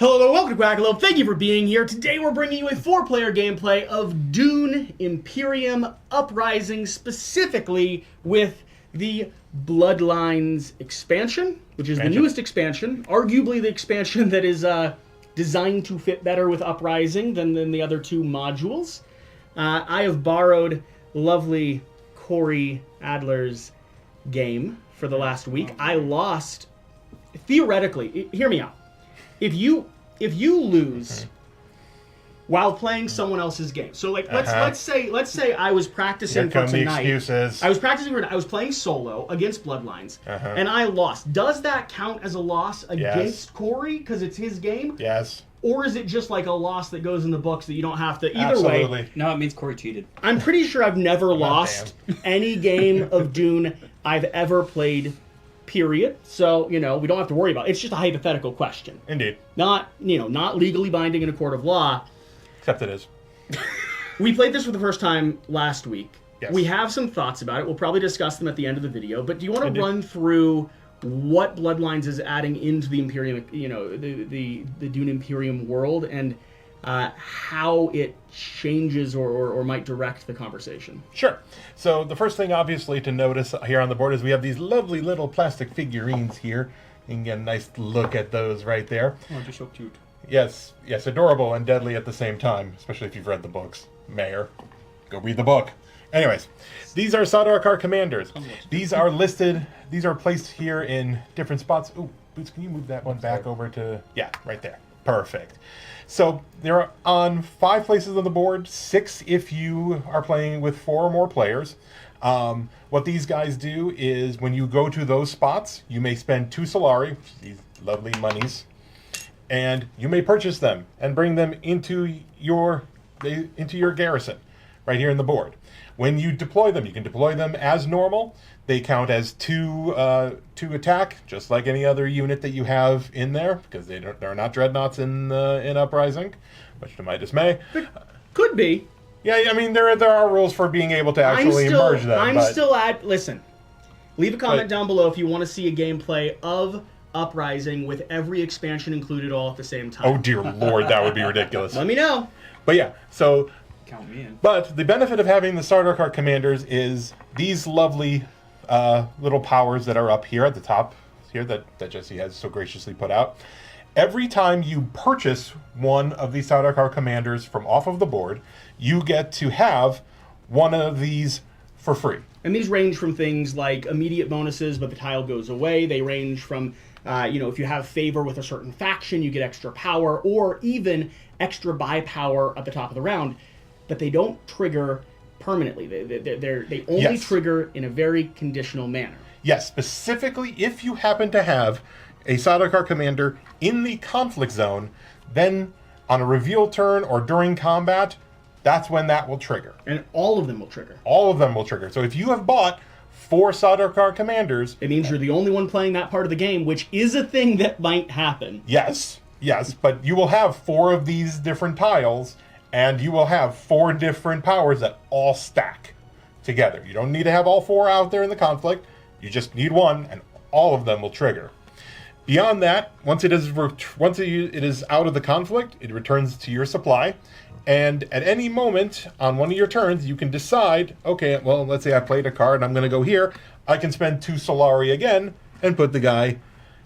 Hello, welcome to Quackalope. Thank you for being here. Today we're bringing you a 4-player gameplay of Dune Imperium Uprising, specifically with the Bloodlines expansion, which is the newest expansion, arguably the expansion that is designed to fit better with Uprising than the other two modules. I have borrowed lovely Corey Adler's game for the last week. I lost, theoretically, hear me out. If you lose while playing someone else's game, so like let's say I was practicing for tonight. Excuses. I was playing solo against Bloodlines, and I lost. Does that count as a loss against Corey because it's his game? Yes. Or is it just like a loss that goes in the books that you don't have to? Either Absolutely. way, no, it means Corey cheated. I'm pretty sure I've never lost any game of Dune I've ever played. Period. So, we don't have to worry about it. It's just a hypothetical question. Indeed. Not legally binding in a court of law. Except it is. We played this for the first time last week. Yes. We have some thoughts about it. We'll probably discuss them at the end of the video. But do you want to run through what Bloodlines is adding into the Imperium, the Dune Imperium world, and how it changes or might direct the conversation? Sure. So the first thing, obviously, to notice here on the board is we have these lovely little plastic figurines here. You can get a nice look at those right there. Oh, they're so cute. Yes, adorable and deadly at the same time, especially if you've read the books. Mayor, go read the book. Anyways, these are Sardaukar commanders. These are listed, these are placed here in different spots. Ooh, Boots, can you move that one back over to, right there. Perfect. So they're on 5 places on the board, 6 if you are playing with 4 or more players. What these guys do is when you go to those spots, you may spend 2 Solari, these lovely monies, and you may purchase them and bring them into your garrison right here in the board. When you deploy them, you can deploy them as normal. They count as 2 attack, just like any other unit that you have in there, because they're not dreadnoughts in Uprising, much to my dismay. Could be. Yeah, I mean there are rules for being able to actually merge them. Listen. Leave a comment down below if you want to see a gameplay of Uprising with every expansion included all at the same time. Oh dear lord, that would be ridiculous. Let me know. But yeah, so count me in. But the benefit of having the Sardaukar commanders is these lovely little powers that are up here at the top here that Jesse has so graciously put out. Every time you purchase one of these Sardaukar commanders from off of the board, you get to have one of these for free. And these range from things like immediate bonuses, but the tile goes away. They range from, if you have favor with a certain faction, you get extra power, or even extra buy power at the top of the round. But they don't trigger permanently. They only trigger in a very conditional manner. Yes, specifically if you happen to have a Sardaukar commander in the conflict zone, then on a reveal turn or during combat, that's when that will trigger. And all of them will trigger. All of them will trigger. So if you have bought 4 Sardaukar commanders, it means you're the only one playing that part of the game, which is a thing that might happen. Yes, but you will have 4 of these different tiles, and you will have 4 different powers that all stack together. You don't need to have all 4 out there in the conflict. You just need one, and all of them will trigger. Beyond that, once it is out of the conflict, it returns to your supply. And at any moment on one of your turns, you can decide, okay, well, let's say I played a card and I'm going to go here. I can spend 2 Solari again and put the guy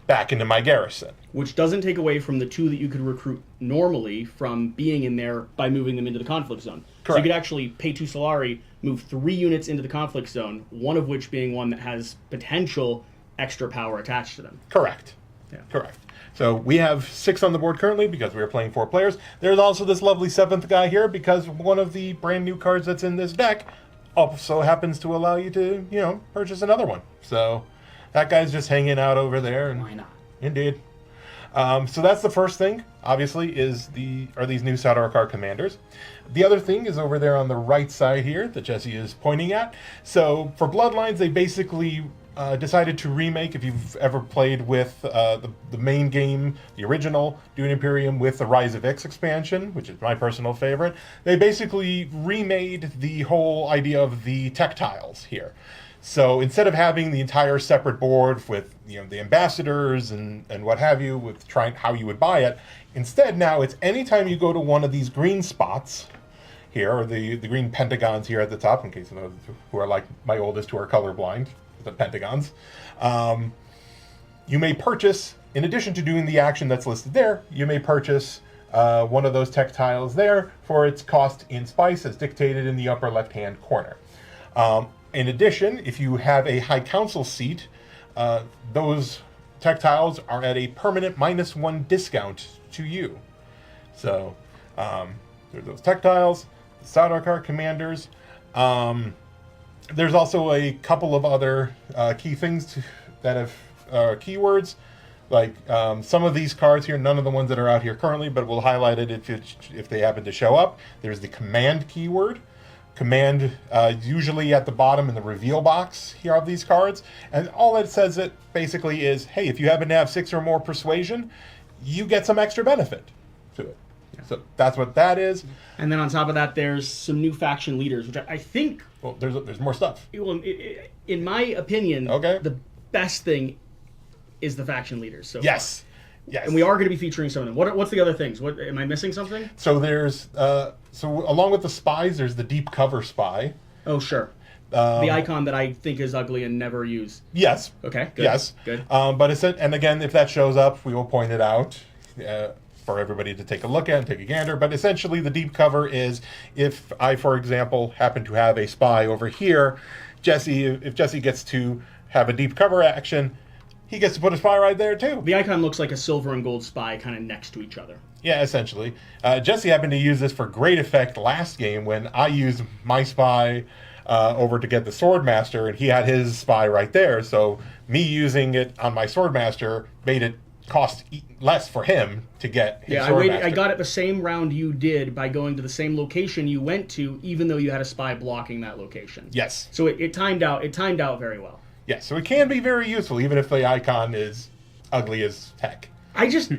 back into my garrison. Which doesn't take away from the 2 that you could recruit normally from being in there by moving them into the conflict zone. Correct. So you could actually pay 2 Solari, move 3 units into the conflict zone, one of which being one that has potential extra power attached to them. Correct. Yeah. Correct. So we have 6 on the board currently because we are playing 4 players. There's also this lovely 7th guy here because one of the brand new cards that's in this deck also happens to allow you to, purchase another one. So that guy's just hanging out over there. And why not? Indeed. So that's the first thing, obviously, are these new Sardaukar commanders. The other thing is over there on the right side here that Jesse is pointing at. So for Bloodlines, they basically decided to remake, if you've ever played with the main game, the original Dune Imperium with the Rise of X expansion, which is my personal favorite, they basically remade the whole idea of the tech tiles here. So instead of having the entire separate board with the ambassadors and what have you, with trying how you would buy it, instead now it's anytime you go to one of these green spots here, or the green pentagons here at the top, in case of those who are like my oldest who are colorblind, the pentagons, you may purchase, in addition to doing the action that's listed there, you may purchase one of those tech tiles there for its cost in spice as dictated in the upper left-hand corner. In addition, if you have a High Council seat, those tech tiles are at a permanent -1 discount to you. So, there's those tech tiles, the Sardaukar commanders. There's also a couple of other key things that have keywords. Like some of these cards here, none of the ones that are out here currently, but we'll highlight it if they happen to show up. There's the command keyword. Command usually at the bottom in the reveal box here of these cards, and all it says it basically is, hey, if you happen to have 6 or more persuasion, you get some extra benefit to it. Yeah. So that's what that is. And then on top of that, there's some new faction leaders, which I think. Well, there's more stuff. Well, in my opinion, okay, the best thing is the faction leaders. So yes. Far. Yes. And we are going to be featuring some of them. What's the other things? What am I missing something? So there's along with the spies, there's the deep cover spy. Oh sure. The icon that I think is ugly and never use. Yes. Okay. Good. Yes. Good. But and again, if that shows up, we will point it out for everybody to take a look at and take a gander. But essentially, the deep cover is if I, for example, happen to have a spy over here, if Jesse gets to have a deep cover action, he gets to put a spy right there, too. The icon looks like a silver and gold spy kind of next to each other. Yeah, essentially. Jesse happened to use this for great effect last game when I used my spy over to get the Swordmaster, and he had his spy right there. So me using it on my Swordmaster made it cost less for him to get his Swordmaster. I got it the same round you did by going to the same location you went to, even though you had a spy blocking that location. Yes. So it timed out. It timed out very well. Yeah, so it can be very useful, even if the icon is ugly as heck. I just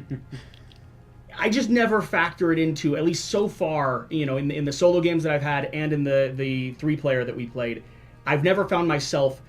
never factor it into, at least so far, in the solo games that I've had and in the 3-player that we played, I've never found myself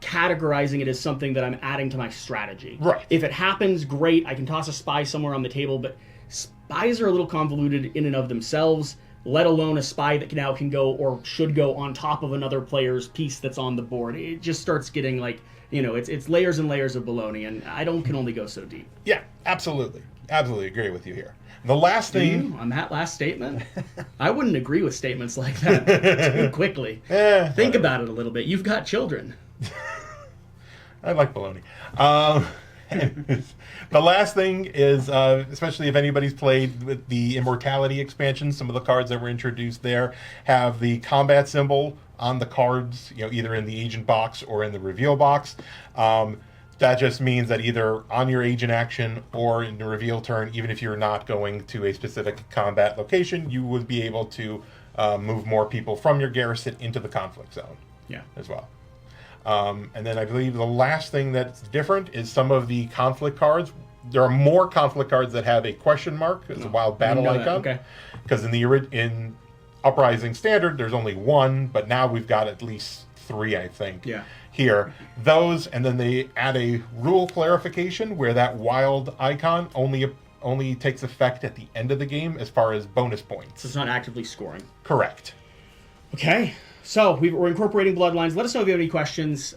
categorizing it as something that I'm adding to my strategy. Right. If it happens, great. I can toss a spy somewhere on the table, but spies are a little convoluted in and of themselves, let alone a spy that now can go or should go on top of another player's piece that's on the board. It just starts getting like, it's layers and layers of baloney, and can only go so deep. Yeah, absolutely. Absolutely agree with you here. The last thing... on that last statement? I wouldn't agree with statements like that too quickly. Think about it a little bit. You've got children. I like baloney. The last thing is, especially if anybody's played with the Immortality expansion, some of the cards that were introduced there have the combat symbol on the cards, either in the agent box or in the reveal box. That just means that either on your agent action or in the reveal turn, even if you're not going to a specific combat location, you would be able to move more people from your garrison into the conflict zone. Yeah. As well. And then I believe the last thing that's different is some of the conflict cards. There are more conflict cards that have a question mark as a wild battle icon. Okay. Because in Uprising Standard, there's only one, but now we've got at least 3, I think. Yeah. Here, those, and then they add a rule clarification where that wild icon only takes effect at the end of the game as far as bonus points. So it's not actively scoring. Correct. Okay. So we're incorporating Bloodlines. Let us know if you have any questions.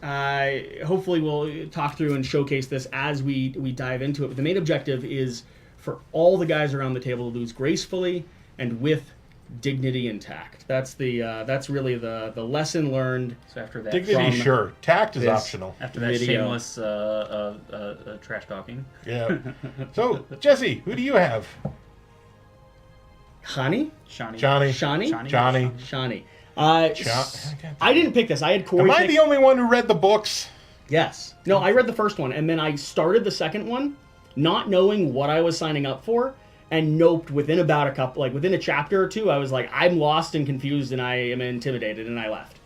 Hopefully we'll talk through and showcase this as we dive into it. But the main objective is for all the guys around the table to lose gracefully and with dignity intact. That's really the lesson learned. So after that, dignity, sure. Tact is optional. After that video. shameless trash talking. Yeah. So Jesse, who do you have? Shani? Shani. I didn't pick this. I had Corey. Am I the only one who read the books? Yes. No, I read the first one, and then I started the second one, not knowing what I was signing up for, and noped within within a chapter or two. I was like, I'm lost and confused, and I am intimidated, and I left.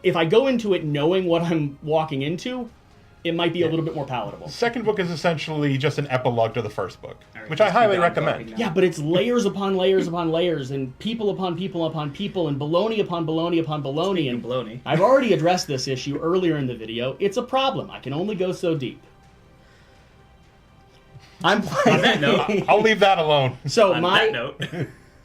If I go into it knowing what I'm walking into, it might be a little bit more palatable. Second book is essentially just an epilogue to the first book, Alright, which I just highly keep on recommend. talking now. Yeah, but it's layers upon layers upon layers, and people upon people upon people, and baloney upon baloney upon baloney. And baloney. I've already addressed this issue earlier in the video. It's a problem. I can only go so deep. I'm playing. On that note, I'll leave that alone. So on my that note,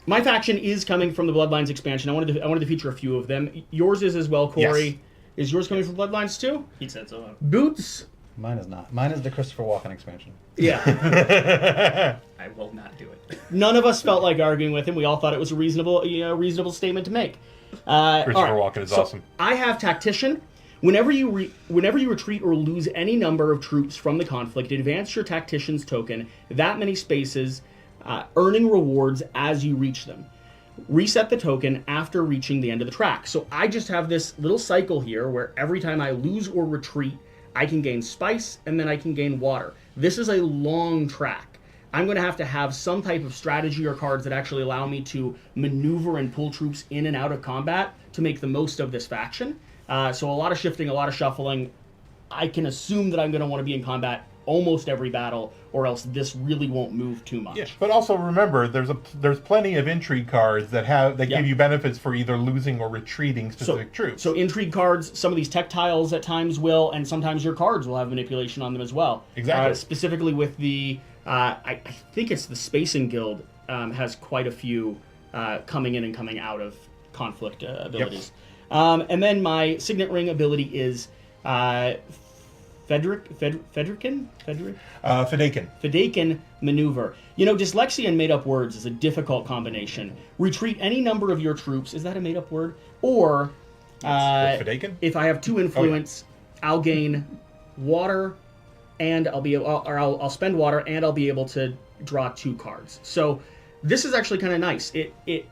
my faction is coming from the Bloodlines expansion. I wanted to feature a few of them. Yours is as well, Corey. Yes. Is yours coming from Bloodlines too? he said so. Boots. Mine is not. Mine is the Christopher Walken expansion. Yeah. I will not do it. None of us felt like arguing with him. We all thought it was a reasonable statement to make. Christopher All right, Walken is so awesome. I have Tactician. Whenever you retreat or lose any number of troops from the conflict, advance your Tactician's token that many spaces, earning rewards as you reach them. Reset the token after reaching the end of the track. So I just have this little cycle here where every time I lose or retreat, I can gain spice, and then I can gain water. This is a long track. I'm going to have some type of strategy or cards that actually allow me to maneuver and pull troops in and out of combat to make the most of this faction. So a lot of shifting, a lot of shuffling. I can assume that I'm going to want to be in combat almost every battle, or else this really won't move too much. Yeah, but also remember, there's plenty of intrigue cards that Yeah. give you benefits for either losing or retreating specific troops. So intrigue cards, some of these tech tiles at times will, and sometimes your cards will have manipulation on them as well. Exactly. Specifically with the, I think it's the Spacing Guild has quite a few coming in and coming out of conflict abilities. And then my Signet Ring ability is Federican Maneuver. You know, dyslexia and made-up words is a difficult combination. Retreat any number of your troops. Is that a made-up word? Or Federican? if I have 2 influence, I'll gain water, and I'll spend water, and I'll be able to draw 2 cards. So this is actually kind of nice. It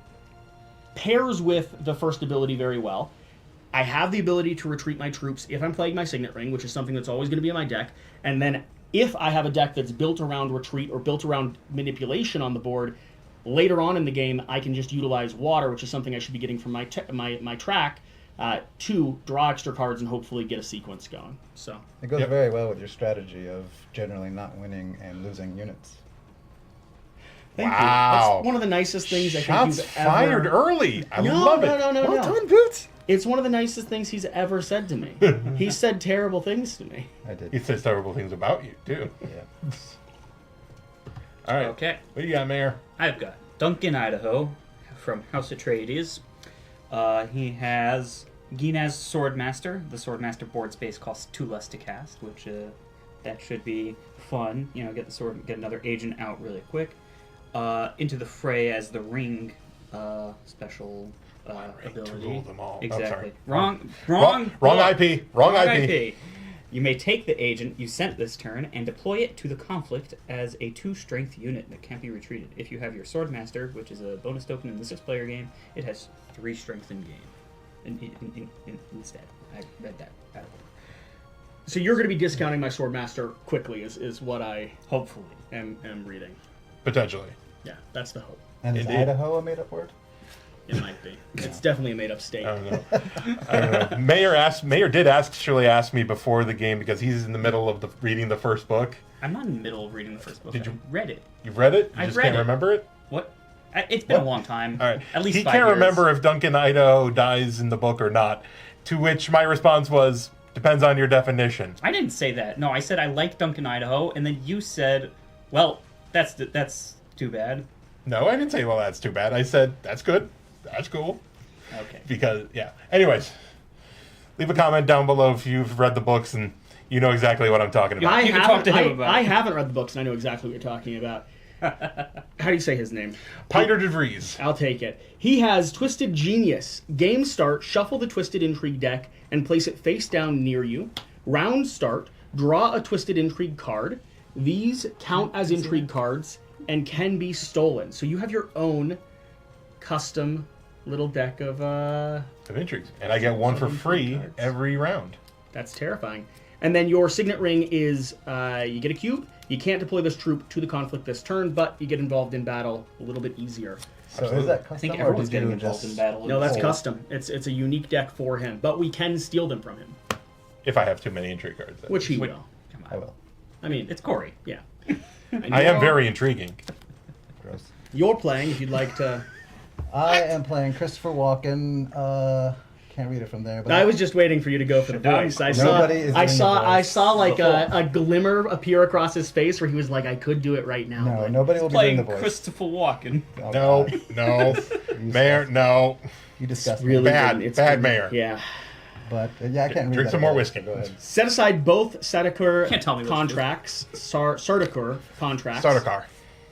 pairs with the first ability very well. I have the ability to retreat my troops if I'm playing my Signet Ring, which is something that's always going to be in my deck. And then if I have a deck that's built around retreat or built around manipulation on the board, later on in the game, I can just utilize water, which is something I should be getting from my track, to draw extra cards and hopefully get a sequence going. So It goes Yep. very well with your strategy of generally not winning and losing units. thank you. Wow. That's one of the nicest things I think Shots you've fired ever... early. I No, love it. no, Well no. done, Boots. It's one of the nicest things he's ever said to me. He said terrible things to me. I did. He says terrible things about you, too. Yeah. All right. Okay. What do you got, Mayor? I've got Duncan, Idaho, from House Atreides. He has Ginaz Swordmaster. The Swordmaster board space costs 2 less to cast, which that should be fun. You know, get the sword, get another agent out really quick. Into the Fray as the Ring special ability. To rule them all. Oh, Exactly. sorry. Wrong IP. Wrong IP. You may take the agent you sent this turn and deploy it to the conflict as a 2 strength unit that can't be retreated. If you have your Swordmaster, which is a bonus token in the 6-player game, it has 3 strength in game. Instead, I read that out of order. So you're going to be discounting my Swordmaster quickly, is what I Hopefully. am reading. Potentially. Yeah, that's the hope. And is Indeed. Idaho a made-up word? It might be. It's definitely a made-up state. I don't know. I don't know. Mayor did actually ask me before the game because he's in the middle of reading the first book. I'm not in the middle of reading the first book. Did you- I read it. You've read it? You I've just read can't it. remember it? What? It's been What? a long time. All right. At least he 5 can't years. remember if Duncan Idaho dies in the book or not. To which my response was, depends on your definition. I didn't say that. No, I said I like Duncan, Idaho, and then you said, well, that's too bad. No, I didn't say, well, that's too bad. I said, that's good. That's cool. Okay. Because, yeah. Anyways, leave a comment down below if you've read the books and you know exactly what I'm talking about. You can talk to him about I it. haven't read the books, and I know exactly what you're talking about. How do you say his name? Peter de Vries. I'll take it. He has Twisted Genius. Game start, shuffle the Twisted Intrigue deck and place it face down near you. Round start, draw a Twisted Intrigue card. These count as Intrigue cards and can be stolen. So you have your own custom little deck of... Of intrigues. And I get one for free cards. every round. That's terrifying. And then your Signet Ring is you get a cube. You can't deploy this troop to the conflict this turn, but you get involved in battle a little bit easier. So Absolutely. is that I custom? think or everyone's did you getting involved just- in battle. No, that's Oh. custom. It's a unique deck for him, but we can steal them from him. If I have too many intrigue cards. that Which he is. will. Come I on. will. I mean, It's Corey. yeah. I am very intriguing. Gross. You're playing if you'd like to. I am playing Christopher Walken. Can't read it from there. But I was just waiting for you to go for the voice. Nobody is doing the I voice. saw like Before. a glimmer appear across his face where he was like, I could do it right now. No, but nobody will be doing the Playing voice. Christopher Walken. Oh, No, God. no. Mayor, no. You disgust Really me. Bad, didn't. bad mayor. Yeah. But yeah, I can't read Drink that some more either, whiskey. so Go ahead. Set aside both Sardaukar Can't tell me what to do. contracts, Sardaukar contracts. Sardaukar.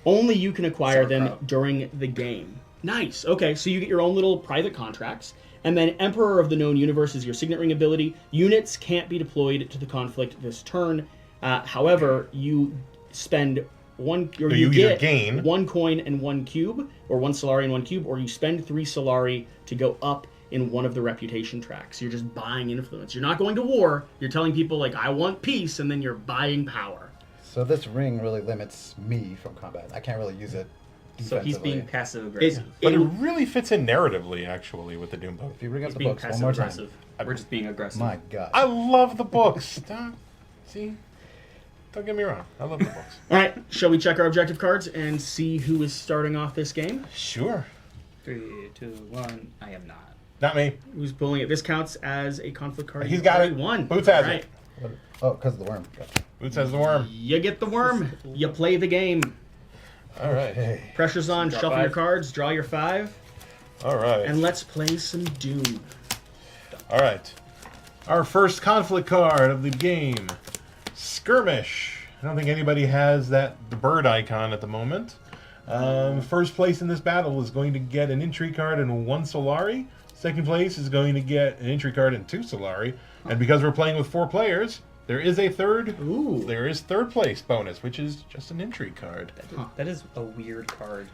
Only you can acquire them Sauerkraut. during the game. Nice. Okay, so you get your own little private contracts. And then Emperor of the Known Universe is your signet ring ability. Units can't be deployed to the conflict this turn. However, you spend one, or So you you either get gain- 1 coin and 1 cube, or 1 Solari and 1 cube, or you spend 3 Solari to go up in one of the reputation tracks. You're just buying influence. You're not going to war. You're telling people, like, I want peace, and then you're buying power. So this ring really limits me from combat. I can't really use it So defensively. he's being passive aggressive. But it really fits in narratively, actually, with the Doom book. If you bring up He's the being books one passive more time. aggressive. We're just being aggressive. My God. I love the books. See? Don't get me wrong. I love the books. All right, shall we check our objective cards and see who is starting off this game? Sure. 3, 2, 1. I am not. Not me. Who's pulling it? This counts as a conflict card. He's You got already it. won. Boots has All it. What- Oh, because of the worm. Gotcha. Boots has the worm. You get the worm. You play the game. All right. Hey. Pressure's on. Draw Shuffle your 5. cards. Draw your 5. All right. And let's play some Dune. All right. Our first conflict card of the game. Skirmish. I don't think anybody has the bird icon at the moment. First place in this battle is going to get an entry card and 1 Solari. Second place is going to get an entry card and 2 Solari. And because we're playing with 4 players, there is a third. Ooh. There is third place bonus, which is just an entry card. That is a weird card.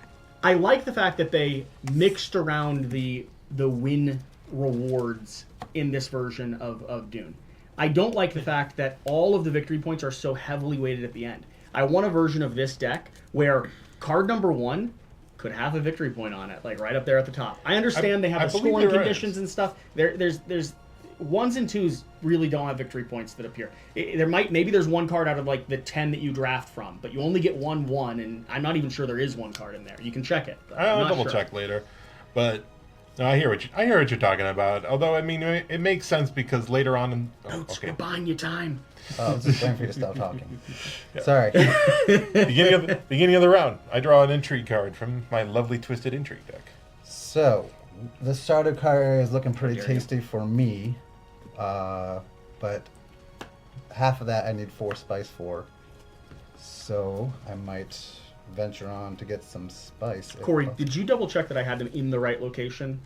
I like the fact that they mixed around the win rewards in this version of Dune. I don't like the fact that all of the victory points are so heavily weighted at the end. I want a version of this deck where card number 1 could have a victory point on it, like right up there at the top. I understand they I have the believe scoring there conditions is. and stuff. There's 1s and 2s really don't have victory points that appear. Maybe there's one card out of like the 10 that you draft from, but you only get 1, and I'm not even sure there is one card in there. You can check it. But I'm I'll not double sure. check later, but no, I hear what you're talking about. Although I mean, it makes sense because later on in Notes, okay, we're buying you time. Oh, I was just waiting for you to stop talking. Sorry. beginning of the round, I draw an intrigue card from my lovely twisted intrigue deck. So, the Sardaukar is looking pretty Dare you. tasty for me. But half of that I need 4 spice for. So, I might venture on to get some spice. if Corey, possible. did you double check that I had them in the right location?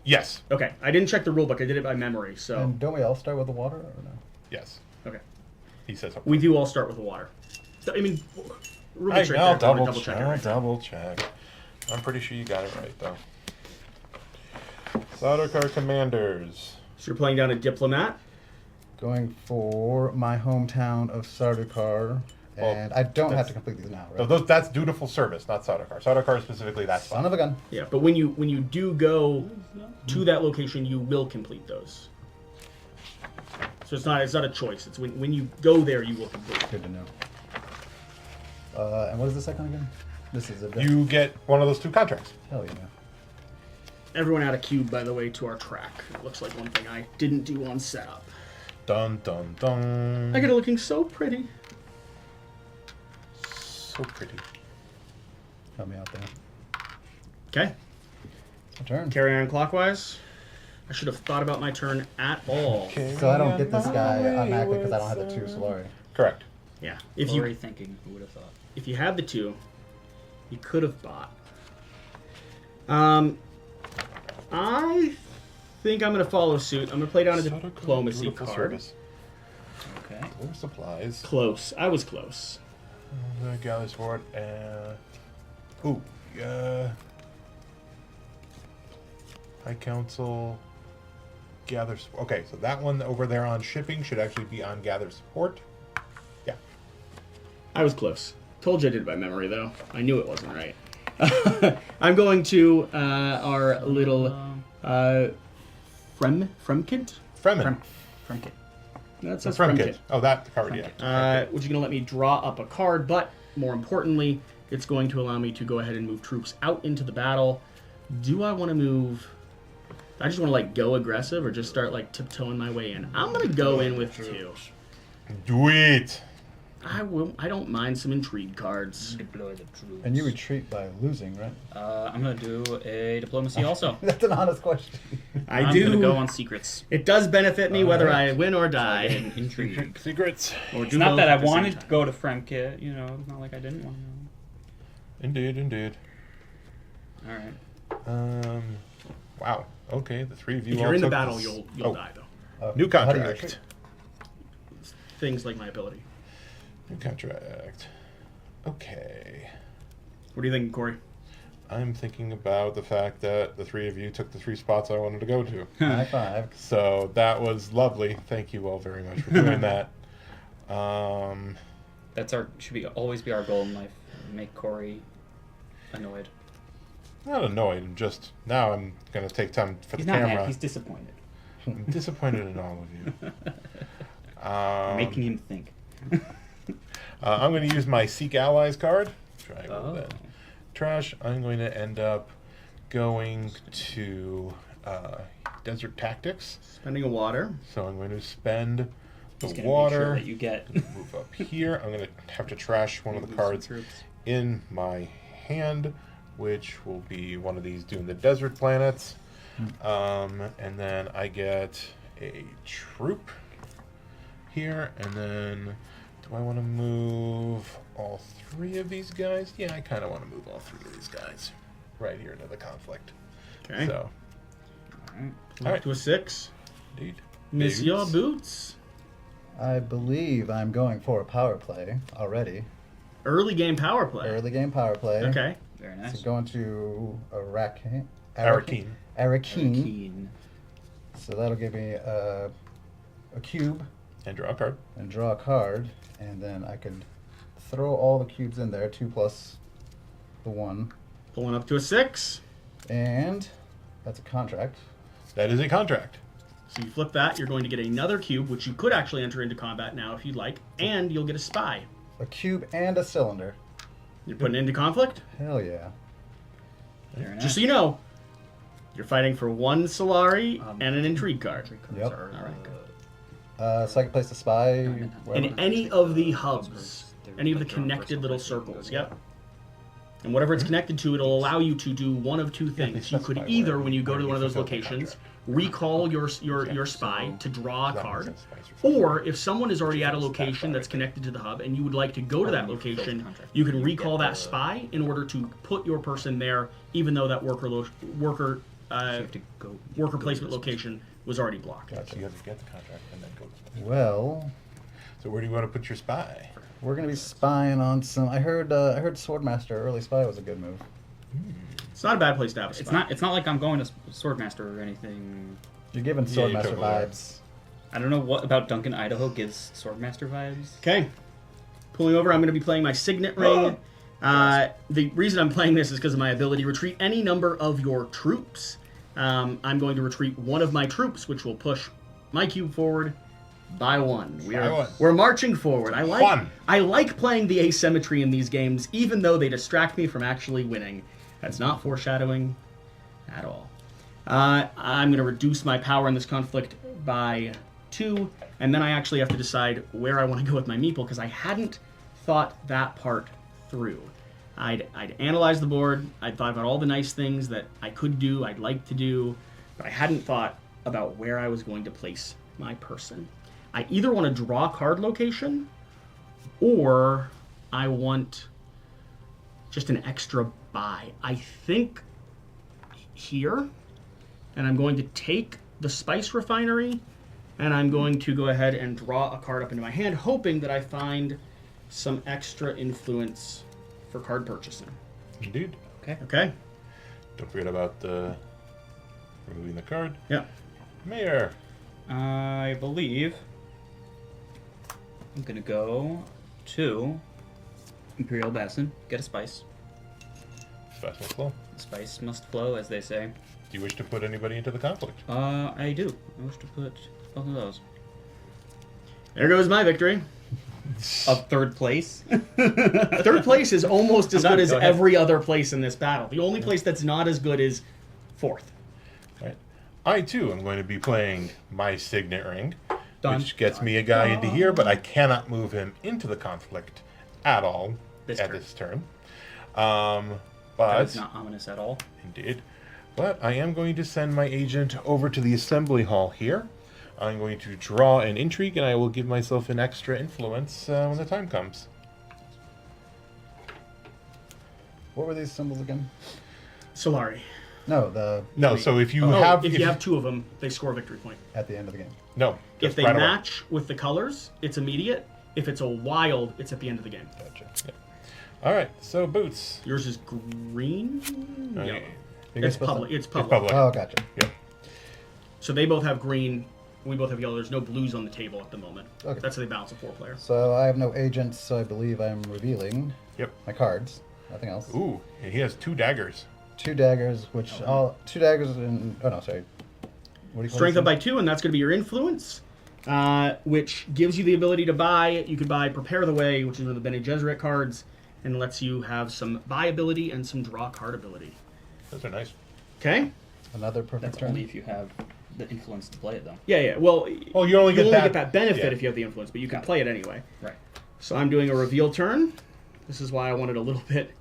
Yes, Okay, I didn't check the rulebook. I did it by memory. So And don't we all start with the water or no? yes, okay, he says. we do all start with the water. So, I mean, rulebook's right there. I'll if you wanna double check. it right there. Double check. I'm pretty sure you got it right though. Sardaukar commanders. So you're playing down a diplomat. Going for my hometown of Sardaukar. And I don't have to complete these now, No, right? that's dutiful service, not Sardaukar. Sardaukar specifically, that's Son fine. of a gun. Yeah, but when you do go to that location, you will complete those. So it's not a choice. It's when you go there, you will complete. Good to know. And what is the second again? This is a You get one of those 2 contracts. Hell yeah. Everyone add a cube, by the way, to our track. It looks like one thing I didn't do on setup. Dun dun dun. I get it looking so pretty. So pretty. Help me out there. Okay, It's my turn. carry on clockwise. I should have thought about my turn at all. So I don't get this guy automatically because I don't have the 2 Solari. Correct. Yeah, if What were you you thinking? Who would have thought? if you had the 2, you could have bought. I think I'm going to follow suit. I'm going to play down a Sardaukar, diplomacy dutiful card. service. Okay. Or supplies. Close. I was close. Gather support. Ooh. High Council. Gather. Okay, so that one over there on shipping should actually be on gather support. Yeah. I was close. Told you I did it by memory, though. I knew it wasn't right. I'm going to our little Fremkid? Fremen. From Kit. That says From from kit. kit. Oh, that card, From yeah. kit. Which is going to let me draw up a card, but more importantly, it's going to allow me to go ahead and move troops out into the battle. Do I want to move... I just want to, like, go aggressive or just start, like, tiptoeing my way in? I'm going to go in with 2. Do it! I don't mind some intrigue cards. Deploy the troops. And you retreat by losing, right? I'm gonna do a diplomacy also. That's an honest question. I'm gonna go on secrets. It does benefit me whether I win or I die. get intrigue. Secrets. Or It's do not both that I at the same wanted time. to go to Fremke, you know, it's not like I didn't want to. Indeed. Alright. Wow. Okay, the 3 of you If all you're in the took battle, this. you'll die, though. New How do you contract. retreat? Things like my ability. New contract. Okay. What do you think, Corey? I'm thinking about the fact that the 3 of you took the 3 spots I wanted to go to. High five. So that was lovely. Thank you all very much for doing that. That's always be our goal in life. Make Corey annoyed. Not annoyed. I'm just now I'm gonna take time for He's the not camera. mad, he's disappointed. I'm disappointed in all of you. Making him think. I'm going to use my Seek Allies card. Try with Oh. that. Trash. I'm going to end up going to Desert Tactics. Spending a water. So I'm going to spend the He's gonna water. make sure that you get Move up here. I'm going to have to trash one of the Move some cards troops. in my hand, which will be one of these Dune the Desert planets. And then I get a troop here, and then do I want to move all 3 of these guys? Yeah, I kind of want to move all 3 of these guys right here into the conflict. Okay. So, Alright. all right, To a 6. indeed. Miss your Boots. boots. I believe I'm going for a power play already. Early game power play. Early game power play. Okay. Very nice. So going to Arakeen. Arakeen. Keen. So that'll give me a cube And draw a card. and draw a card, and then I could throw all the cubes in there, 2 plus the 1, Pulling up to a 6. and that's a contract. That is a contract. So you flip that, you're going to get another cube, which you could actually enter into combat now if you'd like, and you'll get a spy. A cube and a cylinder. You're putting it into conflict? Hell yeah. Very nice. Just so you know, you're fighting for 1 Solari and an intrigue card. Yep. All right, good. So I can place the spy. wherever. In any of the hubs, any of the connected little circles, yep. And whatever it's connected to, it'll allow you to do one of 2 things. You could specify either, where- when you go where to you one of those fulfill the locations, contract. recall your spy to draw a That card, makes sense. Spies are or if someone is already at a location that's connected to the hub and you would like to go to that location, you can recall that spy in order to put your person there, even though that worker You have to go. placement location was already blocked. So you have to get the contract and then go. Well, So where do you want to put your spy? we're gonna be spying on some. I heard Swordmaster early spy was a good move. It's not a bad place to have a spy. It's not like I'm going to Swordmaster or anything. You're giving Yeah, you Swordmaster totally are. vibes. I don't know what about Duncan, Idaho gives Swordmaster vibes. Okay. Pulling over, I'm going to be playing my Signet Ring. The reason I'm playing this is because of my ability to retreat any number of your troops. I'm going to retreat 1 of my troops, which will push my cube forward by 1. By 1. We're marching forward. I Fun. like playing the asymmetry in these games, even though they distract me from actually winning. That's not foreshadowing at all. I'm going to reduce my power in this conflict by 2, and then I actually have to decide where I want to go with my meeple, because I hadn't thought that part through. I'd analyzed the board, I'd thought about all the nice things that I could do, I'd like to do, but I hadn't thought about where I was going to place my person. I either want to draw a card location, or I want just an extra buy. I think here, and I'm going to take the spice refinery, and I'm going to go ahead and draw a card up into my hand, hoping that I find some extra influence for card purchasing. Indeed. Okay? Don't forget about removing the card. Yeah. Mayor. I believe I'm gonna go to Imperial Basin, get a spice. Spice must flow. Spice must flow, as they say. Do you wish to put anybody into the conflict? I do. I wish to put both of those. There goes my victory. Of third place. Third place is almost as I'm done. good as Go ahead. every other place in this battle. The only place that's not as good is fourth. Right. I too am going to be playing my signet ring, Done. which gets me a guy into here, but I cannot move him into the conflict at all This at turn. this turn. That's But not ominous at all. indeed, but I am going to send my agent over to the assembly hall here. I'm going to draw an intrigue, and I will give myself an extra influence when the time comes. What were these symbols again? Solari. No, the No, so if you Oh, have, if you have two of them, they score a victory point. at the end of the game. no, If just they right away. match with the colors, it's immediate. If it's a wild, it's at the end of the game. Gotcha. All right, so boots. Yours is green? Okay. Yellow. You're It's supposed to- public. It's It's public. public. Oh, gotcha. Yep. So they both have green. We both have yellow. There's no blues on the table at the moment. Okay. That's how they balance a 4-player. So I have no agents, so I believe I'm revealing Yep. my cards. Nothing else. Ooh, and he has 2 daggers. 2 daggers, which all 2 daggers in. Oh no, sorry. What do you call Strength these up by things? 2, and that's going to be your influence, which gives you the ability to buy. You could buy Prepare the Way, which is one of the Bene Gesserit cards, and lets you have some buy ability and some draw card ability. Those are nice. Okay? Another perfect That's turn. only if you have the influence to play it, though. Yeah. Well, Oh, you only get that benefit yeah. if you have the influence, but you can play it anyway. Right. So I'm doing a reveal turn. This is why I wanted a little bit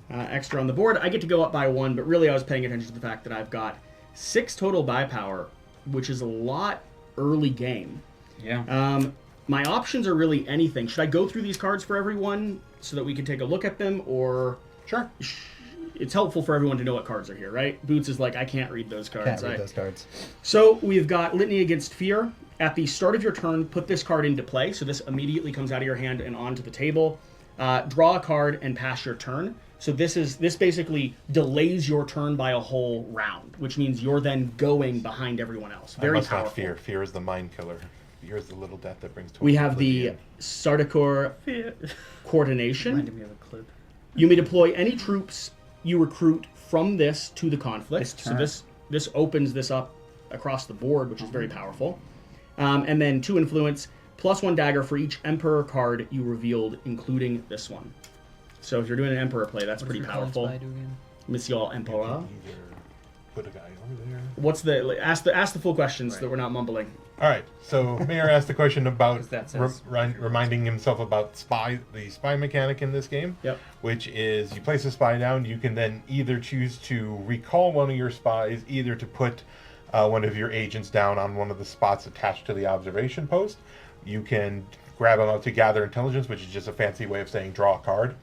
extra on the board. I get to go up by 1, but really I was paying attention to the fact that I've got 6 total buy power, which is a lot early game. Yeah. My options are really anything. Should I go through these cards for everyone so that we can take a look at them, or Sure. it's helpful for everyone to know what cards are here, right? Boots is like, I can't read those cards. Can't read those cards. So we've got Litany Against Fear. At the start of your turn, put this card into play. So this immediately comes out of your hand and onto the table. Draw a card and pass your turn. So this basically delays your turn by a whole round, which means you're then going behind everyone else. Very I must powerful. not fear. Fear is the mind killer. Fear is the little death that brings. We have the oblivion. Sardaukar Coordination. Reminded me of a clip. You may deploy any troops you recruit from this to the conflict. This So turn. this opens this up across the board, which is very powerful. And then 2 influence, +1 dagger for each Emperor card you revealed, including this one. So if you're doing an Emperor play, that's pretty powerful. Monsieur Emperor. Either put a guy over there. What's the ask the full questions so that we're not mumbling. All right. So Mayor asked the question about 'Cause that says- reminding himself about the spy mechanic in this game. Yep. Which is you place a spy down. You can then either choose to recall one of your spies, either to put one of your agents down on one of the spots attached to the observation post. You can grab them up to gather intelligence, which is just a fancy way of saying draw a card.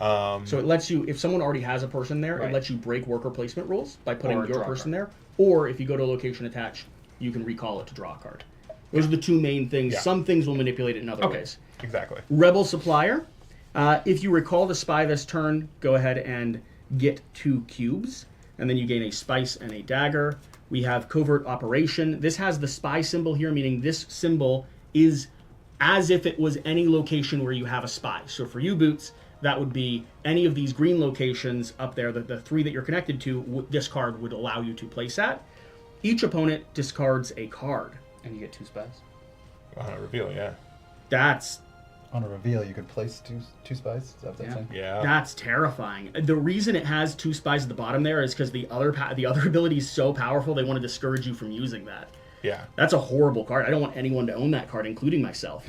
So it lets you, if someone already has a person there, Right. it lets you break worker placement rules by putting Or your draw a person card. there. Or if you go to a location attached, you can recall it to draw a card. Those are the 2 main things. Yeah. Some things will manipulate it in other Okay. ways. Exactly. Rebel Supplier. If you recall the spy this turn, go ahead and get 2 cubes. And then you gain a spice and a dagger. We have Covert Operation. This has the spy symbol here, meaning this symbol is as if it was any location where you have a spy. So for you, Boots, that would be any of these green locations up there, the 3 that you're connected to, this card would allow you to place at. Each opponent discards a card. And you get 2 spies. Reveal, yeah. That's On a reveal, you could place two spies. Is that what that's Yeah. saying? Yeah. That's terrifying. The reason it has 2 spies at the bottom there is because the other ability is so powerful, they want to discourage you from using that. Yeah. That's a horrible card. I don't want anyone to own that card, including myself.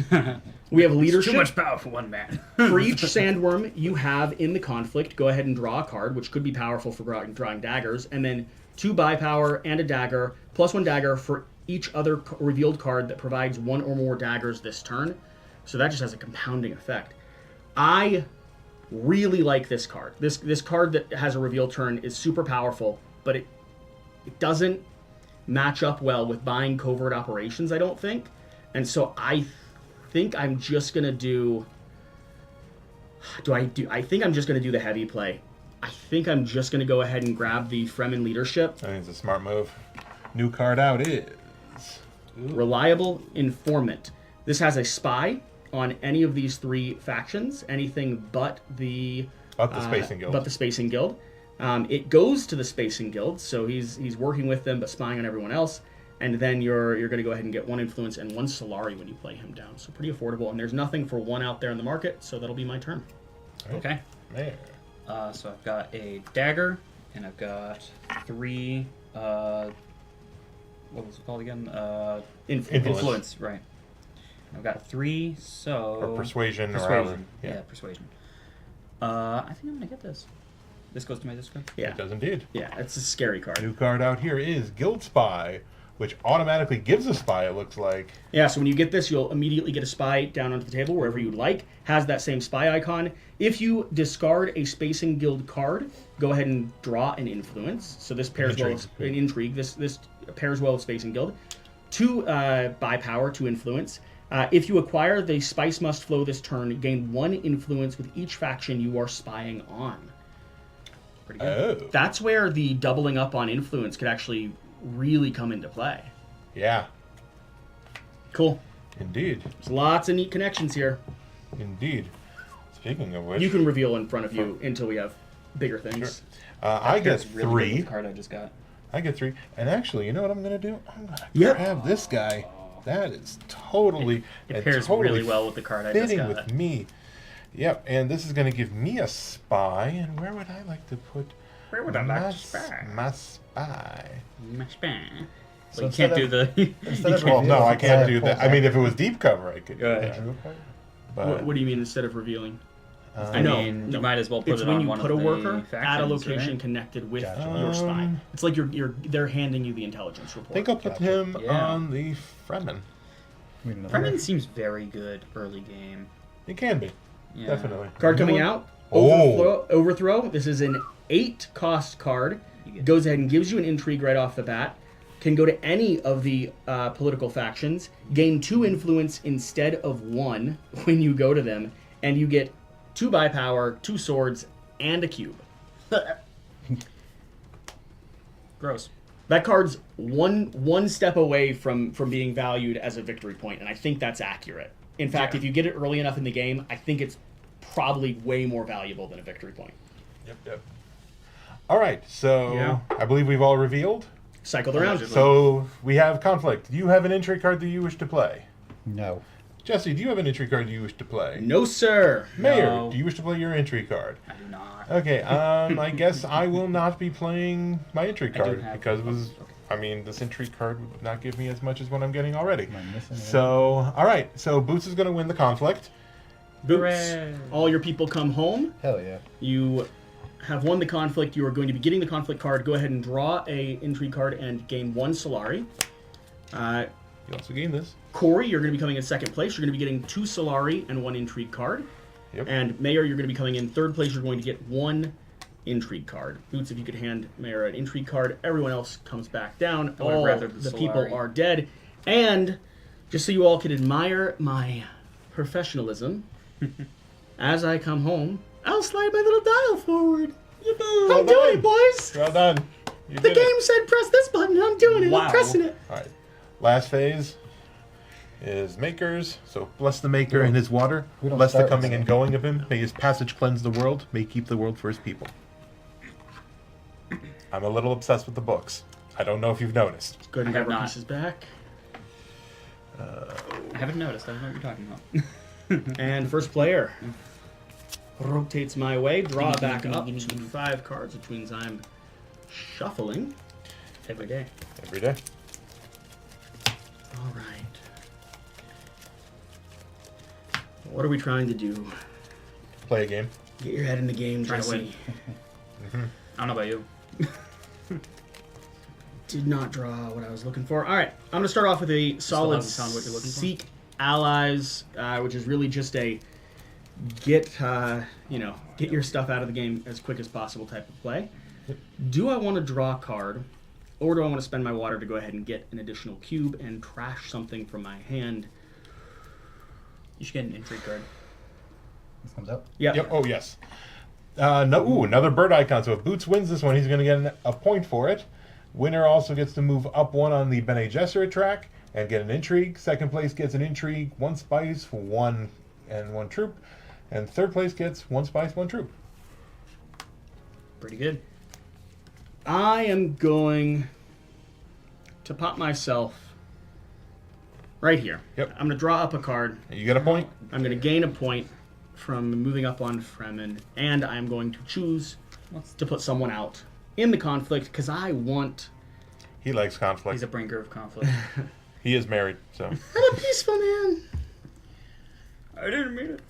We have Leadership. Too much power for one man. For each sandworm you have in the conflict, go ahead and draw a card, which could be powerful for drawing daggers, and then 2 buy power and a dagger, +1 dagger for each other revealed card that provides 1 or more daggers this turn. So that just has a compounding effect. I really like this card. This card that has a reveal turn is super powerful, but it doesn't match up well with buying Covert Operations, I don't think. And so I think I'm just gonna do. I think I'm just gonna do the heavy play. I think I'm just gonna go ahead and grab the Fremen Leadership. I think it's a smart move. New card out is Reliable Informant. This has a spy on any of these 3 factions, anything but the Spacing Guild. But the Spacing Guild. It goes to the Spacing Guild, so he's working with them but spying on everyone else. And then you're going to go ahead and get 1 influence and 1 Solari when you play him down. So pretty affordable. And there's nothing for 1 out there in the market, so that'll be my turn. Okay. Mayor. So I've got a dagger, and I've got 3. What was it called again? Influence. Right. I've got 3. So Or persuasion, or however. Yeah, persuasion. I think I'm gonna get this. This goes to my discard. Yeah. It does indeed. Yeah, it's a scary card. New card out here is Guild Spy, which automatically gives a spy, it looks like. Yeah, so when you get this, you'll immediately get a spy down onto the table wherever you'd like. Has that same spy icon. If you discard a Spacing Guild card, go ahead and draw an influence. So this pairs well with an intrigue. This pairs well with Spacing Guild. 2 buy power, 2 influence. If you acquire the Spice Must Flow this turn, gain 1 influence with each faction you are spying on. Pretty good. Oh. That's where the doubling up on influence could actually really come into play. Yeah. Cool. Indeed. There's lots of neat connections here. Indeed. Speaking of which... You can reveal in front of you until we have bigger things. Sure. I get That's really good with 3. the card I just got. I get 3. And actually, you know what I'm going to do? I'm going to Yep. grab this guy. That is totally... It pairs totally really well with the card I just fitting got. with me. Yep, and this is going to give me a spy. And where would I like to put... Where would I like to spy? My spy. My spy. So Well, you can't do the. Instead of Well, no, I reveal, can't do pull that. I mean, if it was deep cover, I could do Go that. ahead. Drew card? But, What do you mean instead of revealing? I No, mean, no. you might as well put It's it when on you one put a of the worker at a factions, location right? connected with Gotcha. your spy. Um, It's like they're handing you the intelligence report. I think I'll put Gotcha. him Yeah. on the Fremen. We need another- Fremen seems very good early game. It can be. Yeah. Definitely. Card You know coming what? out. Oh. Overthrow. This is an 8-cost card. You get- Goes ahead and gives you an intrigue right off the bat. Can go to any of the political factions. Gain 2 influence instead of 1 when you go to them. And you get 2 buy power, 2 swords, and a cube. Gross. That card's one step away from being valued as a victory point, and I think that's accurate. In fact, if you get it early enough in the game, I think it's probably way more valuable than a victory point. Yep. All right, so Yeah. I believe we've all revealed. Cycled around. So we have conflict. Do you have an entry card that you wish to play? No. Jesse, do you have an entry card you wish to play? No, sir. Mayor, No. do you wish to play your entry card? I do not. Okay, I guess I will not be playing my entry do card have because it one. was. I mean, this entry card would not give me as much as what I'm getting already. Am I missing So, all right. So Boots is going to win the conflict. Boots. Hooray. All your people come home. Hell yeah. You have won the conflict. You are going to be getting the conflict card. Go ahead and draw a intrigue card and gain 1 Solari. You also gain this. Corey, you're going to be coming in 2nd place. You're going to be getting 2 Solari and 1 intrigue card. Yep. And Mayor, you're going to be coming in 3rd place. You're going to get 1 intrigue card. Boots, if you could hand Mayor an intrigue card, everyone else comes back down. I would've All rather the the people Solari. are dead. And just so you all can admire my professionalism, as I come home, I'll slide my little dial forward. I'm doing it, boys. Well done. You The did game it. said press this button. I'm doing it. Wow. I'm pressing it. All right. Last phase is Makers. So bless the Maker and his water. We don't Bless the start coming with and going of him. May his passage cleanse the world. May he keep the world for his people. I'm a little obsessed with the books. I don't know if you've noticed. Go ahead and I have grab our not. pieces back. I haven't noticed. I don't know what you're talking about. And first player rotates my way. Draw back up to 5 cards, which means I'm shuffling. Every day. Every day. All right. What are we trying to do? Play a game. Get your head in the game, Trying to Jesse. win. I don't know about you. Did not draw what I was looking for. All right, I'm going to start off with a solid hasn't found what you're looking for? seek allies, which is really just a get your stuff out of the game as quick as possible type of play. Do I want to draw a card, or do I want to spend my water to go ahead and get an additional cube and trash something from my hand? You should get an intrigue card. This comes out. Yep. Oh, yes. Another bird icon. So if Boots wins this one, he's going to get a point for it. Winner also gets to move up 1 on the Bene Gesserit track and get an intrigue. 2nd place gets an intrigue, 1 spice for 1 and 1 troop. And 3rd place gets 1 spice, 1 troop. Pretty good. I am going to pop myself right here. Yep. I'm going to draw up a card. You get a point? I'm going to gain a point from moving up on Fremen, and I'm going to choose to put someone out in the conflict because I want... He likes conflict. He's a bringer of conflict. He is married, so. I'm a peaceful man. I didn't mean it.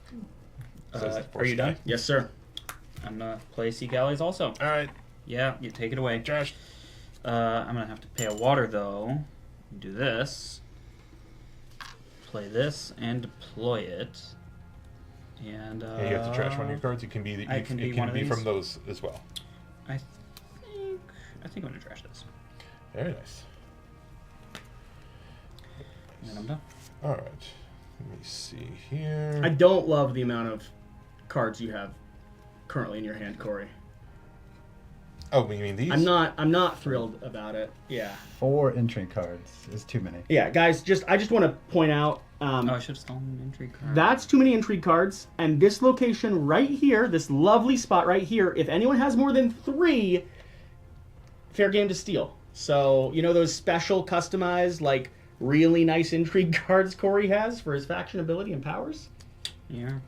Says the poor Are you guy. done? Yes, sir. I'm gonna play Sea Galleys also. All right, Yeah, you take it away. Josh. I'm gonna have to pay a water though. Do this. Play this and deploy it. And Yeah, you have to trash one of your cards. You can be. I can be it one can of be these. from those as well. I think I'm gonna trash this. Very nice. And then I'm done. All right. Let me see here. I don't love the amount of cards you have currently in your hand, Corey. Oh, you mean these? I'm not thrilled about it. Yeah. 4 intrigue cards is too many. Yeah, guys, I just want to point out Oh, I should have stolen an intrigue card. that's too many intrigue cards, and this location right here, this lovely spot right here, if anyone has more than 3, fair game to steal. So, you know those special customized, like, really nice intrigue cards Corey has for his faction ability and powers? Yeah.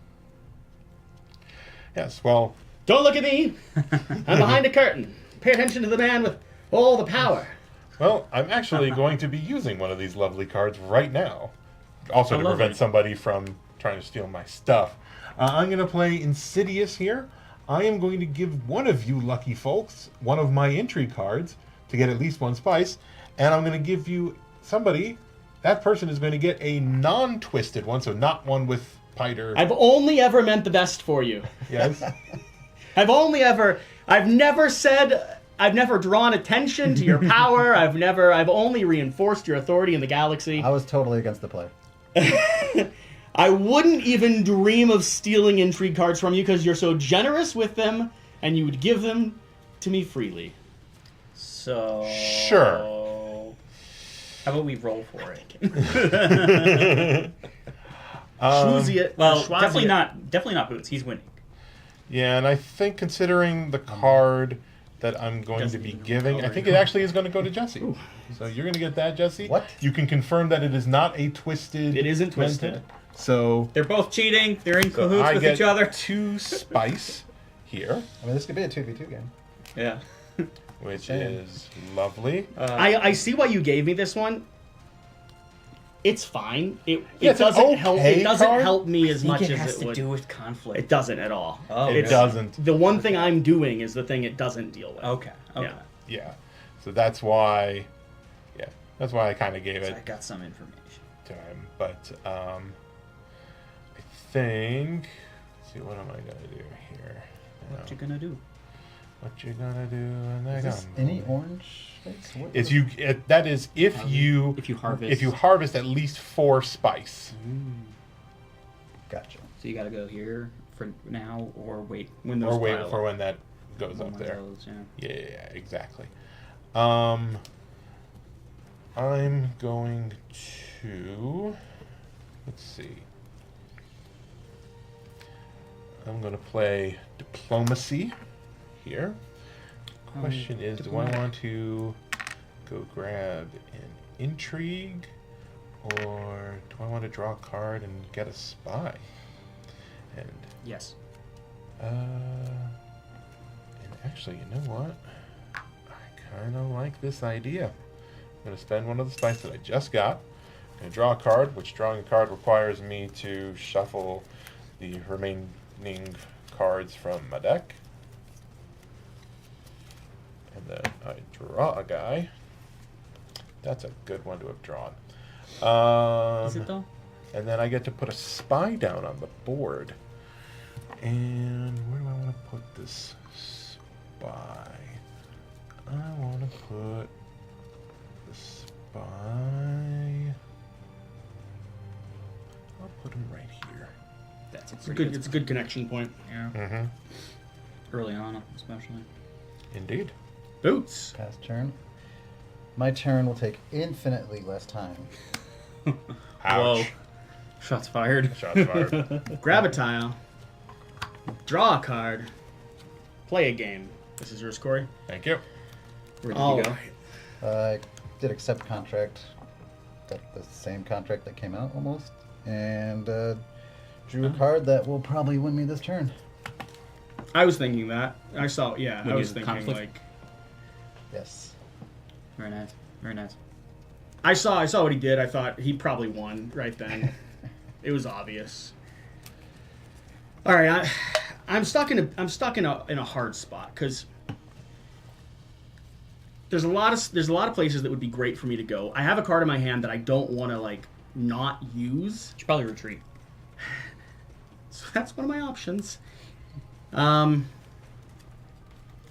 Yes. Well, Don't look at me! I'm behind a curtain. Pay attention to the man with all the power. I'm actually going to be using one of these lovely cards right now. Also to lovely. prevent somebody from trying to steal my stuff. I'm going to play Insidious here. I am going to give one of you lucky folks one of my intrigue cards to get at least 1 spice. And I'm going to give you somebody, that person is going to get a non-twisted one, so not one with Piter. I've only ever meant the best for you. Yes. I've never drawn attention to your power. I've only reinforced your authority in the galaxy. I was totally against the play. I wouldn't even dream of stealing intrigue cards from you because you're so generous with them and you would give them to me freely. So Sure. How about we roll for it? Schwoozie- Well, Schwazie- definitely not Boots. He's winning. Yeah, and I think considering the card that I'm going to Doesn't be even giving, I color. think it actually is going to go to Jesse. So you're going to get that, Jesse. What? You can confirm that it is not a twisted. It isn't twisted. mented. So, They're both cheating. They're in so cahoots I with get each other. 2 spice here, I mean, this could be a 2v2 game. Yeah. which Shame. is lovely. I see why you gave me this one. It's fine. It Yeah, it's an doesn't help. okay It doesn't card. help me as much it as has it to would. do with conflict. It doesn't at all. Oh, It It's- doesn't. The one thing I'm doing is the thing it doesn't deal with. Okay. Okay. Yeah. Yeah. So that's why. Yeah, that's why I kind of gave So it I got some information. to him. But I think. Let's see, what am I gonna do here? What you gonna do? What you gonna do? And Is this any orange face? What It's you. That is if you harvest. if you harvest at least 4 spice. Gotcha. So you gotta go here for now, or wait when those Or wait pile for up. when that goes When up one there. goes, yeah. Yeah, exactly. I'm going to. Let's see. I'm going to play diplomacy here. Question is, do I want to go grab an intrigue, or do I want to draw a card and get a spy? And Yes. and actually, you know what? I kind of like this idea. I'm going to spend one of the spice that I just got. I'm going to draw a card, which drawing a card requires me to shuffle the remaining cards from my deck. And then I draw a guy. That's a good one to have drawn. Is it though? And then I get to put a spy down on the board. And where do I want to put this spy? I want to put the spy. I'll put him right here. That's It's a good connection point. Yeah. Mm-hmm. Early on, especially. Indeed. Boots. Pass turn. My turn will take infinitely less time. Ouch. Whoa. Shots fired. Shots fired. Grab a tile. Draw a card. Play a game. This is yours, Corey. Thank you. Where did All you go? right. did accept contract. Got the same contract that came out almost, and drew a card that will probably win me this turn. I was thinking that. I saw. Yeah, When I you was thinking conflict? like. Yes. Very nice. Very nice. I saw what he did. I thought he probably won right then. It was obvious. All right, I'm stuck in a hard spot because there's a lot of places that would be great for me to go. I have a card in my hand that I don't want to like not use. You should probably retreat. So that's one of my options.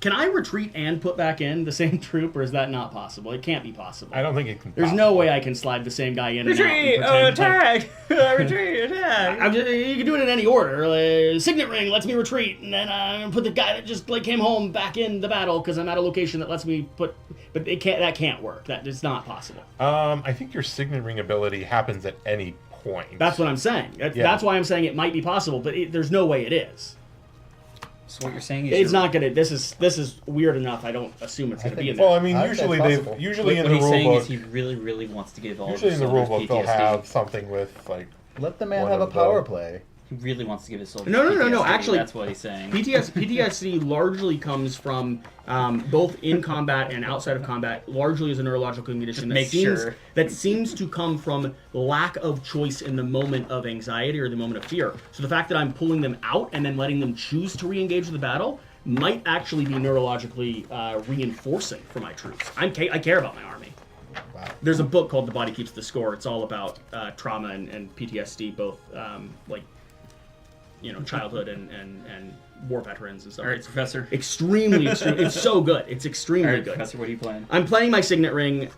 Can I retreat and put back in the same troop, or is that not possible? It can't be possible. I don't think it can. There's no way I can slide the same guy in Retreat! and out. And pretend Attack! Retreat! Attack! you can do it in any order. Signet ring lets me retreat, and then put the guy that just like came home back in the battle because I'm at a location that lets me put. But it can't. That can't work. That is not possible. I think your signet ring ability happens at any point. That's what I'm saying. That's why I'm saying it might be possible, but there's no way it is. So what you're saying is It's not gonna. This is weird enough. I don't assume it's gonna be in there. Well, I mean, I think usually it's they've possible. usually in what the he's rule saying book. is he really, really wants to give all Usually of in his the rule soldiers book they'll PTSD. have something with like. Let the man One have a of power the- play. He really wants to give his soldiers No. PTSD. Actually, that's what he's saying. PTSD largely comes from both in combat and outside of combat. Largely is a neurological condition that seems to come from lack of choice in the moment of anxiety or the moment of fear. So the fact that I'm pulling them out and then letting them choose to re-engage the battle might actually be neurologically reinforcing for my troops. I care about my army. Wow. There's a book called The Body Keeps the Score. It's all about trauma and PTSD, both childhood and war veterans and stuff. All right, Professor. Extremely. It's so good. It's extremely All right, good. Professor, what are you playing? I'm playing my signet ring.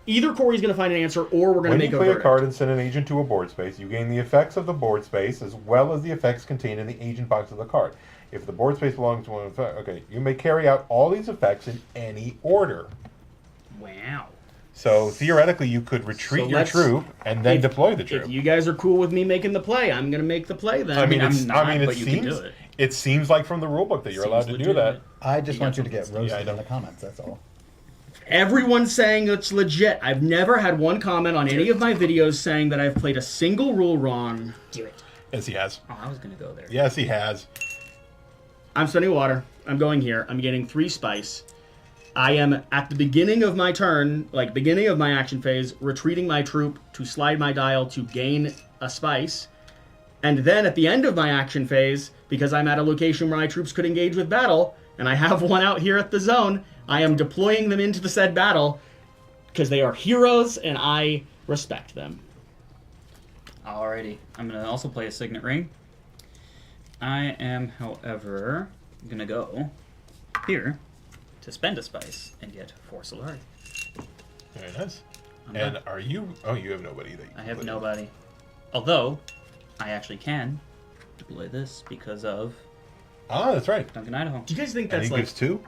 Either Corey's going to find an answer, or we're going to When make you play a verdict. card and send an agent to a board space, you gain the effects of the board space as well as the effects contained in the agent box of the card. If the board space belongs to one effect, okay, you may carry out all these effects in any order. Wow. So theoretically, you could retreat So your let's- troop and then if- deploy the troop. If you guys are cool with me making the play, I'm going to make the play then. I mean, I'm it's, not, it but you can seems do it. it seems like from the rulebook that you're allowed to Seems do that. legitimate. I just You want got you to get something- roasted I know. in the comments. That's all. Everyone's saying it's legit. I've never had one comment on any of my videos saying that I've played a single rule wrong. Do it. Yes, he has. Oh, I was going to go there. Yes, he has. I'm studying water. I'm going here. I'm getting 3 spice. I am at the beginning of my turn, like beginning of my action phase, retreating my troop to slide my dial to gain a spice. And then at the end of my action phase, because I'm at a location where my troops could engage with battle, and I have one out here at the zone, I am deploying them into the said battle because they are heroes and I respect them. Alrighty. I'm going to also play a signet ring. I am, however, going to go here to spend a spice and get Force Alert. Very nice. I'm And done. are you? Oh, you have nobody. That you I can have play. nobody. Although, I actually can deploy this because of Ah, that's right. Duncan, Idaho. Do you guys think And that's he like gives 2.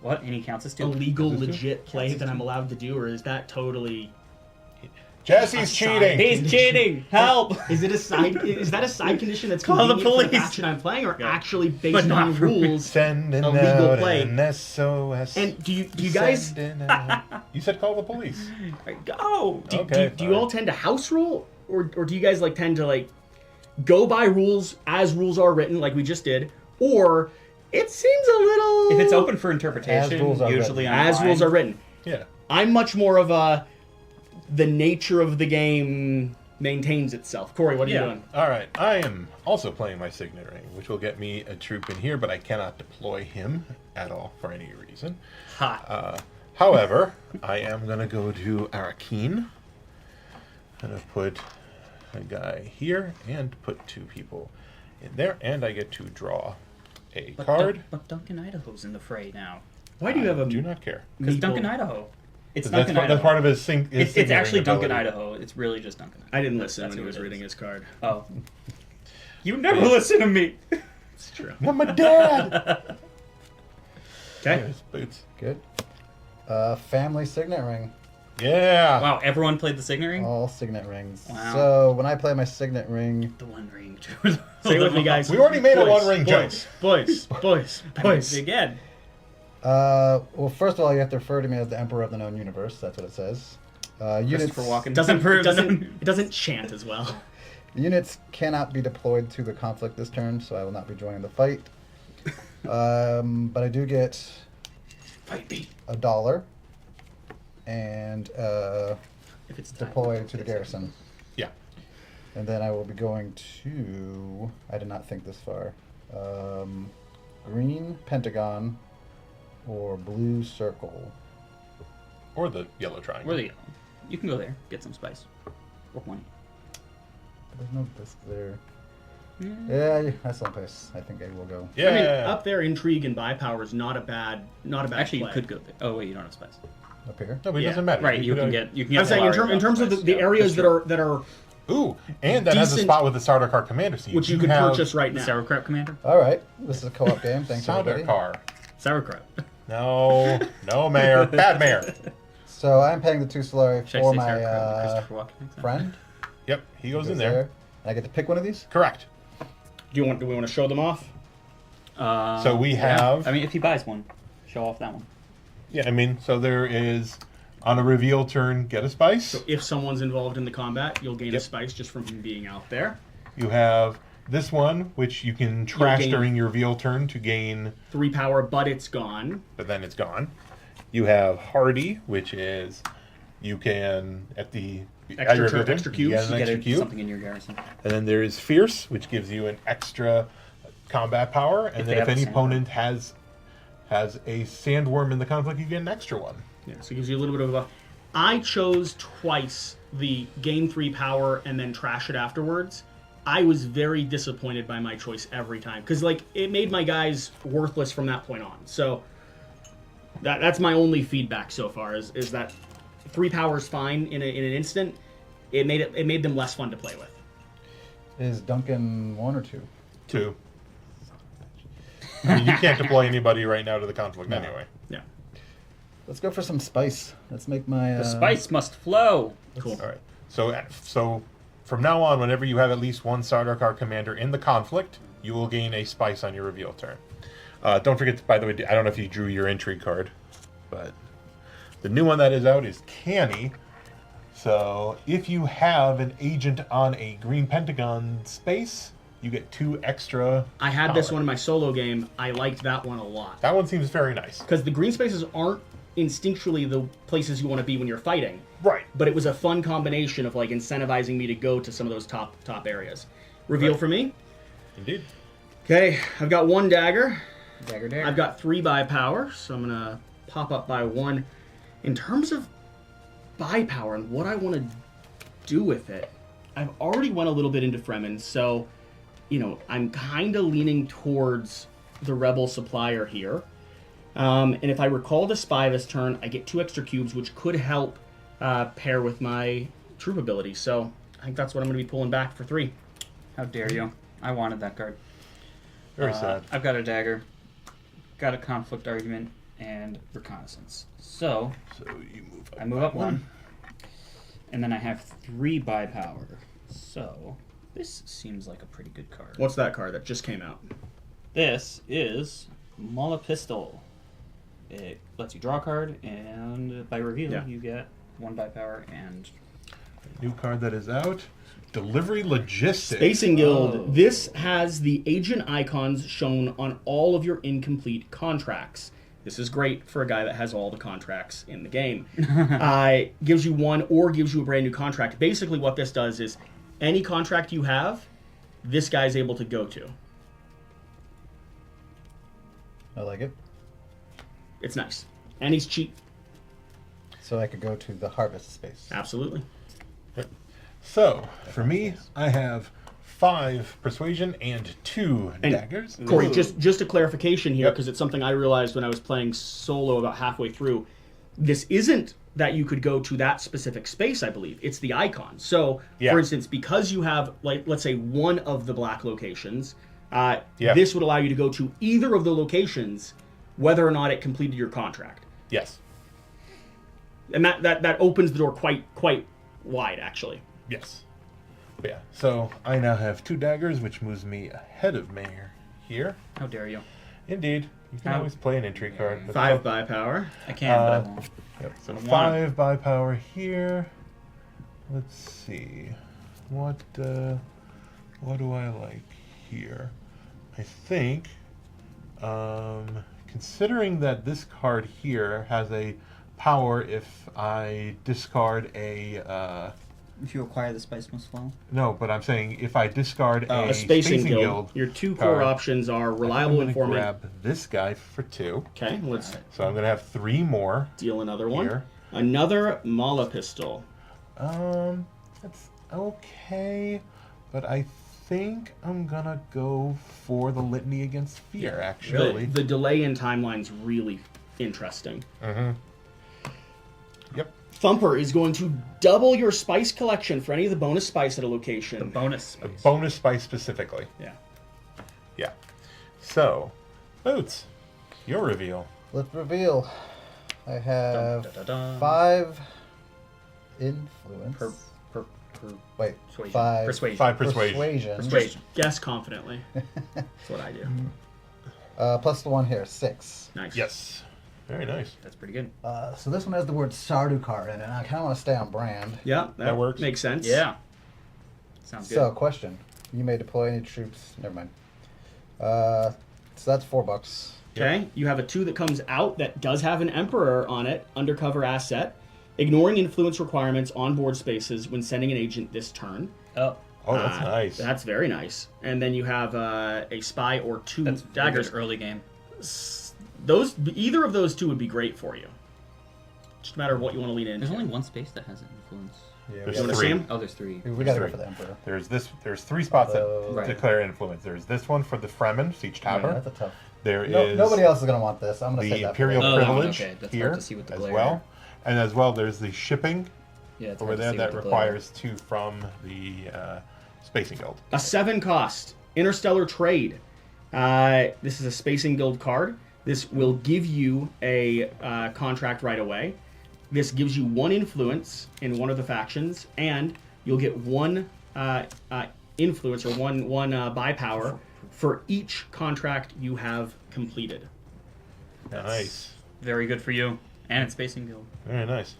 What? And he counts as a 2. legal, Is this legit play that I'm allowed to do, or is that totally... Jesse's cheating. He's cheating! Help! Is it a side? Is that a side condition that's Call the convenient for the police. action I'm playing, or Yeah. actually based But not on for me. rules? Sending A legal out play. an SOS. And do you guys Sending out- You said call the police. Go! Okay. do you all tend to house rule, or do you guys like tend to like go by rules as rules are written, like we just did, or it seems a little If it's open for interpretation, As rules are usually written. I'm as fine. rules are written. Yeah. I'm much more of a the nature of the game maintains itself. Corey, what are Yeah. you doing? All right. I am also playing my signet ring, which will get me a troop in here, but I cannot deploy him at all for any reason. Ha. However, I am going to go to Arakeen. I'm going to put a guy here and put 2 people in there, and I get to draw a card. But Duncan, Idaho's in the fray now. Why do you have a Do not care. Because meeple? Duncan, Idaho. It's That's Duncan, part, Idaho. that's part of his his It's signet actually ring Duncan, ability. Idaho. It's really just Duncan. I didn't That's- listen that's when he who was it is. reading his card. Oh. You never listen to me! It's true. I'm a dad. Okay. Anyways, boots. Good. Family signet ring. Yeah. Wow, everyone played the signet ring? All signet rings. Wow. So when I play my signet ring, The One Ring. Say it with me, guys. We already made a Boys, one-ring boys, boys, boys, boys. Again. Well, first of all, you have to refer to me as the Emperor of the Known Universe. That's what it says. Units, Christopher Walken. It doesn't chant as well. units cannot be deployed to the conflict this turn, so I will not be joining the fight. But I do get Fight me. $1 and If it's deploy to the garrison. Yeah. And then I will be going to... I did not think this far. Green Pentagon or blue circle. Or the yellow triangle. Where are they going? You can go there, get some spice. Or money. But there's no disc there. Mm. Yeah, that's someplace I think I will go. Yeah. I mean, up there, intrigue and buy power is not a bad Actually, play. you could go there. Oh wait, you don't have spice. Up here. No, but it Yeah. doesn't matter. Right, you can could, get. I'm saying Valari in terms of spice, the yeah. areas That's true. that are Ooh, and that has a Decent- spot with the Sardaukar commander seat. which you could have purchase right now. Sauerkraut commander. All right. This is a co-op game. Thanks, everybody. Sardaukar. Sauerkraut. No, no, Mayor. Bad Mayor. So I'm paying the 2 Solari Should I for say my sauerkraut? Christopher Walken makes that? friend. Yep, he goes in Goes there. And I get to pick one of these? Correct. Do we want to show them off? So we have- I mean, if he buys one, show off that one. Yeah, I mean, so there is, on a reveal turn, get a spice. So if someone's involved in the combat, you'll gain a Yep. spice just from him being out there. You have this one, which you can trash gain- during your reveal turn to gain, 3 power, but it's gone. but then it's gone. You have Hardy, which is you can at your Extra reveal turn, extra you cubes. get an You extra get cube. something in your garrison. And then there is Fierce, which gives you an extra combat power. And If then they if have a any sandworm. opponent has a sandworm in the conflict, you get an extra one. Yeah, so it gives you a little bit of a... I chose twice the gain 3 power and then trash it afterwards. I was very disappointed by my choice every time. Because, like, it made my guys worthless from that point on. So, that's my only feedback so far, is that 3 power is fine in an instant. It made them less fun to play with. Is Duncan 1 or 2? 2. I mean, you can't deploy anybody right now to the conflict No. anyway. Yeah, Let's go for some spice. Let's make my... The spice must flow. cool. All right. So from now on, whenever you have at least one Sardaukar commander in the conflict, you will gain a spice on your reveal turn. Don't forget, by the way, I don't know if you drew your intrigue card, but the new one that is out is Canny. So if you have an agent on a green pentagon space, you get 2 extra. I had this power. one in my solo game. I liked that one a lot. That one seems very nice. Because the green spaces aren't instinctually the places you want to be when you're fighting. Right. But it was a fun combination of like incentivizing me to go to some of those top areas. Reveal Right. for me. Indeed. Okay, I've got 1 dagger. Dagger dare. I've got 3 buy power, so I'm gonna pop up by 1. In terms of buy power and what I want to do with it, I've already went a little bit into Fremen, so I'm kind of leaning towards the Rebel supplier here. And if I recall the spy this turn, I get 2 extra cubes, which could help pair with my troop ability. So I think that's what I'm going to be pulling back for 3. How dare you? I wanted that card. Very sad. I've got a dagger, got a conflict argument, and reconnaissance. So So you move up. I move up 1, and then I have 3 buy power. So this seems like a pretty good card. What's that card that just came out? This is Mala Pistol. It lets you draw a card, and by reveal, Yeah. you get 1 buy power and New card that is out. Delivery Logistics. Spacing Guild. Oh. This has the agent icons shown on all of your incomplete contracts. This is great for a guy that has all the contracts in the game. Gives you 1 or gives you a brand new contract. Basically what this does is any contract you have, this guy's able to go to. I like it. It's nice. And he's cheap. So I could go to the harvest space. Absolutely. So, for me, I have 5 persuasion and 2 And daggers. Corey, Ooh. just a clarification here, Yep. because it's something I realized when I was playing solo about halfway through. This isn't that you could go to that specific space, I believe. It's the icon. So, Yeah. for instance, because you have, like, let's say, one of the black locations, Yeah. this would allow you to go to either of the locations, whether or not it completed your contract. Yes. And that opens the door quite wide, actually. Yes. But yeah, so I now have 2 daggers, which moves me ahead of Mayor here. how dare you? Indeed. You can always play an intrigue card. But 5 by power. I can, but I won't. Yep, so I want 5 by power here. Let's see. What do I like here? I think, considering that this card here has a power if I discard a... If you acquire the Spice Must Flow. no, but I'm saying if I discard A spacing guild. Your 2 core card, options are I'm reliable going to informant. grab this guy for 2. Okay, let's So I'm going to have 3 more deal another one. here. Another Mala pistol. That's okay, but I think I'm gonna go for the litany against fear, actually. The delay in timeline's really interesting. Yep. Thumper is going to double your spice collection for any of the bonus spice at a location. The bonus A Spice. bonus spice specifically. Yeah. Yeah. So, Boots, your reveal. Let's reveal. I have Dun-dun-dun-dun. 5 influence. Per Wait, persuasion. 5 Persuasion. 5 persuasion. persuasion. Persuasion. Guess confidently. That's what I do. Plus the 1 here, 6. Nice. Yes. Very nice. That's pretty good. So this one has the word Sardaukar in it, and I kind of want to stay on brand. Yeah, That works. Makes sense. Yeah. Sounds good. So, question: you may deploy any troops. Never mind. So that's $4. Okay, you have a 2 that comes out that does have an Emperor on it, undercover asset, ignoring influence requirements on board spaces when sending an agent this turn. Oh, Oh, that's nice. That's very nice. And then you have a spy or 2 that's daggers. good early game. Either of those 2 would be great for you. Just a matter of what you want to lean into. There's only one space that has an influence. Yeah, There's You want to 3. see 'em? Oh, there's 3. we gotta go Three. for the Emperor. There's 3 spots that Right. declare influence. There's this one for the Fremen, Siege Tavern. That's a tough. There No, is nobody else is gonna want this. I'm gonna the say that. Imperial Oh, Privilege okay. That's here hard to see with the as glare. well. And as well, there's the shipping Yeah, it's over hard to there see that with the glare. requires 2 from the Spacing Guild. A 7 cost Interstellar Trade. This is a Spacing Guild card. This will give you a contract right away. This gives you 1 influence in one of the factions, and you'll get 1 influence or one buy power for each contract you have completed. Nice. Very good for you. And it's Spacing Guild. Very nice.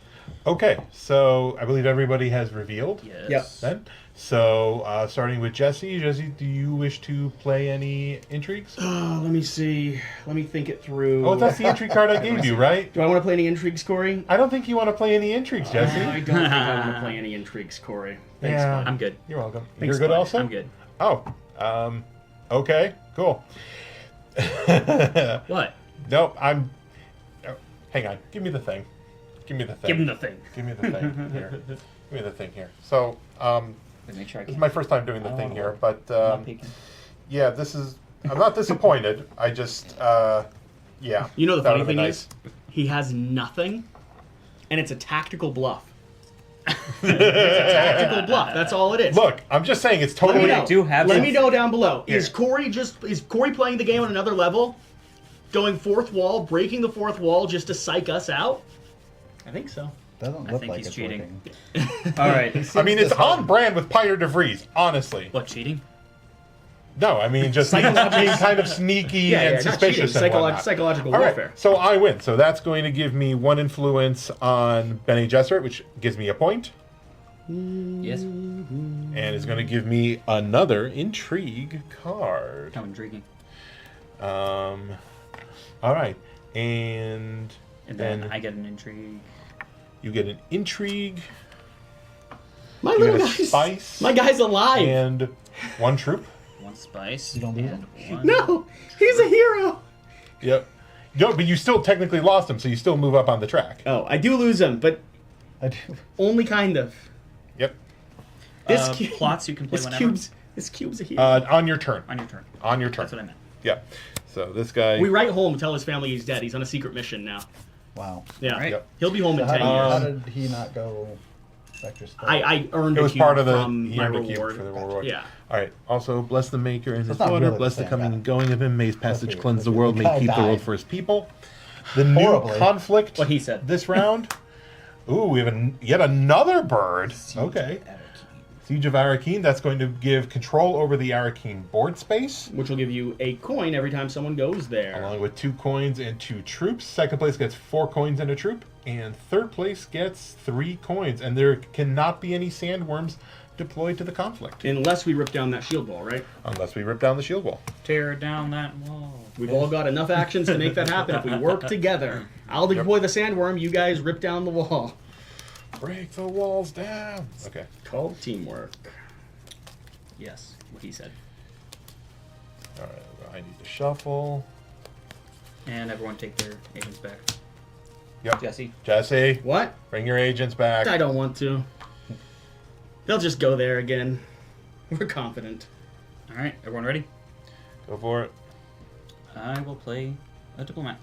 Okay, so I believe everybody has revealed Yes. Yep. then. So, starting with Jesse. Jesse, do you wish to play any intrigues? Let me see. Let me think it through. Oh, that's the intrigue card I gave you, right? Do I want to play any intrigues, Corey? I don't think you want to play any intrigues, Jesse. I don't think I want to play any intrigues, Corey. Thanks, Yeah. bud. I'm good. You're welcome. Thanks, You're good bud. also? I'm good. Oh, okay, cool. What? No, I'm... oh, hang on. Give me the thing. Give me the thing. Give him the thing. Give me the thing here. Give me the thing here. So, Wait, make sure I this is can. my first time doing the thing here, but I'm not peeking. yeah, this is... I'm not disappointed. I just, yeah. You know the that funny would've been thing nice. is, he has nothing, and it's a tactical bluff. It's a tactical bluff. That's all it is. Look, I'm just saying it's Let me totally... know. I do have Let some- me know down below. Here. Is Corey playing the game on another level, going 4th wall, breaking the 4th wall just to psych us out? I think so. Doesn't I look think like he's it's cheating. working. All right. I mean, it's on brand with Pyre de Vries, honestly. What, cheating? No, I mean, just being kind of sneaky and not suspicious cheating. and whatnot. Psychological All right, warfare. so I win. So that's going to give me 1 influence on Bene Gesserit, which gives me a point. Yes. And is going to give me another intrigue card. How intriguing. All right. And And then I get an intrigue. you get an intrigue My You little get a guy's spice My guy's alive. and 1 troop. 1 spice. You don't lose and him? 1. No, he's a hero. Yep. No, but you still technically lost him, so you still move up on the track. Oh, I do lose him, but I do. only kind of. Yep. This Plots you can play this whenever. cube's a hero. On your turn. On your turn. On your turn. That's what I meant. Yeah. So this guy. We write home, tell his family he's dead. He's on a secret mission now. Wow. Yeah, Right. Yep. he'll be home So in 10 years. how did he not go Vector Spell? I earned It a was cube part of the from he my earned a cube reward. for the reward. Yeah. All right. Also, bless the maker and his it's not water. really Bless the the same coming guy. and going of him. May his passage weird. cleanse That's the weird. world. The May guy keep the world died. for his people. The new Horribly. conflict. What he said. This round. Ooh, we have yet another bird. Okay. Siege of Arakeen, that's going to give control over the Arakeen board space, Which will give you a coin every time someone goes there. along with 2 coins and 2 troops. Second place gets 4 coins and a troop, and third place gets 3 coins. And there cannot be any sandworms deployed to the conflict, Unless we rip down that shield wall, right? unless we rip down the shield wall. Tear down that wall. We've all got enough actions to make that happen if we work together. I'll deploy the sandworm, you guys rip down the wall. Break the walls down. Okay. Called teamwork. Yes, what he said. All right. I need to shuffle. And everyone take their agents back. Yep. Jesse. Jesse, What? bring your agents back. I don't want to. They'll just go there again. We're confident. All right, everyone ready? Go for it. I will play a diplomat.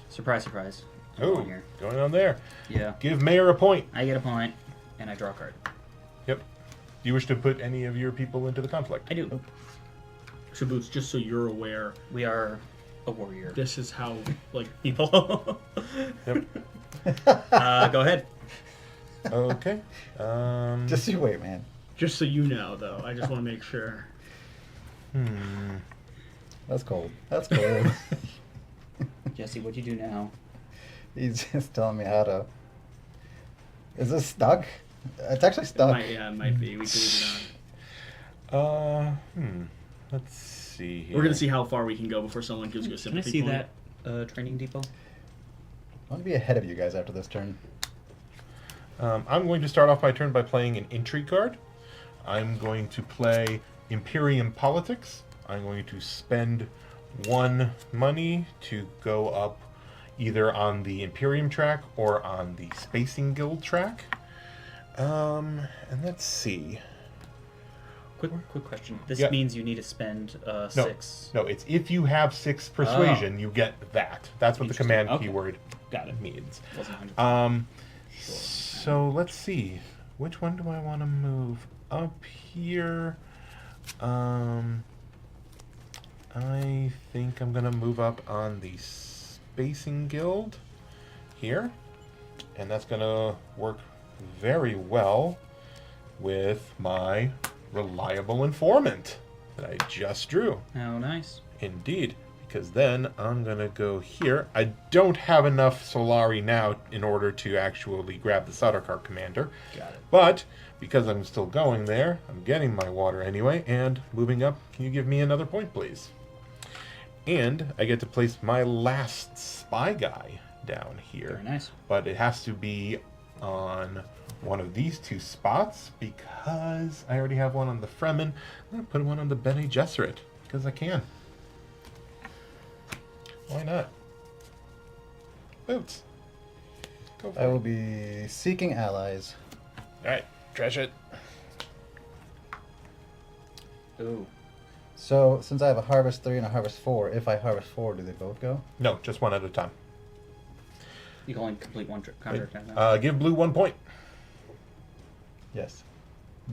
Surprise, surprise. I'm Oh, going here. going on there. Yeah. Give Mayor a point. I get a point, and I draw a card. Yep. Do you wish to put any of your people into the conflict? I do. Shaboots, just so you're aware, We are a warrior. this is how, like, People. Yep. Go ahead. Okay. Just you wait, man. just so you know, though. I just want to make sure. That's cold. That's cold. Jesse, what'd you do now? He's just telling me how to. Is this stuck? It's actually stuck. It might be. We can leave it on. Let's see here. We're going to see how far we can go before someone gives you a Can I sympathy see point. that training depot? I want to be ahead of you guys after this turn. I'm going to start off my turn by playing an intrigue card. I'm going to play Imperium Politics. I'm going to spend 1 money to go up either on the Imperium track or on the Spacing Guild track. And let's see. Quick question. This Yeah. means you need to spend 6. No, it's if you have 6 persuasion, you get that. That's what the Interesting. command Okay. keyword Got it. means. Wasn't 100%. So let's see. Which one do I want to move up here? I think I'm gonna move up on the Spacing Guild here, and that's gonna work very well with my reliable informant that I just drew. How nice. Indeed, because then I'm gonna go here. I don't have enough Solari now in order to actually grab the Sardaukar commander. Got it. But because I'm still going there, I'm getting my water anyway, and moving up, can you give me another point, please? And I get to place my last spy guy down here. Very nice. But it has to be on one of these 2 spots because I already have one on the Fremen. I'm going to put one on the Bene Gesserit because I can. Why not? Boots. Go for I will it. be seeking allies. Alright, trash it. Ooh. So, since I have a harvest 3 and a harvest 4, if I harvest 4, do they both go? No, just one at a time. You can only complete one contract now. Give blue 1 point. Yes.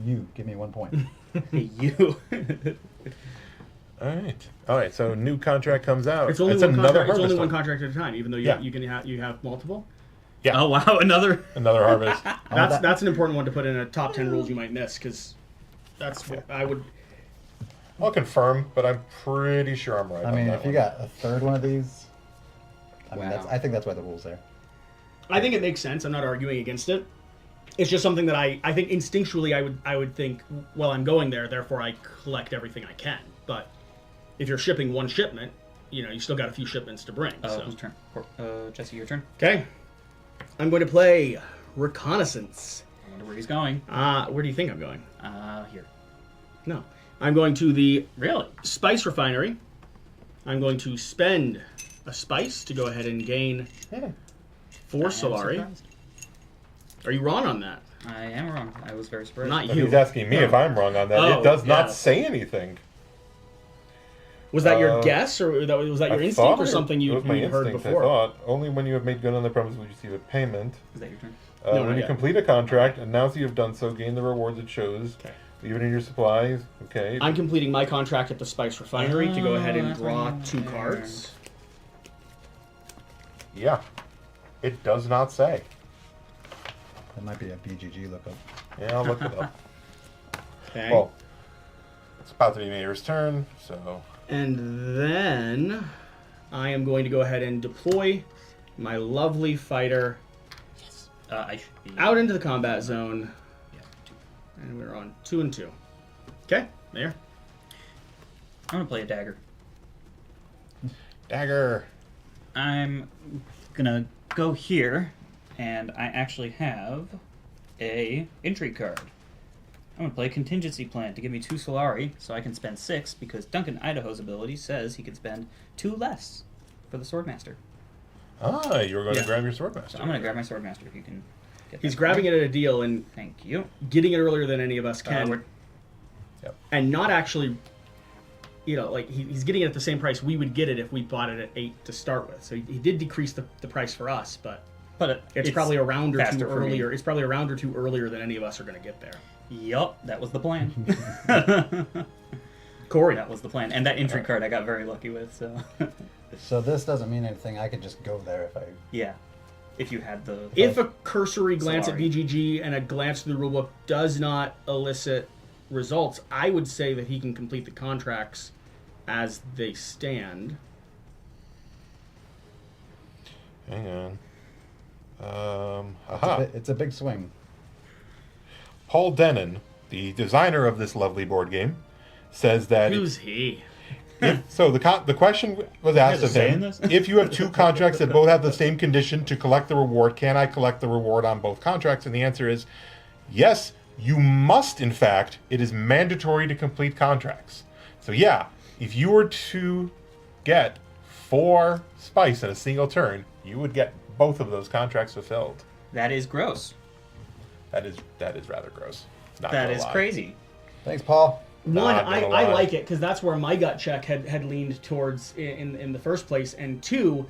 You, give me 1 point. You. Alright, so new contract comes out. It's only, It's one another contract, it's only harvest one one. contract at a time, even though Yeah. you have multiple. Yeah, Oh wow, another. another harvest. That's an important one to put in a top 10 rules you might miss, because that's what I would... I'll confirm, but I'm pretty sure I'm right. I on mean, that if you one. got a third one of these, I mean, Wow. I think that's why the rule's there. I think it makes sense. I'm not arguing against it. It's just something that I think instinctually I would think, well, I'm going there, therefore I collect everything I can. But if you're shipping one shipment, you still got a few shipments to bring. So. Whose turn? Jesse, your turn. Okay. I'm going to play Reconnaissance. I wonder where he's going. Where do you think I'm going? Here. No. I'm going to the Really? Spice Refinery. I'm going to spend a spice to go ahead and gain 4 I am Solari. surprised. Are you wrong on that? I am wrong. I was very surprised. Not But you. he's asking me if I'm wrong on that. Oh, It does not yeah. say anything. Was that your guess, or was that your I instinct, thought or something it you was my heard instinct, before? I thought only when you have made good on the promise will you receive a payment. Is that your turn? No, When not you yet. complete a contract, announce that you have done so, gain the rewards it shows. Okay. Leave it in your supplies. Okay. I'm completing my contract at the Spice Refinery to go ahead and that's draw right 2 there. cards. Yeah. It does not say. That might be a BGG lookup. Yeah, I'll look it up. Okay. Well, it's about to be Mayor's turn, so... And then I am going to go ahead and deploy my lovely fighter I should be out into the combat zone. Yeah, 2. And we're on 2 and 2. Okay, there. I'm gonna play a dagger. Dagger! I'm gonna go here, and I actually have a intrigue card. I'm gonna play a contingency plan to give me 2 Solari, so I can spend 6 because Duncan Idaho's ability says he can spend 2 less for the Swordmaster. Ah, you were going Yeah. to grab your Swordmaster. So I'm gonna grab my Swordmaster if you can get He's that grabbing for it me. at a deal and Thank you. getting it earlier than any of us can. Yep. And not actually, like he's getting it at the same price we would get it if we bought it at 8 to start with. So he did decrease the price for us, but it's probably a round or 2 faster for me. earlier. It's probably a round or 2 earlier than any of us are going to get there. Yup, that was the plan. Corey. That was the plan. And that intrigue card I got very lucky with, so... So this doesn't mean anything. I could just go there if I. yeah. If you had the... If a cursory glance at Sorry. BGG and a glance through the rulebook does not elicit results, I would say that he can complete the contracts as they stand. Hang on. It's Aha. it's a big swing. Paul Denon, the designer of this lovely board game, says that... Who's he? So the question was asked You of guys are him, saying this? if you have 2 contracts that both have the same condition to collect the reward, can I collect the reward on both contracts? And the answer is yes, you must. In fact, it is mandatory to complete contracts. So yeah, if you were to get 4 spice in a single turn, you would get both of those contracts fulfilled. That is gross. That is rather gross. Not That gonna is lie. crazy. Thanks, Paul. One, Not I gonna lie. like it because that's where my gut check had leaned towards in the first place. And 2,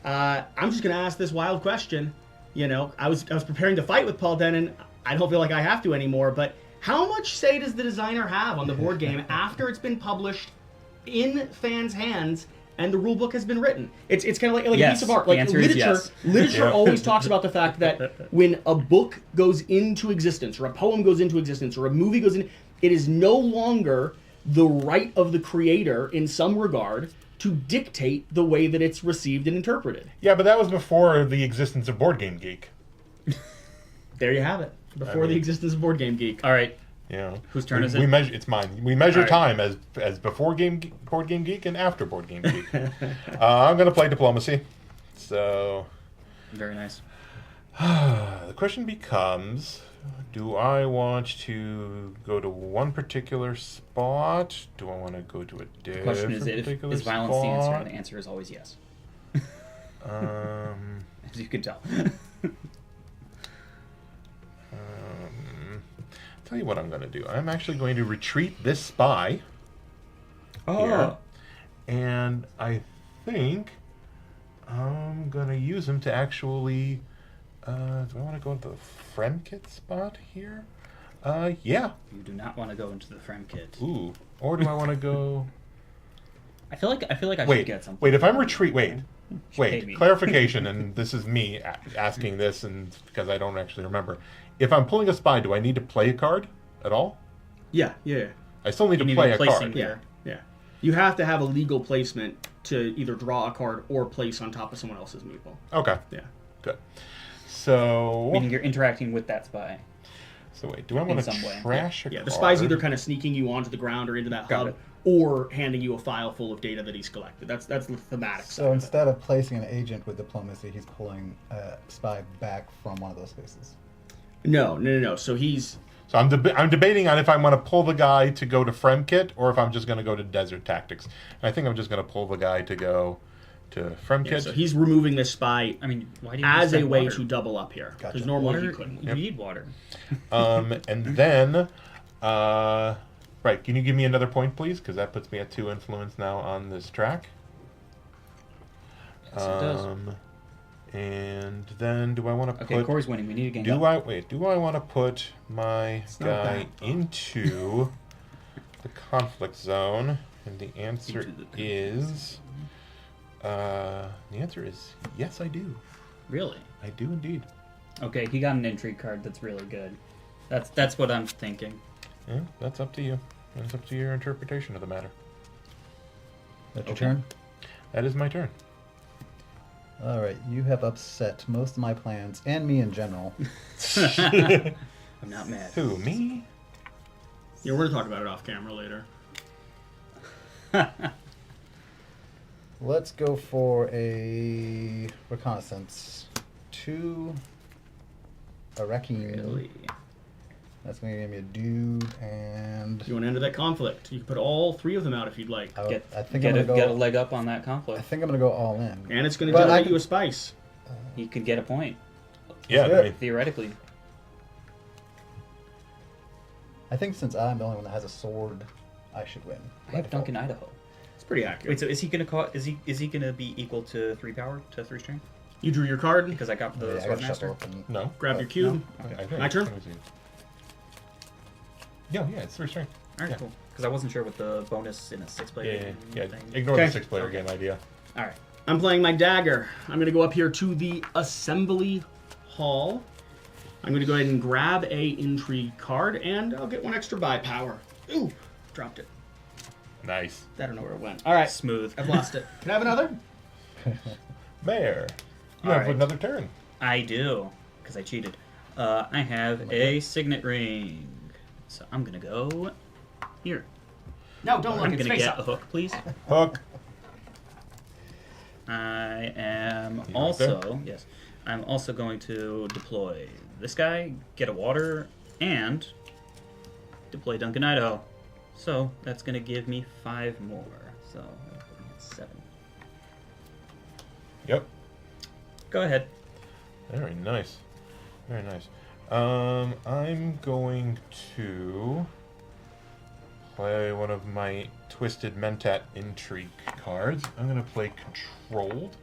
I'm just going to ask this wild question. I was preparing to fight with Paul Denon. I don't feel like I have to anymore. But how much say does the designer have on the board game after it's been published in fans' hands and the rule book has been written? It's kind of like Yes, a piece of art. the Like answer is yes. literature Yeah. always talks about the fact that when a book goes into existence, or a poem goes into existence, or a movie goes in, it is no longer the right of the creator in some regard to dictate the way that it's received and interpreted. Yeah, but that was before the existence of Board Game Geek. There you have it. Before the existence of Board Game Geek. All right. Yeah. Whose turn is We it? measure. It's mine. We measure All right. time as before Board Game Geek and after Board Game Geek. I'm going to play diplomacy. So Very nice. the question becomes: do I want to go to one particular spot? Do I want to go to a The different question is, particular is violence the answer? spot? And the answer is always yes. Um, As you can tell. tell you what I'm going to do. I'm actually going to retreat this spy. Oh. Here. And I think I'm going to use him to actually... do I want to go into the friend kit spot here? Yeah. You do not want to go into the frame kit. Ooh. Or do I want to go... I feel like I should Wait, get something. wait, if I'm retreat... Wait. pay me. Wait, clarification, and this is me asking this and because I don't actually remember. If I'm pulling a spy, do I need to play a card at all? Yeah. I still need You to need play to a be card. placing- Yeah. You have to have a legal placement to either draw a card or place on top of someone else's meeple. Okay, Yeah. good. So... Meaning you're interacting with that spy. So wait, do I want some to way. trash a Yeah, card? the spy's either kind of sneaking you onto the ground or into that Got hub, it. or handing you a file full of data that he's collected. That's the thematic side So of it. instead of placing an agent with diplomacy, he's pulling a spy back from one of those spaces. No. So he's... So I'm debating on if I want to pull the guy to go to Fremkit or if I'm just going to go to Desert Tactics. And I think I'm just going to pull the guy to go to Fremkit. Yeah, so he's removing this spy I mean, why do you as a spend way water? to double up here. Gotcha. Because normally Water, he couldn't. you need water. And then, right, can you give me another point, please? Because that puts me at 2 influence now on this track. Yes, it does. And then, do I want to Okay, put? Corey's winning. We need to gang Do up. Do I want to put my not guy bad, though. into the conflict zone? And the answer Into the is, Really? I do indeed. Okay, he got an intrigue card that's really good. That's what I'm thinking. Yeah, that's up to you. That's up to your interpretation of the matter. That's your turn? That is my turn. Alright, you have upset most of my plans, and me in general. I'm not mad. Who, me? Yeah, we're going to talk about it off camera later. Let's go for a reconnaissance. 2 Arakin. Really? That's going to give me a dude and... You want to enter that conflict. You can put all 3 of them out if you'd like. I think I'm Get going to a go... leg up on that I conflict. think I'm going to go all in. And it's going to But generate I you a spice. You could get a point, Yeah, Sure. I mean, theoretically. I think since I'm the only one that has a sword, I should win. I by have default. Duncan Idaho. It's pretty accurate. Wait, so is he gonna is he gonna be equal to 3 power to 3 strength? You drew your card. Because I got the Yeah, I got to Swordmaster. shuffle up and... no. Grab your cube. I think- My turn? let me see. Yeah, it's 3 strength. All right, Yeah. cool. Because I wasn't sure what the bonus in a 6-player Yeah, game yeah. thing. Ignore Okay. the 6-player game idea. All right. I'm playing my dagger. I'm going to go up here to the assembly hall. I'm going to go ahead and grab a intrigue card, and I'll get 1 extra buy power. Ooh, dropped it. Nice. I don't know where it went. All right, Smooth. I've lost it. Can I have another? Mayor, you All have right. another turn. I do, because I cheated. I have a signet ring. So I'm going to go here. No, don't look. I'm It's going to face get a up. hook, please. Hook. I am right also, yes, I'm also going to deploy this guy, get a water, and deploy Duncan Idaho. So that's going to give me 5 more. So that's 7. Yep. Go ahead. Very nice. Very nice. I'm going to play one of my Twisted Mentat Intrigue cards. I'm going to play Controlled.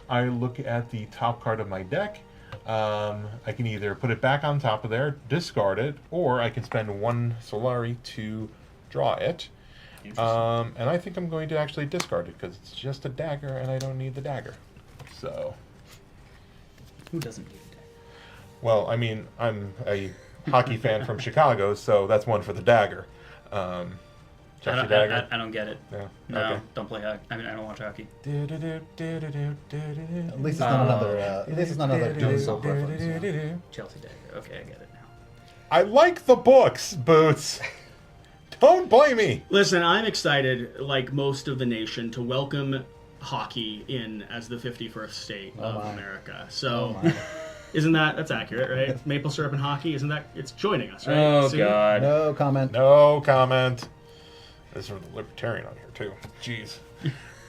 I look at the top card of my deck. I can either put it back on top of there, discard it, or I can spend 1 Solari to draw it. Interesting. And I think I'm going to actually discard it because it's just a dagger and I don't need the dagger. So... Who doesn't need a deck? Well, I mean, I'm a hockey fan from Chicago, so that's 1 for the dagger. Chelsea dagger. I don't get it. No. No, Okay. don't play hockey. I mean, I don't watch hockey. At least it's not another. At least it's not another Doom Soap reference. Yeah. Chelsea dagger. Okay, I get it now. I like the books, Boots. Don't blame me. Listen, I'm excited, like most of the nation, to welcome hockey in as the 51st state of my. America. So, Oh my. isn't that's accurate, right? Maple syrup and hockey, isn't that, it's joining us, right? Oh, Soon? God. No comment. No comment. There's a libertarian on here, too. Jeez.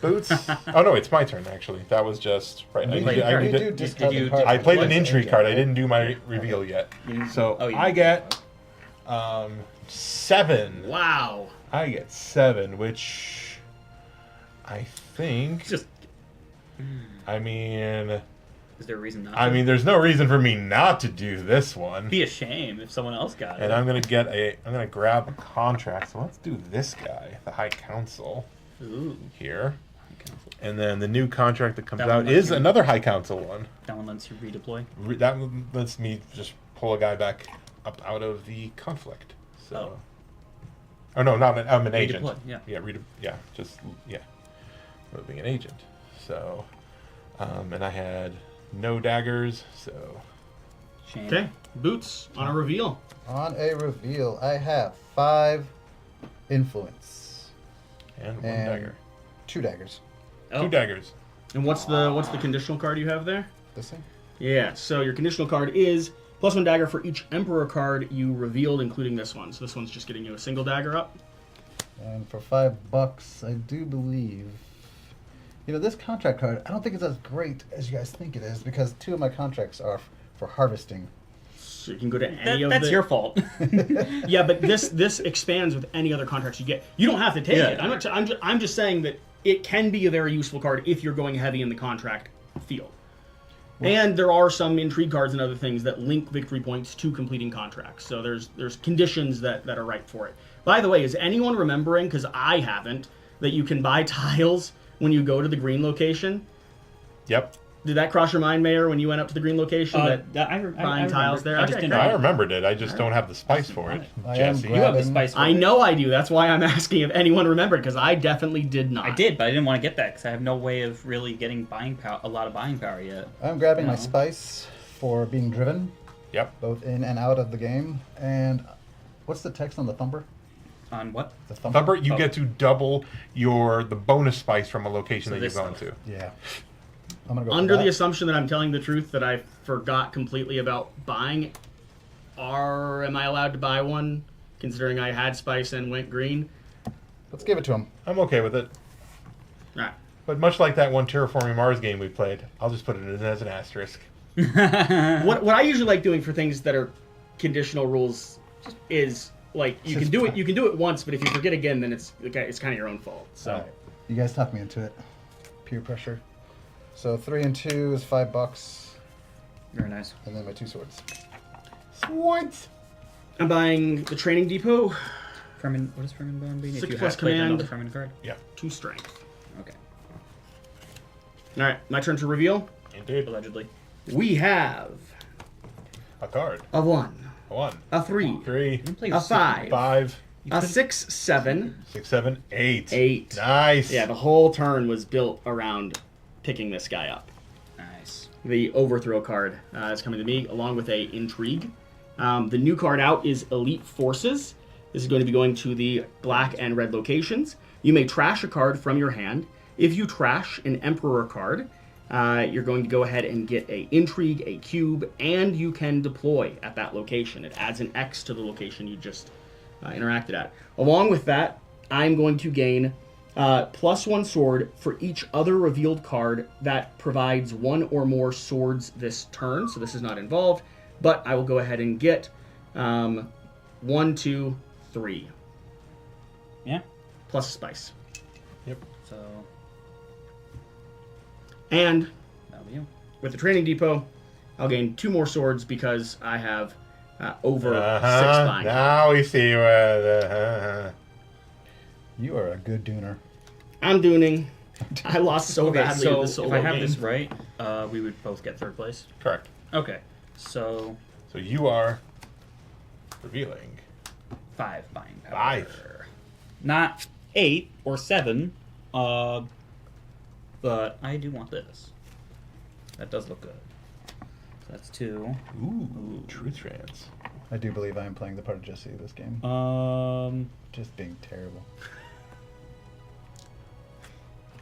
Boots? Oh, no, it's my turn, actually. That was just... Right. You played I card. need You to- do discard did you- the card. I played an What? intrigue card. I didn't do my reveal yet. So Oh, you I didn't. get 7. Wow. I get 7, which I think... Just, I mean... is there a reason not I to? mean, there's no reason for me not to do this one. Be a shame if someone else got it. And I'm gonna grab a contract. So let's do this guy, the High Council, Ooh. here. And then the new contract that comes That one out lets is you- another High Council one. That one lets you redeploy. That one lets me just pull a guy back up out of the conflict. So. Oh no, not I'm an agent. Redeploy, yeah. Yeah, moving an agent. So, and I had no daggers, so Shame. Okay, Boots on a reveal. On a reveal, I have 5 influence and 1 and dagger, 2 daggers. Oh, 2 daggers. And what's the conditional card you have there? This thing. Yeah, so your conditional card is +1 dagger for each Emperor card you revealed, including this one. So this one's just getting you a single dagger up. And for $5, I do believe. You know, this contract card, I don't think it's as great as you guys think it is because 2 of my contracts are for harvesting. So you can go to any of that's the... your fault. Yeah, but this expands with any other contracts you get. You don't have to take Yeah. it. I'm just saying that it can be a very useful card if you're going heavy in the contract field. And there are some intrigue cards and other things that link victory points to completing contracts. So there's conditions that are right for it. By the way, is anyone remembering, because I haven't, that you can buy tiles when you go to the green location? Yep. Did that cross your mind, Mayor, when you went up to the green location? Buying tiles there? I just Okay, didn't. great. I remembered it. I just don't have the spice for it. I am Jesse. You have the grabbing- spice. For I it. know I do. That's why I'm asking if anyone remembered, because I definitely did not. I did, but I didn't want to get that because I have no way of really getting a lot of buying power yet. I'm grabbing my No. spice for being driven, Yep. both in and out of the game. And what's the text on the thumper? On what? The thumper? Thumper, you Oh. get to double the bonus spice from a location So that you're this going stuff. to. Yeah. I'm gonna go Under for the that. assumption that I'm telling the truth, that I forgot completely about buying, am I allowed to buy one, considering I had spice and went green? Let's give it to him. I'm okay with it. Alright. But much like that one Terraforming Mars game we played, I'll just put it in as an asterisk. What I usually like doing for things that are conditional rules is, like, you can do it once, but if you forget again, then it's kind of your own fault. So Alright. You guys talked me into it. Peer pressure. So 3 and 2 is $5, Very nice. and then my 2 swords. What? I'm buying the training depot, Fremen, what does Fremen Bond mean? 6 if you plus have played command. another Fremen card? Yeah, 2 strength. Okay. Alright, my turn to reveal. indeed. Allegedly. We have A card. a 1, A 1, a 3, 3, You can play a with 5, 5, a 6, 7, 6, 7, 8. 8. Nice. Yeah, the whole turn was built around picking this guy up. Nice. The overthrow card is coming to me, along with a intrigue. The new card out is Elite Forces. This is going to be going to the black and red locations. You may trash a card from your hand. If you trash an Emperor card, you're going to go ahead and get a intrigue, a cube, and you can deploy at that location. It adds an X to the location you just interacted at. Along with that, I'm going to gain +1 sword for each other revealed card that provides 1 or more swords this turn. So this is not involved, but I will go ahead and get 1, 2, 3, Yeah. plus spice. Yep. So And that'll be you. with the training depot, I'll gain 2 more swords because I have over 6 buying. Now we see where You are a good dooner. I'm dooning. I lost so Okay, badly so in the solo if I have game. this right, we would both get 3rd place. Correct. Okay. So So you are revealing 5 buying power. 5. Not 8 or 7. But I do want this. That does look good. So that's 2. Ooh, truth strands. I do believe I am playing the part of Jesse this game. Just being terrible.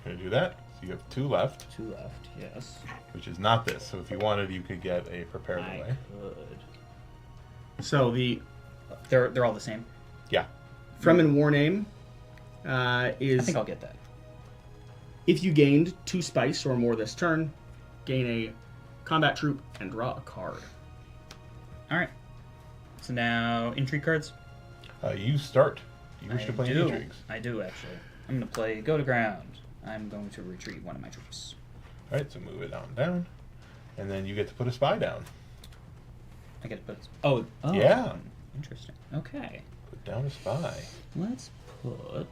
Gonna do that. So you have 2 left, 2 left, yes. which is not this. So if you wanted, you could get a prepared I away. could. So the They're all the same. Yeah. Fremen war name I is think I'll get that. if you gained 2 spice or more this turn, gain a combat troop and draw a card. Alright. So now, intrigue cards? You start. Do you wish to play do. intrigues? I do, actually. I'm going to play Go to Ground. I'm going to retreat one of my troops. All right, so move it down, and then you get to put a spy down. I get to put... Oh. Yeah. Interesting. Okay. Put down a spy. Let's put a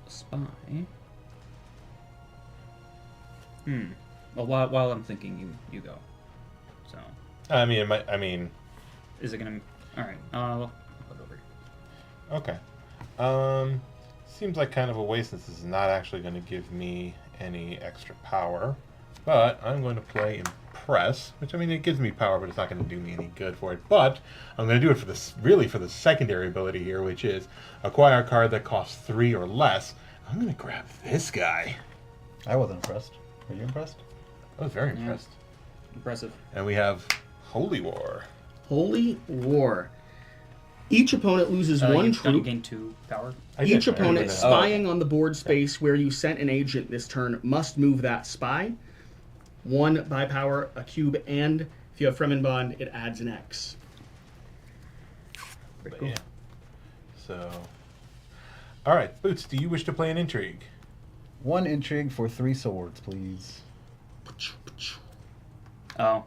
spy. Well, while I'm thinking, you go. So, I mean, is it gonna? All right. I'll put it over here. okay. Seems like kind of a waste since this is not actually going to give me any extra power. But I'm going to play Impress, which I mean it gives me power, but it's not going to do me any good for it. But I'm going to do it for this for the secondary ability here, which is acquire a card that costs 3 or less. I'm going to grab this guy. I wasn't impressed. Were you impressed? I was very Yeah. impressed. Impressive. And we have Holy War. Holy War. Each opponent loses one Don't you troop. gain 2 power. I Each did, I opponent remember that. spying on the board space where you sent an agent this turn must move that spy. 1 by power, a cube, and if you have Fremen Bond, it adds an X. Pretty But cool. yeah. So, all right, Boots. Do you wish to play an intrigue? 1 intrigue for 3 swords, please. Oh,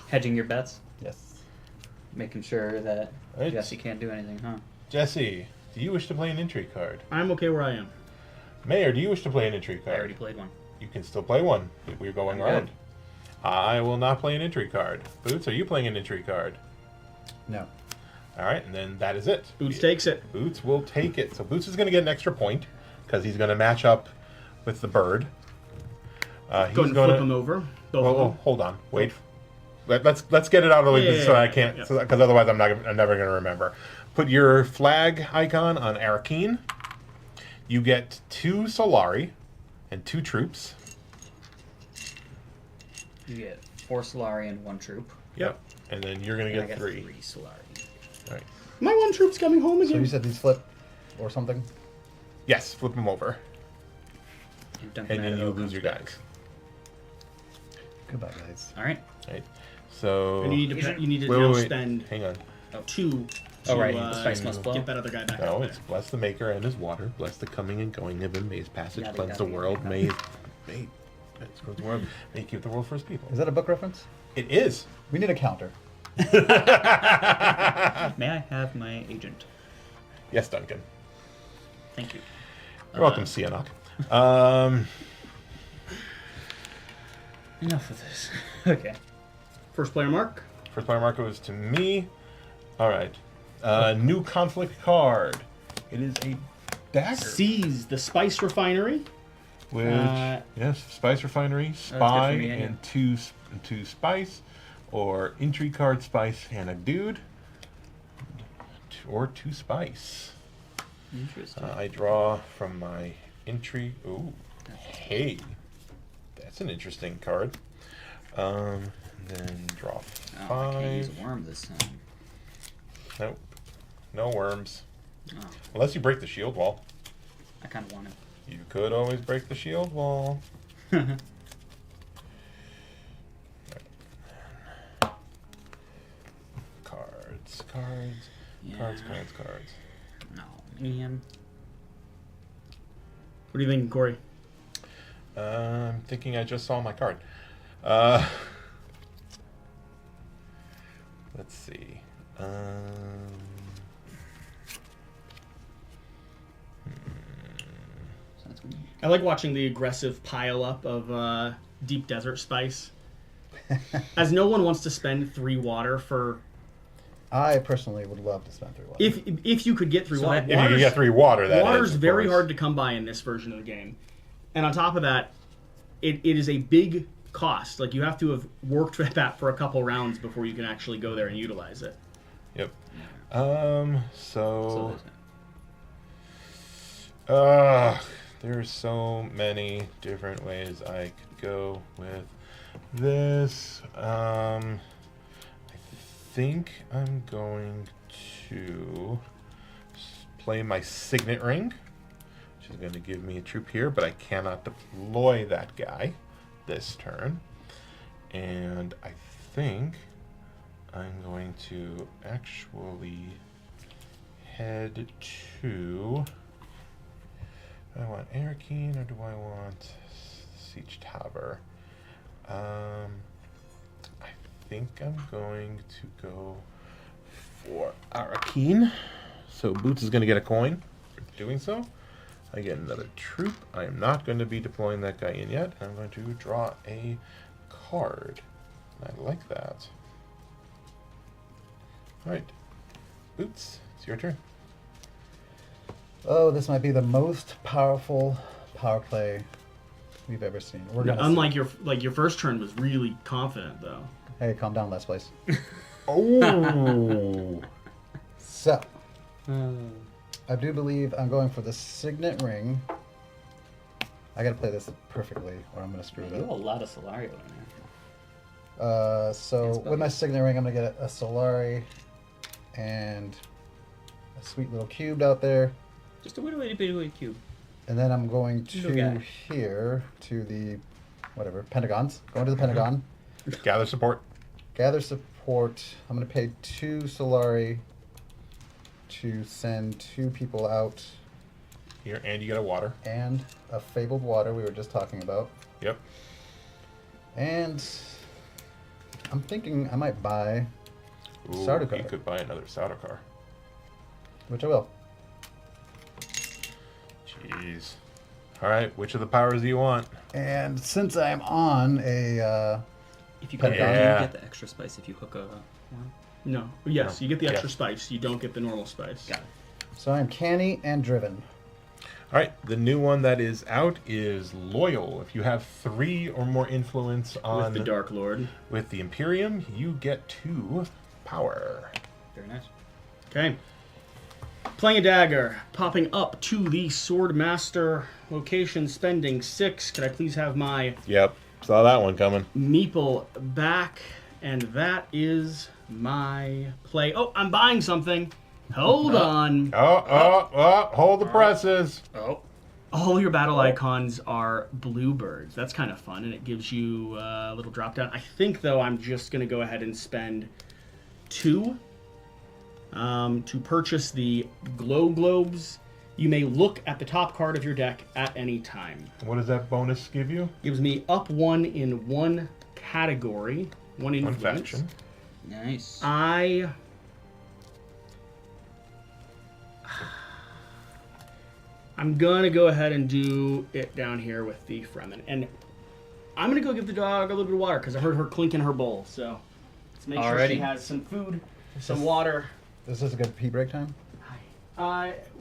hedging your bets, Yes. making sure that Right. Jesse can't do anything, huh? Jesse, do you wish to play an intrigue card? I'm okay where I am. Mayor, do you wish to play an intrigue I card? already played one. You can still play one. We're going I'm around. good. I will not play an intrigue card. Boots, are you playing an intrigue card? No. All right, and then that is it. Boots takes it. Boots will take it. So Boots is going to get an extra point because he's going to match up with the bird. Go ahead and gonna, flip them over. Both of Oh, them. hold on. Wait. Let's get it out of the way so I can't, yeah. because otherwise I'm never going to remember. Put your flag icon on Arakeen. You get 2 Solari and 2 troops. You get 4 Solari and 1 troop. Yep. And then you're going to And I get got 3. 3 Solari. All right. My one troop's coming home So again. you said these flip or something? Yes, flip them over. And And then you lose your guys. Goodbye, guys. All right. Right. So. And you need to Wait, now wait. spend Hang on. 2 Oh, to right. The spice must flow. get that other guy back No, out it's bless the maker and his water, bless the coming and going of him, may his passage Yada, cleanse yada, the world, yada. may cleanse the world, may keep the world for his people. Is that a book reference? It is. We need a counter. May I have my agent? Yes, Duncan. Thank you. You're welcome, Sianok. Enough of this. Okay. First player mark. First player marker was to me. All right. New conflict card. It is a dagger. Seize the spice refinery. Which, Uh, yes, spice refinery, good spy, for me, yeah. and two spice, or intrigue card, spice, and a dude, or 2 spice. Interesting. I draw from my intrigue. Ooh, hey, that's an interesting card. Then draw Oh, I can't use 5. a worm this time. Nope, no worms. Oh, Unless you break the shield wall. I kind of want to. You could always break the shield wall. Cards. Yeah. Cards. No, man. What do you think, Corey? I'm thinking I just saw my card. Let's see. Sounds good. I like watching the aggressive pile up of deep desert spice. As no one wants to spend 3 water for. I personally would love to spend 3 water. If you could get 3 So water, that- If you get 3 water, that water's is, of very course. hard to come by in this version of the game. And on top of that, it is a big cost. Like, you have to have worked with that for a couple rounds before you can actually go there and utilize it. Yep. So So. there's There's so many different ways I could go with this. I think I'm going to play my signet ring, which is going to give me a troop here, but I cannot deploy that guy this turn. And I think I'm going to actually head to... Do I want Arakeen or do I want Siege Tower? I think I'm going to go for Arakeen. So Boots is going to get a coin for doing so. I get another troop. I am not going to be deploying that guy in yet. I'm going to draw a card. I like that. Alright. Boots, it's your turn. Oh, this might be the most powerful power play we've ever seen. We're gonna Unlike your first turn was really confident though. see. Hey, calm down, last place. Oh! So, I do believe I'm going for the signet ring. I gotta play this perfectly, or I'm gonna screw You it have a up. lot of Solario in there. So It's with my bogus. signet ring, I'm gonna get a Solari and a sweet little cube out there. Just a little itty bitty cube. And then I'm going Little to guy. here to the whatever pentagons. Going to the Pentagon. Gather support. Gather support. I'm going to pay 2 Solari to send 2 people out, Here, and you get a water. and a fabled water we were just talking about. Yep. And I'm thinking I might buy, Ooh, Sardaukar. you could buy another Sardaukar. which I will. Jeez. All right, which of the powers do you want? And since I'm on a If you Put get, it on. you Yeah. get the extra spice if you hook a worm. No. Yes, you get the extra Yeah. spice. You don't get the normal spice. Got it. So I'm canny and driven. All right, the new one that is out is loyal. If you have 3 or more influence on With the Dark Lord. with the Imperium, you get 2 power. Very nice. Okay. Playing a dagger, popping up to the Swordmaster location, spending 6. Could I please have my Yep, saw that one coming. meeple back? And that is my play. Oh, I'm buying something. Hold on. Hold the presses. Oh. All your battle icons are bluebirds. That's kind of fun, and it gives you a little drop down. I think, though, I'm just going to go ahead and spend 2 to purchase the glow globes. You may look at the top card of your deck at any time. What does that bonus give you? Gives me up 1 in 1 category, 1 One influence. faction. Nice. I'm gonna go ahead and do it down here with the Fremen, and I'm gonna go give the dog a little bit of water because I heard her clinking her bowl. So let's make sure she Alrighty. has some food, some water. Is this a good pee break time?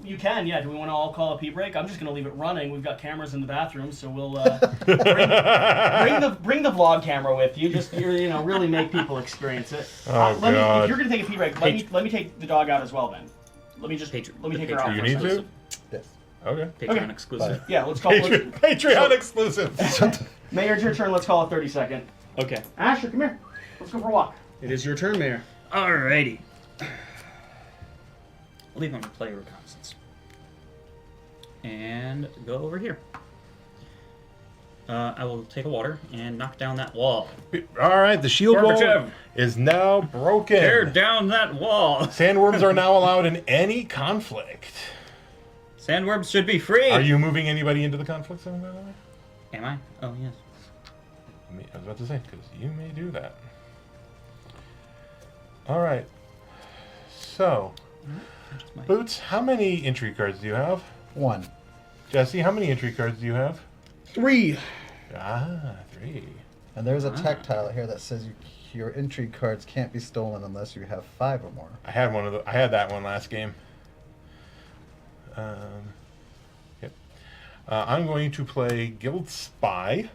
You can, yeah. Do we want to all call a pee break? I'm just gonna leave it running. We've got cameras in the bathroom, so we'll bring the vlog camera with you. Just really make people experience it. Oh, Let me, God. if you're gonna take a pee break, let me take the dog out as well. Then let me take her out. You for a need second. to? Yes. Okay. Patreon Okay. exclusive. Yeah, let's call it. Patreon exclusive. Mayor, it's your turn. Let's call it 30 second. Okay. Asher, come here. Let's go for a walk. It is your turn, Mayor. Alrighty. I'll leave on the player reconnaissance. And go over here. I will take a water and knock down that wall. All right, the shield wall Affirmative. is now broken. Tear down that wall. Sandworms are now allowed in any conflict. Sandworms should be free. Are you moving anybody into the conflict zone, by the way? Am I? Oh, yes. I was about to say, because you may do that. All right. So, Just my- Boots, how many entry cards do you have? 1. Jesse, how many entry cards do you have? 3. 3. And there's a tactile here that says your intrigue cards can't be stolen unless you have 5 or more. I had I had that one last game. Yep. I'm going to play Guild Spy,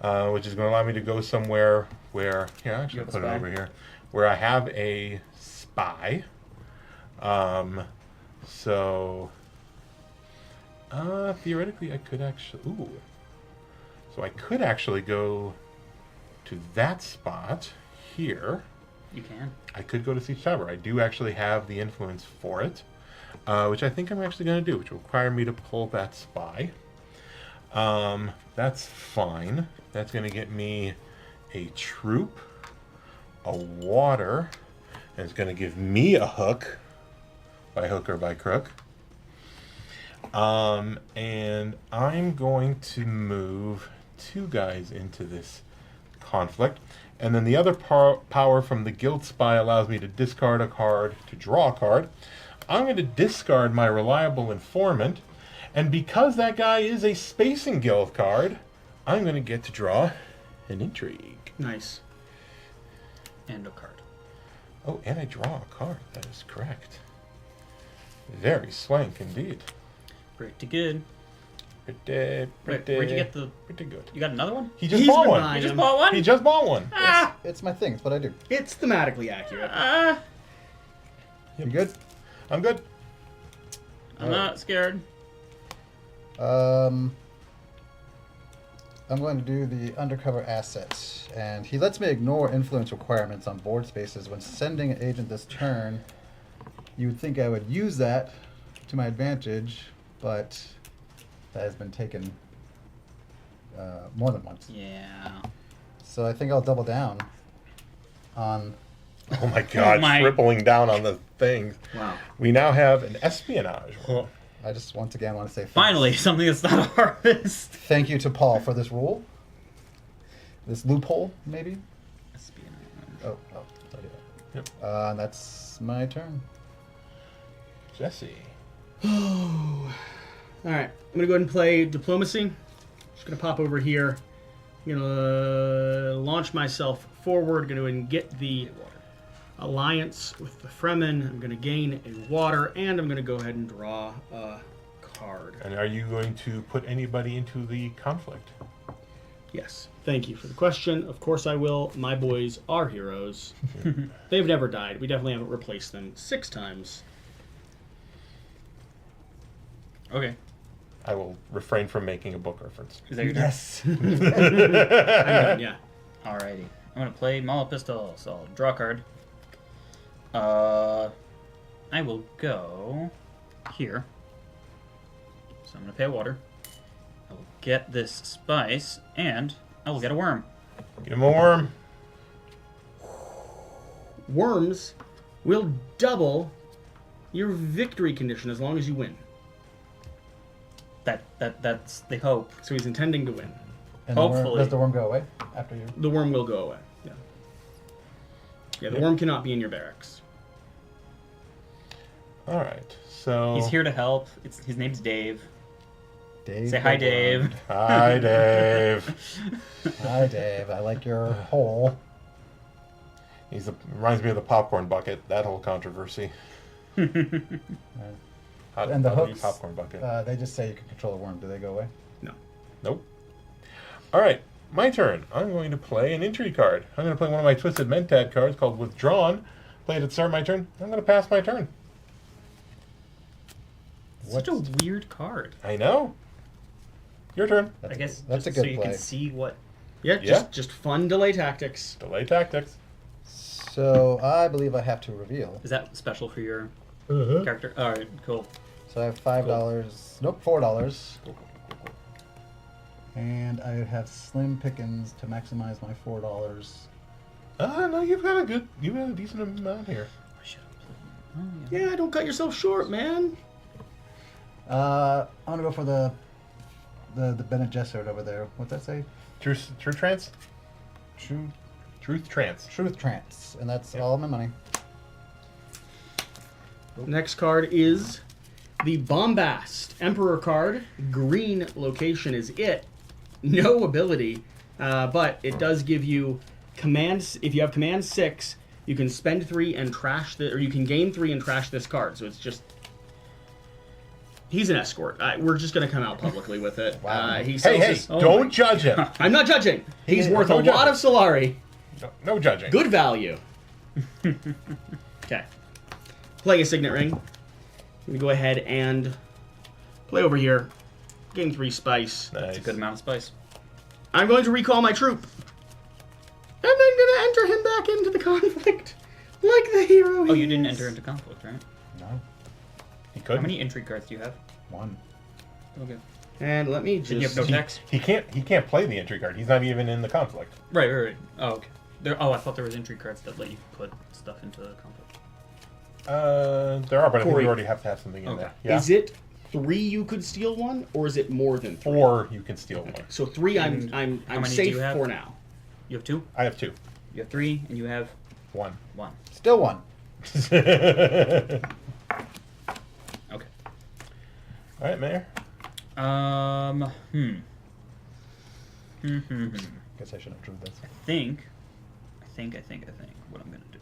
which is going to allow me to go somewhere where here I actually Guild put it Spy. over here, where I have a spy. So theoretically, I could actually. So I could actually go to that spot here. You can. I could go to Siege Tower. I do actually have the influence for it, which I think I'm actually going to do, which will require me to pull that spy. That's fine. That's going to get me a troop, a water, and it's going to give me a hook, by hook or by crook. And I'm going to move 2 guys into this conflict. And then the other power from the Guild Spy allows me to discard a card to draw a card. I'm going to discard my Reliable Informant. And because that guy is a Spacing Guild card, I'm going to get to draw an Intrigue. Nice. And a card. Oh, and I draw a card. That is correct. Very swank indeed. Pretty good. Pretty Where'd you get the... good. You got another one? He just He's bought been one. buying You just them. bought one? He just bought one. Ah! It's my thing. It's what I do. It's thematically accurate. You good? I'm good. I'm not scared. I'm going to do the undercover asset, and he lets me ignore influence requirements on board spaces when sending an agent this turn. You would think I would use that to my advantage, but that has been taken more than once. Yeah. So I think I'll double down on. Oh my god, my- tripling down on the things. Wow. We now have an espionage. I just once again want to say thanks. Finally, something that's not a harvest. Thank you to Paul for this rule. This loophole, maybe? Oh, I'll do that. Yep. That's my turn. Jesse. All right, I'm gonna go ahead and play diplomacy. Just gonna pop over here. I'm gonna launch launch myself forward. Going to get the alliance with the Fremen. I'm going to gain a water, and I'm going to go ahead and draw a card. And are you going to put anybody into the conflict? Yes. Thank you for the question. Of course I will. My boys are heroes. They've never died. We definitely haven't replaced them 6 times. Okay. I will refrain from making a book reference. Is that your turn? Yes. Yeah. Alrighty. I'm gonna play Mala Pistol, so I'll draw a card. I will go here. So I'm gonna pay a water. I will get this spice, and I will get a worm. Give him a worm. Worms will double your victory condition as long as you win. That's the hope. So he's intending to win. And the worm, Hopefully. does the worm go away after you? The worm will go away. Yeah. Yeah, the worm cannot be in your barracks. All right. So He's here to help. His name's Dave. Dave. Say hi, the Dave. worm. Hi, Dave. Hi, Dave. I like your hole. Reminds me of the popcorn bucket. That whole controversy. Hot, And the hot hooks, popcorn bucket. they just say you can control a worm. Do they go away? No. Nope. All right, my turn. I'm going to play an intrigue card. I'm going to play one of my Twisted Mentat cards called Withdrawn. Play it at the start of my turn. I'm going to pass my turn. Such a weird card. I know. Your turn. I guess that's just a good so you play. can see what. Yeah, Yeah. just fun delay tactics. Delay tactics. So I believe I have to reveal. Is that special for your Uh-huh. character? All right, cool. So I have $5. Nope, $4. And I have slim pickings to maximize my $4. No, you've got a decent amount here. I should have played. Yeah, don't cut yourself short, man. I'm gonna go for the Bene Gesserit over there. What's that say? Truth trance? Truth Truth trance. Trance, and that's Yep. all my money. Next card is the Bombast Emperor card. Green location is it. No ability, but it does give you commands. If you have command 6, you can spend 3 and trash or you can gain 3 and trash this card. So it's just. He's an escort. We're just going to come out publicly with it. Wow. He sells Hey, his- don't judge him. I'm not judging. He's worth no a lot of judging. Solari. No judging. Good value. Okay. Playing a Signet Ring. I'm going to go ahead and play over here. Gain 3 spice. Nice. It's a good amount of spice. I'm going to recall my troop. And I'm going to enter him back into the conflict. Like the hero he Oh, you didn't is. enter into conflict, right? No, He could. How many intrigue cards do you have? 1. Okay. And let me just... And you have no text? He can't play the intrigue card. He's not even in the conflict. Right. Oh, okay. I thought there was intrigue cards that let you put stuff into the conflict. There are, but I think Corey. you already have to have something in Okay. there. Yeah. Is it 3 you could steal 1, or is it more than 3? 4 you can steal one. So 3 And I'm how many do safe you have? for now. You have 2? I have 2. You have 3, and you have 1. 1. Still 1. Okay. All right, Mayor. Guess I should have drew this. I think what I'm gonna do.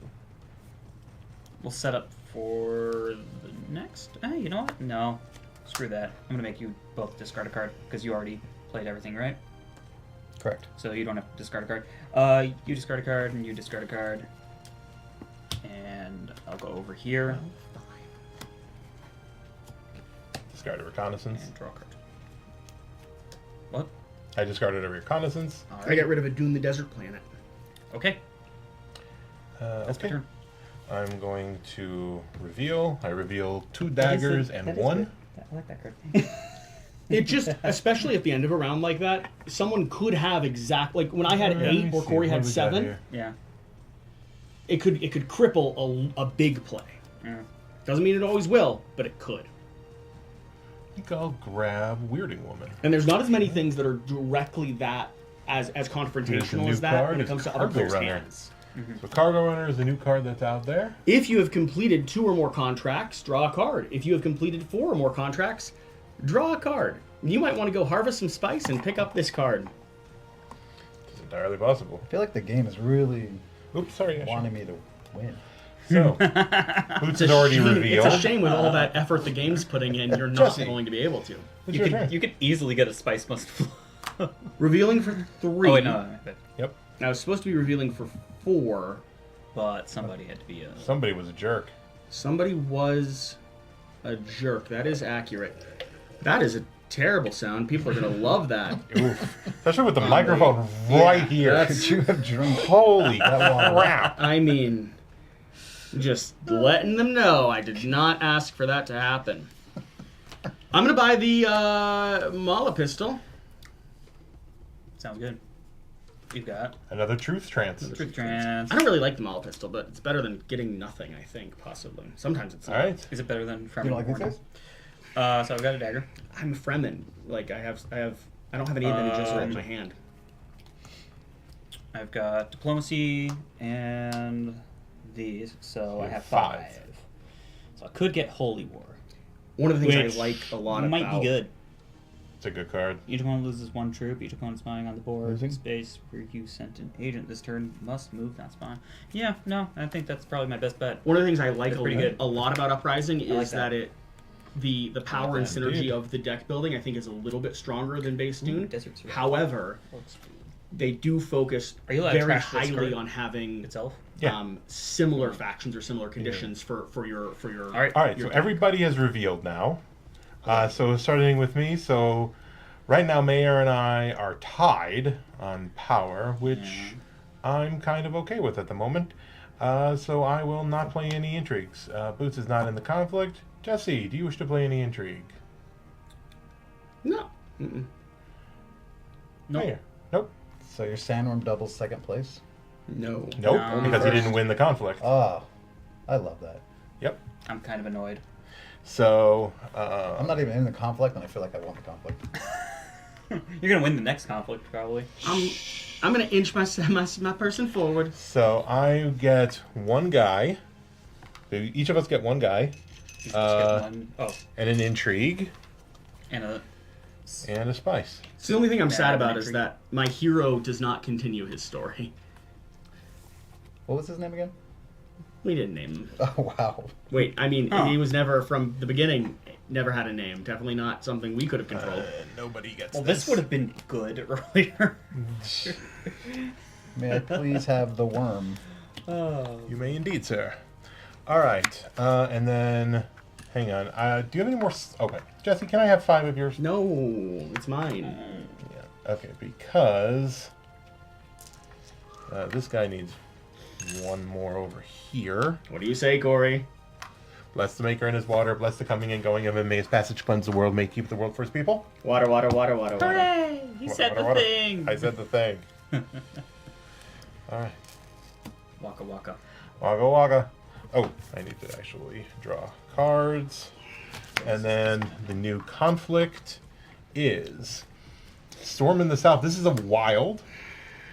We'll set up for the next. You know what? No, screw that. I'm gonna make you both discard a card because you already played everything, right? Correct. So you don't have to discard a card. You discard a card, and you discard a card, and I'll go over here Discard a reconnaissance. and draw a card. What? I discarded a reconnaissance. All I got rid of a Dune the Desert Planet. Okay, that's my Okay. turn. I'm going to reveal. I reveal 2 daggers and 1. I like that card. It just, especially at the end of a round like that, someone could have like when I had Let me 8 or see, Corey what had do we got 7, here? Yeah. it could cripple a big play. Yeah. Doesn't mean it always will, but it could. I think I'll grab Weirding Woman. And there's not as many things that are directly that as confrontational new as that card when it is comes to other Cargo players' Runner. hands. So Cargo Runner is the new card that's out there. If you have completed 2 or more contracts, draw a card. If you have completed 4 or more contracts, draw a card. You might want to go harvest some spice and pick up this card. entirely possible. I feel like the game is really Oops, sorry. wanting me to win. So, Boots is already revealed. It's a shame with all that effort the game's putting in, you're not Jesse. going to be able to. It's your turn. You could easily get a Spice Must Flow. Revealing for 3. Oh, wait, no. Yep. I was supposed to be revealing for 4. But somebody had to be a... Somebody was a jerk. Somebody was a jerk. That is accurate. That is a terrible sound. People are going to love that. Oof. Especially with the microphone right here. that's- Could you have drunk Holy that water? crap. I mean, just letting them know I did not ask for that to happen. I'm going to buy the Mala pistol. Sounds good. You've got... Another truth trance. Truth Trance. I don't really like the Mala pistol, but it's better than getting nothing, I think, possibly. Sometimes it's All not. right. Is it better than Fremen? You don't like these Warnings? guys? So I've got a dagger. I'm a Fremen. Like, I don't have any advantages in my hand. I've got diplomacy and these, so You I have have 5. 5. So I could get Holy War. One of the things Which I like a lot might about... be good. It's a good card. Each opponent loses 1 troop. Each opponent spying on the board. Losing? Space where you sent an agent this turn must move, not spy. Yeah, no, I think that's probably my best bet. One of the things I like That's pretty good. a lot about Uprising is like that. that. The power and that. synergy Indeed. of the deck building I think is a little bit stronger than base Dune. Desert Survival. However, they do focus Are you allowed to very trash this highly card on having itself. Yeah. similar factions or similar conditions for your All right. All right, your so deck. everybody has revealed now. So starting with me, so right now Mayor and I are tied on power, which I'm kind of okay with at the moment. So I will not play any intrigues. Boots is not in the conflict. Jesse, do you wish to play any intrigue? No. Mm-mm. Nope. Mayor? Nope. So your sandworm doubles second place? No. Nope, No. because he didn't win the conflict. Oh, I love that. Yep. I'm kind of annoyed. So, I'm not even in the conflict, and I feel like I won the conflict. You're gonna win the next conflict, probably. I'm gonna inch my person forward. so I get 1 guy. Each of us get 1 guy. You just get one. Oh, And an intrigue. and a... And a spice. So the only thing I'm sad Yeah, about is intrigue. that my hero does not continue his story. What was his name again? We didn't name him. Oh, wow. Wait, I mean, Huh. he was never, from the beginning, never had a name. Definitely not something we could have controlled. Nobody gets Well, this would have been good earlier. May I please have the worm? Oh. You may indeed, sir. All right, and then, hang on. Do you have any more? Okay, Jesse, can I have 5 of yours? No, it's mine. Yeah. Okay, because this guy needs 1 more over here. What do you say, Corey? Bless the maker and his water. Bless the coming and going of him. May his passage cleanse the world. May it keep the world for his people. Water, water, water, water, water. Hooray! He said the Water. thing! I said the thing. All right. Waka waka. Wagga wagga. Oh, I need to actually draw cards. And then the new conflict is Storm in the South. This is a wild.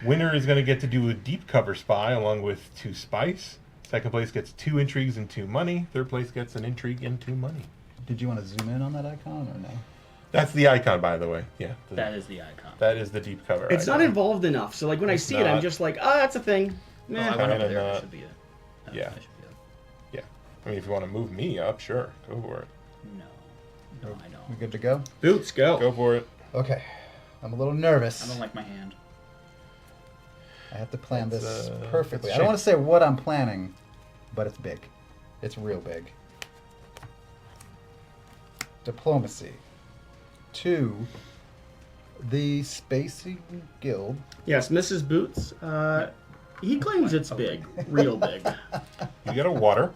Winner is going to get to do a deep cover spy along with 2 spice. Second place gets 2 intrigues and 2 money. Third place gets an intrigue and 2 money. Did you want to zoom in on that icon or no? That's the icon, by the way. Yeah. That is the icon. That is the deep cover. It's not icon. involved enough, so like when I It's see it, I'm not. just like, oh, that's a thing. Oh, I Meh. went over Kinda there. not. That should be it. Yeah. That should be it. Yeah. I mean, if you want to move me up, sure. Go for it. No. No, I We don't. good to go? Boots, go. Go for it. Okay. I'm a little nervous. I don't like my hand. I have to plan It's, this it's perfectly. I shaped. don't want to say what I'm planning, but it's big. It's real big. Diplomacy. 2. The Spacey Guild. Yes, Mrs. Boots. He claims it's big, real big. You get a water.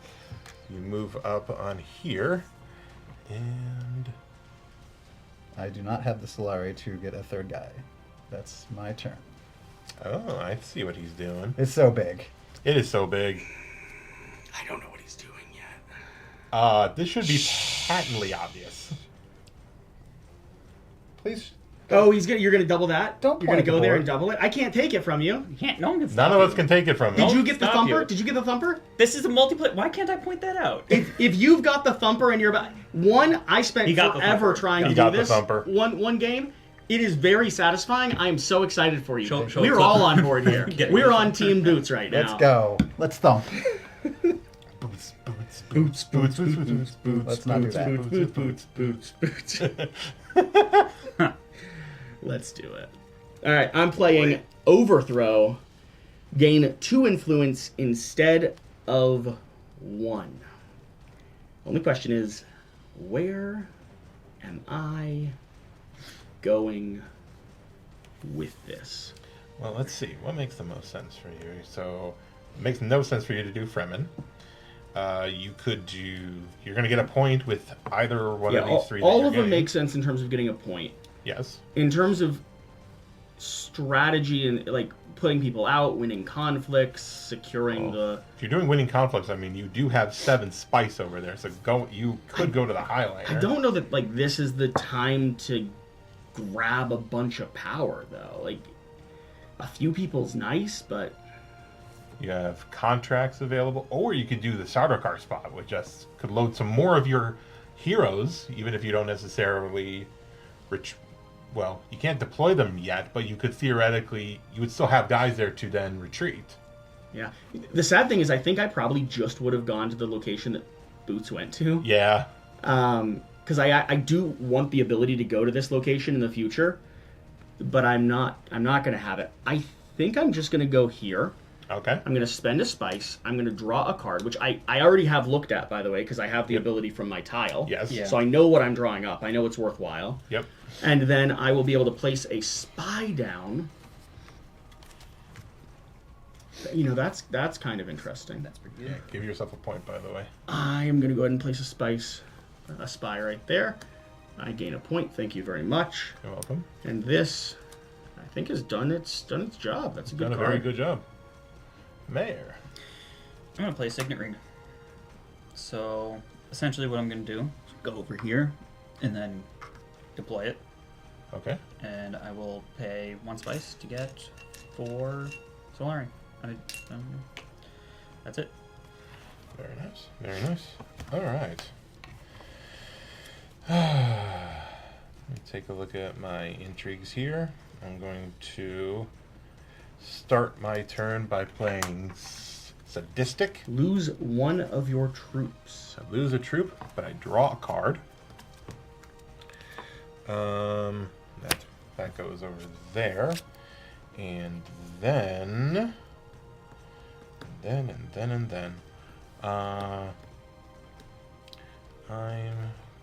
You move up on here. And I do not have the Solari to get a 3rd guy. That's my turn. oh, I see what he's doing. It's so big. It is so big. I don't know what he's doing yet. This should be patently obvious. Please. Oh, you're gonna double that? Don't You're gonna point go the there board. and double it? I can't take it from you. You can't. No one can None stop of us you. can take it from him. Did Don't you get the stop thumper? you. Did you get the thumper? This is a multiplayer. Why can't I point that out? If you've got the thumper and you're about I spent He got the forever thumper. trying He to got do the this thumper. one game. It is very satisfying. I am so excited for you. Show We're a clip. all on board here. Get it. We're on Team Boots right now. Let's go. Let's thump. Boots, boots, Boots, boots, boots, boots, boots. Let's not do that. boots, boots, boots, boots. Let's do it. All right, I'm playing Overthrow. Gain 2 influence instead of 1. Only question is, where am I going with this? Well, let's see. What makes the most sense for you? So, it makes no sense for you to do Fremen. You could do... You're going to get a point with either one of these three. All of them make sense in terms of getting a point. Yes. In terms of strategy and like putting people out, winning conflicts, securing the... If you're doing winning conflicts, I mean, you do have 7 spice over there, so you could go to the highlighter. I don't know that like this is the time to grab a bunch of power though. Like a few people's nice, but You have contracts available, or you could do the Sardaukar spot, which just could load some more of your heroes, even if you don't necessarily well, you can't deploy them yet, but you could theoretically, you would still have guys there to then retreat. yeah. The sad thing is I think I probably just would have gone to the location that Boots went to. Yeah. Because I do want the ability to go to this location in the future, but I'm not going to have it. I think I'm just going to go here. Okay. I'm going to spend a spice. I'm going to draw a card, which I already have looked at, by the way, because I have the ability from my tile. Yes. Yeah. So I know what I'm drawing up. I know it's worthwhile. Yep. And then I will be able to place a spy down. You know, that's kind of interesting. That's pretty Yeah, good. give yourself a point, by the way. I am going to go ahead and place a spy right there. I gain a point. Thank you very much. You're welcome. And this, I think, has done its job. That's a good Done a card. very good job. Mayor. I'm going to play a Signet Ring. So, essentially what I'm going to do is go over here and then deploy it. Okay. And I will pay 1 spice to get 4 Solari. That's it. Very nice. Very nice. All right. Let me take a look at my intrigues here. I'm going to start my turn by playing Sadistic. Lose 1 of your troops. I lose a troop, but I draw a card. That goes over there. And then... I'm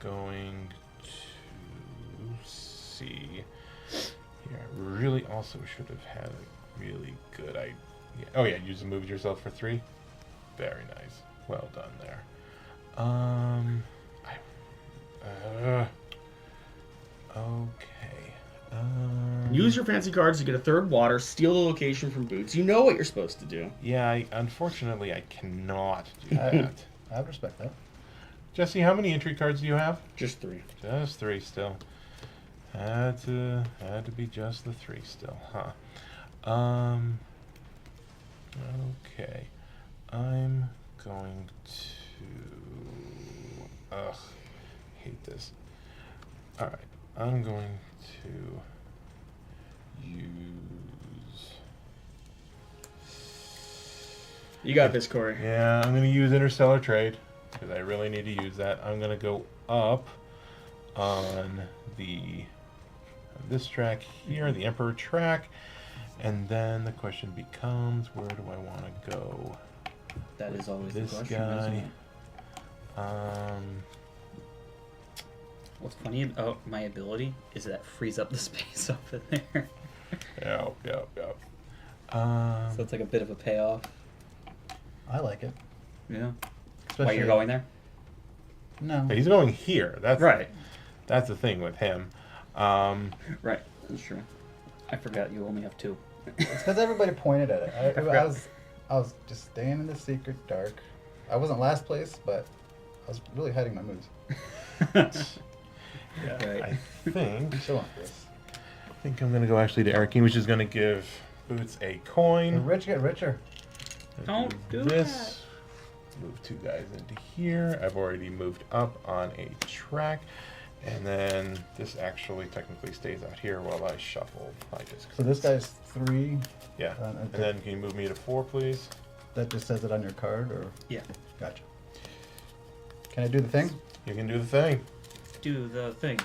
going to see here. I really also should have had a really good idea. Oh yeah, you just moved yourself for 3. Very nice. Well done there. Okay. Use your fancy cards to get a 3rd water, steal the location from Boots. You know what you're supposed to do. Yeah, unfortunately, I cannot do that. I would respect that. Jesse, how many entry cards do you have? Just 3. Just 3 still. Had to be just the 3 still, huh? Okay. I'm going to... Ugh. Hate this. Alright. I'm going to use... You got this, Corey. Yeah, I'm going to use Interstellar Trade, because I really need to use that. I'm going to go up on this track here, the Emperor track, and then the question becomes, where do I want to go? That is always This the question, guy. isn't it? What's funny about my ability is that frees up the space up in there. Yep. So it's like a bit of a payoff. I like it. Yeah. Especially, Why you're going there? No. He's going here. That's Right. That's the thing with him. Right. That's true. I forgot you only have 2. It's because everybody pointed at it. I forgot. was just staying in the secret dark. I wasn't last place, but I was really hiding my moves. Yeah, Right. I think Chill on this. I'm gonna go actually to Erikine, which is gonna give Boots a The coin. rich get richer. Don't do this. Move 2 guys into here. I've already moved up on a track, And then this actually technically stays out here while I shuffle my disc. So this guy's 3. Yeah. And then can you move me to 4, please? That just says it on your card, or? Yeah. Gotcha. Can I do the thing? You can do the thing. Do the thing.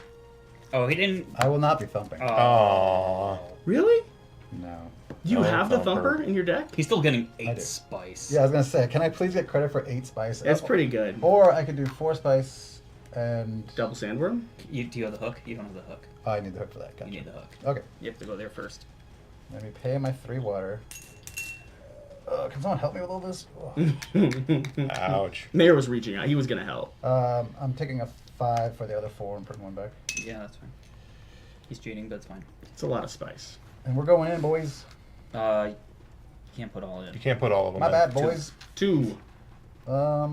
Oh, he didn't. I will not be thumping. Aww. Really? No. You No have the thumper. thumper in your deck? He's still getting I 8 do. spice. Yeah, I was gonna say, can I please get credit for 8 spice? That's pretty good. Or I could do 4 spice and. Double sandworm? Do you have the hook? You don't have the hook. Oh, I need the hook for that. Gotcha. You need the hook. Okay. You have to go there first. Let me pay my 3 water. Can someone help me with all this? Ouch. Mayor was reaching out. He was going to help. I'm taking a 5 for the other 4 and putting 1 back. Yeah, that's fine. He's cheating, but it's fine. It's a lot of spice. And we're going in, boys. You can't put all in. You can't put all of them My in. bad, boys. 2. What are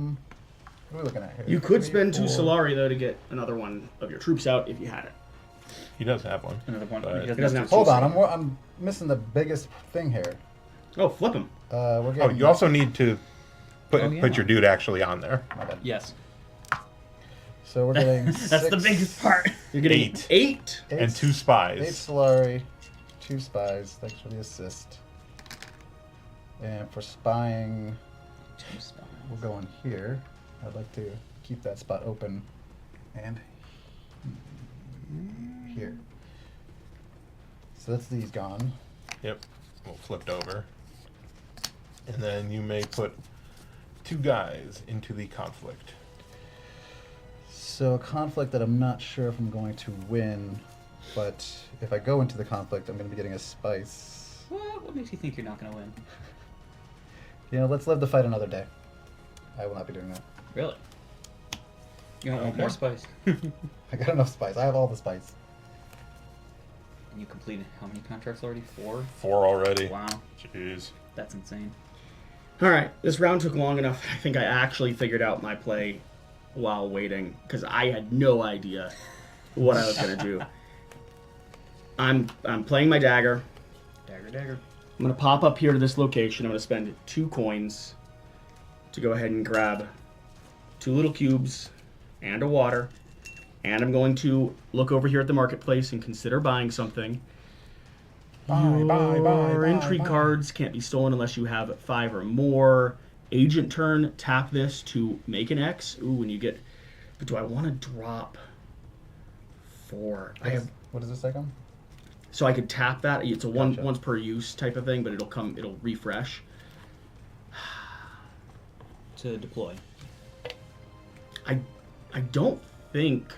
we looking at here? You could 3, spend 2 4. Solari, though, to get another one of your troops out if you had it. He does have one. Another one. But- He He doesn't have Hold two on, Solari. I'm missing the biggest thing here. Oh, flip him. We're Oh, getting. you also need to put Oh, yeah. put your dude actually on there. My bad. Yes. So we're getting. That's the biggest part. You're getting 8. 8. And 2 spies. 8 Solari, 2 spies. Thanks for the assist. And for spying, 2 spice. we're going here. I'd like to keep that spot open. And here. So that's these gone. Yep. Well, flipped over. And then you may put 2 guys into the conflict. So a conflict that I'm not sure if I'm going to win, but if I go into the conflict, I'm going to be getting a spice. What makes you think you're not going to win? You know, let's live the fight another day. I will not be doing that. Really? You don't want Okay. more spice? I got enough spice. I have all the spice. And you completed how many contracts already? 4? 4 already. Wow. Jeez. That's insane. All right, this round took long enough. I think I actually figured out my play while waiting because I had no idea what I was going to do. I'm playing my dagger. Dagger, dagger. I'm going to pop up here to this location. I'm going to spend 2 coins to go ahead and grab 2 little cubes and a water. And I'm going to look over here at the marketplace and consider buying something. Your intrigue cards can't be stolen unless you have 5 or more. Agent turn, tap this to make an X. Ooh, when you get... But do I want to drop 4? I have... What is this second? So I could tap that. It's a one Gotcha. once per use type of thing, but it'll refresh. To deploy. I don't think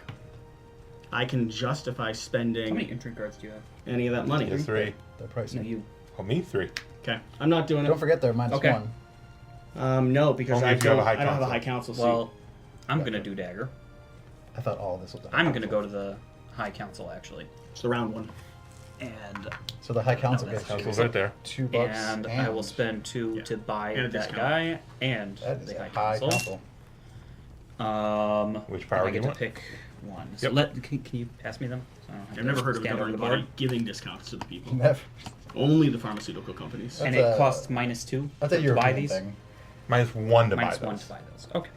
I can justify How many spending intrigue cards do you have? any of that money. Yes, 3. They're pricey. No, you. Oh, me 3. Okay, I'm not doing Don't it. forget they're -1. Okay. No, because Only I if you have don't, a high I don't have a council. high council seat. Well, I'm going to do dagger. I thought all of this was. I'm going to go to the High Council, actually. It's the round one. And So the high council No, gets that's Council's right there. $2 and I will spend 2 Yeah. to buy And a that discount. guy and That is the a High Council. Which power I do get you to want? pick one. So Yep. can you pass me them? So I don't have I've to never heard of a stand over governing the board. body giving discounts to the people. Never. Only the pharmaceutical companies. And That's it a- costs -2 That's a to European buy these. thing. -1 to buy -1 those. to buy those. Okay.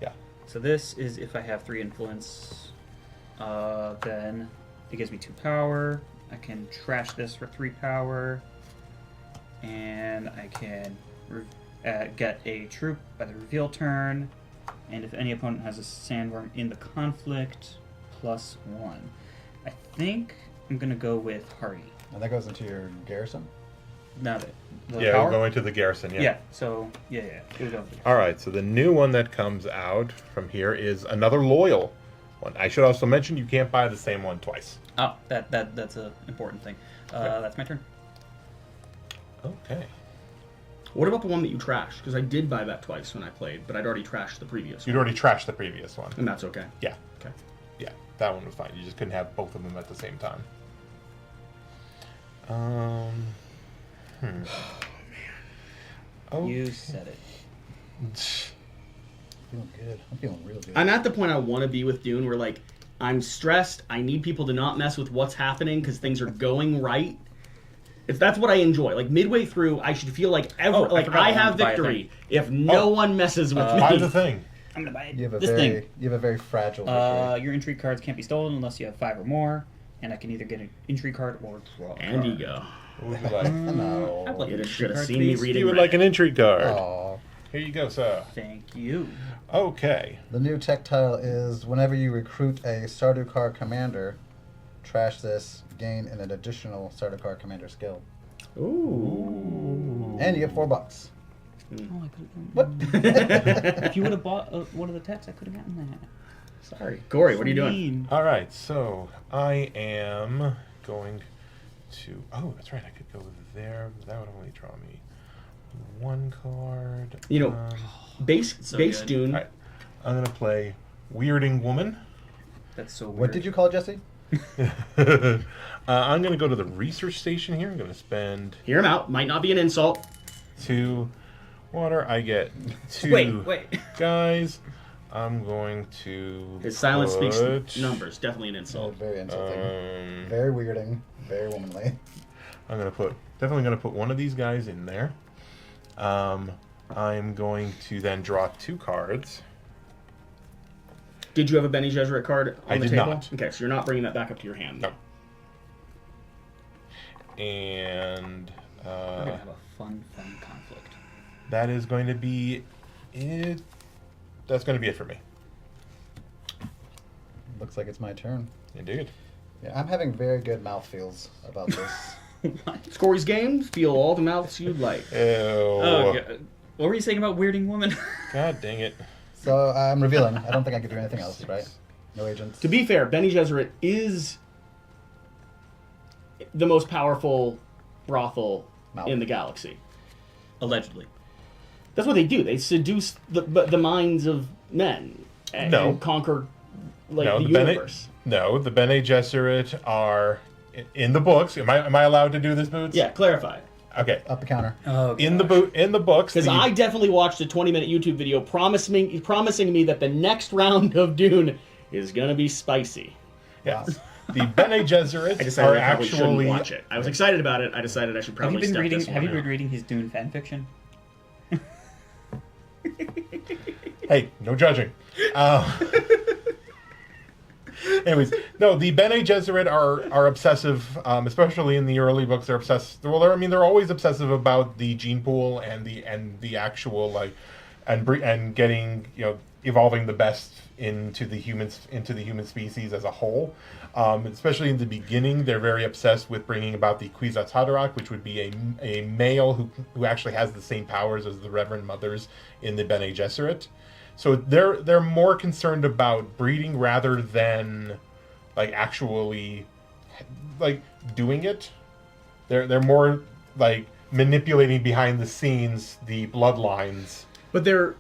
Yeah. So this is if I have 3 influence. Then it gives me 2 power. I can trash this for 3 power. And I can get a troop by the reveal turn. And if any opponent has a sandworm in the conflict, +1. I think I'm going to go with Hardy. And that goes into your garrison. Now the Yeah, power? we'll go into the garrison, yeah. Yeah, so, yeah. We'll go with the Alright, so the new one that comes out from here is another loyal one. I should also mention you can't buy the same one twice. Oh, that's an important thing. That's my turn. Okay. What about the one that you trashed? Because I did buy that twice when I played, but I'd already trashed the previous You'd one. already trashed the previous one. And that's okay. Yeah. Okay. Yeah, that one was fine. You just couldn't have both of them at the same time. Oh, You said it. Feeling good. I'm feeling real good. I'm at the point I want to be with Dune where, like, I'm stressed. I need people to not mess with what's happening because things are going right. That's what I enjoy. Like, midway through, I should feel like I forgot I I have wanted to buy a victory if no one messes with me. buy the thing. I'm gonna buy it. You have a This very thing. you have a very fragile victory. Your intrigue cards can't be stolen unless you have 5 or more, and I can either get an intrigue card or draw a And card. ego. What would you like? No. I'd like You an should intrigue have card, seen me please. reading. You would Reddit. like an intrigue card. Aw. Here you go, sir. Thank you. Okay. The new tech tile is whenever you recruit a Sardaukar commander, trash this, gain an additional Sardaukar commander skill. Ooh. And you get $4. Oh, I could have. What? If you would have bought one of the techs, I could have gotten that. Sorry, Corey. What are you doing? Mean. All right, so I am going to. Oh, that's right. I could go there. That would only draw me one card. You know, base So base good. Dune. All right. I'm gonna play Weirding Woman. That's so weird. What did you call it, Jesse? I'm gonna go to the research station here. I'm gonna spend Hear him out. Might not be an insult. 2 water. I get 2 Wait. guys. I'm going to. His silence speaks put, numbers. Definitely an Oh, insult. very insulting. Um, Very weirding. Very womanly. I'm definitely gonna put one of these guys in there. I'm going to then draw 2 cards. Did you have a Bene Gesserit card on I the did table? not. Okay, so you're not bringing that back up to your hand. No. And We're gonna have a fun conflict. that is going to be it. That's going to be it for me. Looks like it's my turn. Indeed. Yeah, I'm having very good mouthfeels about this. What? Scory's game. Feel all the mouths you'd like. Ew. Oh, God. What were you saying about weirding woman? God dang it. So I'm revealing. I don't think I could do anything else, right? No agents. To be fair, Bene Gesserit is the most powerful brothel Mouth. in the galaxy. Allegedly. That's what they do. They seduce the minds of men and, No. and conquer the Bene, universe. the Bene Gesserit are in the books. Am I allowed to do this, Boots? Yeah, clarify. Okay. Up the counter. Oh, In the books. Because I definitely watched a 20-minute YouTube video promising me that the next round of Dune is gonna be spicy. Yes. The Bene Gesserit I decided are I probably shouldn't actually. watch it. I was excited about it. I decided I should Have probably you been step reading? this Have one you been out. reading his Dune fan fiction? Hey, no judging. Anyways, no, the Bene Gesserit are obsessive, especially in the early books. They're obsessed. Well, they're always obsessive about the gene pool and the actual and getting evolving the best into the human species as a whole. Especially in the beginning, they're very obsessed with bringing about the Kwisatz Haderach, which would be a male who actually has the same powers as the Reverend Mothers in the Bene Gesserit. So they're more concerned about breeding rather than actually doing it. They're more manipulating behind the scenes the bloodlines. But they're,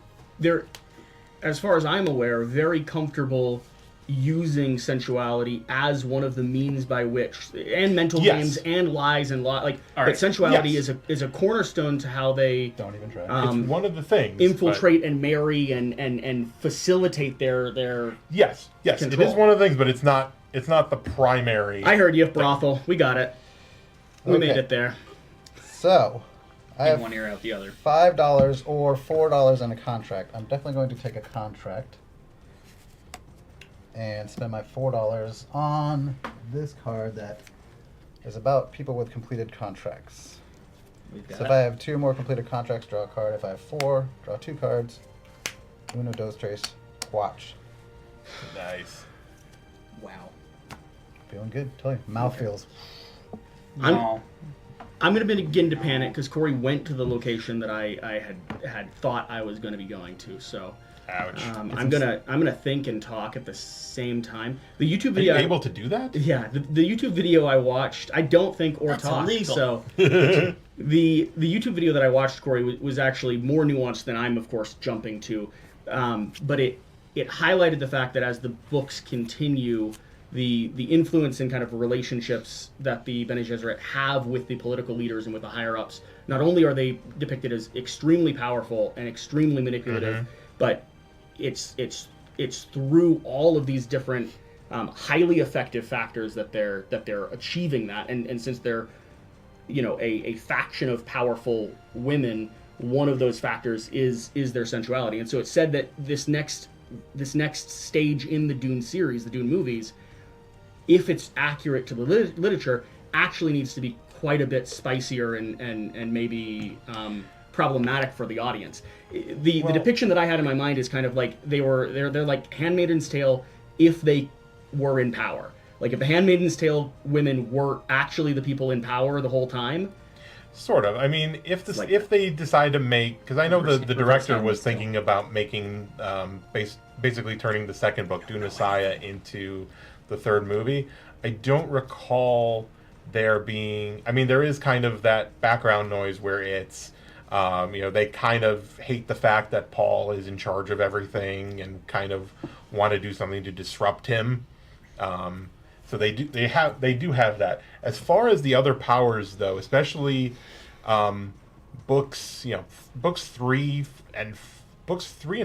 as far as I'm aware, very comfortable using sensuality as one of the means by which, and mental Yes. games and lies and All right. but sensuality Yes. is a cornerstone to how they Don't even try. It's one of the things. infiltrate and marry and facilitate their. But yes, it control. is one of the things, but it's not the primary. I heard you, brothel. We got it. We Okay. made it there. So, I In have one ear out the other. $5 or $4 in a contract. I'm definitely going to take a contract and spend my $4 on this card that is about people with completed contracts. We've got So if I have 2 more completed contracts, draw a card. If I have 4, draw 2 cards. Uno, dos, tres, watch. Nice. Wow. Feeling good. Tell you, mouth feels. No. I'm going to begin to panic because Corey went to the location that I had thought I was going to be going to. So Ouch. I'm gonna think and talk at the same time. The YouTube Are video. you able to do that? Yeah, the YouTube video I watched, I don't think or That's talk. illegal. So the YouTube video that I watched, Corey, was actually more nuanced than I'm of course jumping to, but it highlighted the fact that as the books continue, the influence and kind of relationships that the Bene Gesserit have with the political leaders and with the higher ups. Not only are they depicted as extremely powerful and extremely manipulative, but it's through all of these different highly effective factors that they're achieving that. And since they're a faction of powerful women one of those factors is their sensuality. And so it said that this next stage in the Dune series, the Dune movies, if it's accurate to the literature, actually needs to be quite a bit spicier and maybe problematic for the audience. The depiction that I had in my mind is kind of like they're like Handmaid's Tale if they were in power. Like if the Handmaid's Tale women were actually the people in power the whole time. Sort of. I mean, if they decide to make, because I know the director was thinking about making, basically turning the second book, Dune Messiah, into the third movie. I don't recall there being. I mean, there is kind of that background noise where it's, they kind of hate the fact that Paul is in charge of everything and kind of want to do something to disrupt him. So they do have that. As far as the other powers, though, especially books 3 and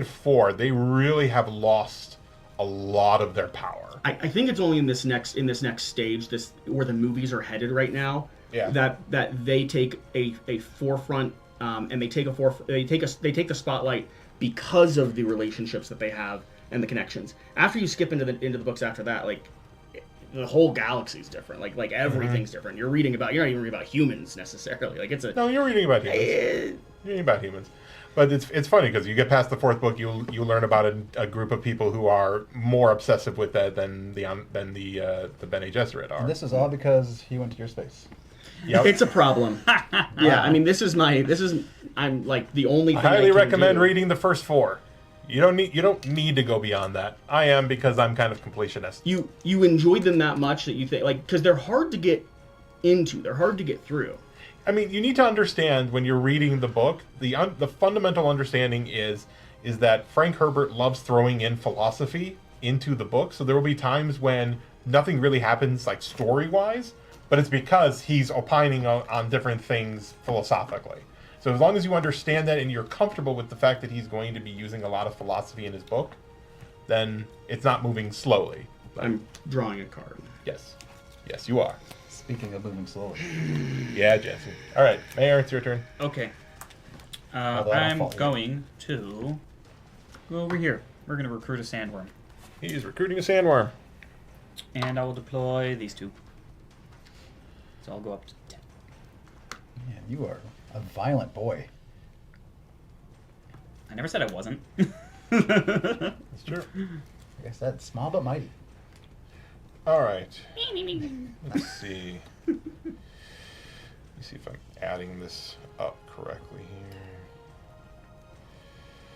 4, they really have lost a lot of their power. I think it's only in this next stage, where the movies are headed right now, that they take a forefront, and they take the spotlight because of the relationships that they have and the connections. After you skip into the books after that, like, the whole galaxy's different. Like everything's different. You're not even reading about humans necessarily. Like No, you're reading about humans. You're reading about humans. But it's funny because you get past the fourth book, you learn about a group of people who are more obsessive with that than the Bene Gesserit are. And this is all because he went to your space. Yep. It's a problem. Yeah, I mean, I'm like the only thing I highly can recommend do. reading the first 4. You don't need to go beyond that. I am, because I'm kind of completionist. You enjoyed them that much that you think, like, because they're hard to get into, they're hard to get through. I mean, you need to understand when you're reading the book, the fundamental understanding is that Frank Herbert loves throwing in philosophy into the book. So there will be times when nothing really happens, like, story-wise, but it's because he's opining on different things philosophically. So as long as you understand that and you're comfortable with the fact that he's going to be using a lot of philosophy in his book, then it's not moving slowly. I'm drawing a card. Yes. Yes, you are. Speaking of moving slowly. Yeah, Jesse. All right, Mayor, it's your turn. Okay. Although I I'm don't follow going to go over here. We're going to recruit a sandworm. He's recruiting a sandworm. And I will deploy these 2. So I'll go up to 10. Man, you are a violent boy. I never said I wasn't. That's true. Like I said, small but mighty. All right. Let's see. Let me see if I'm adding this up correctly here.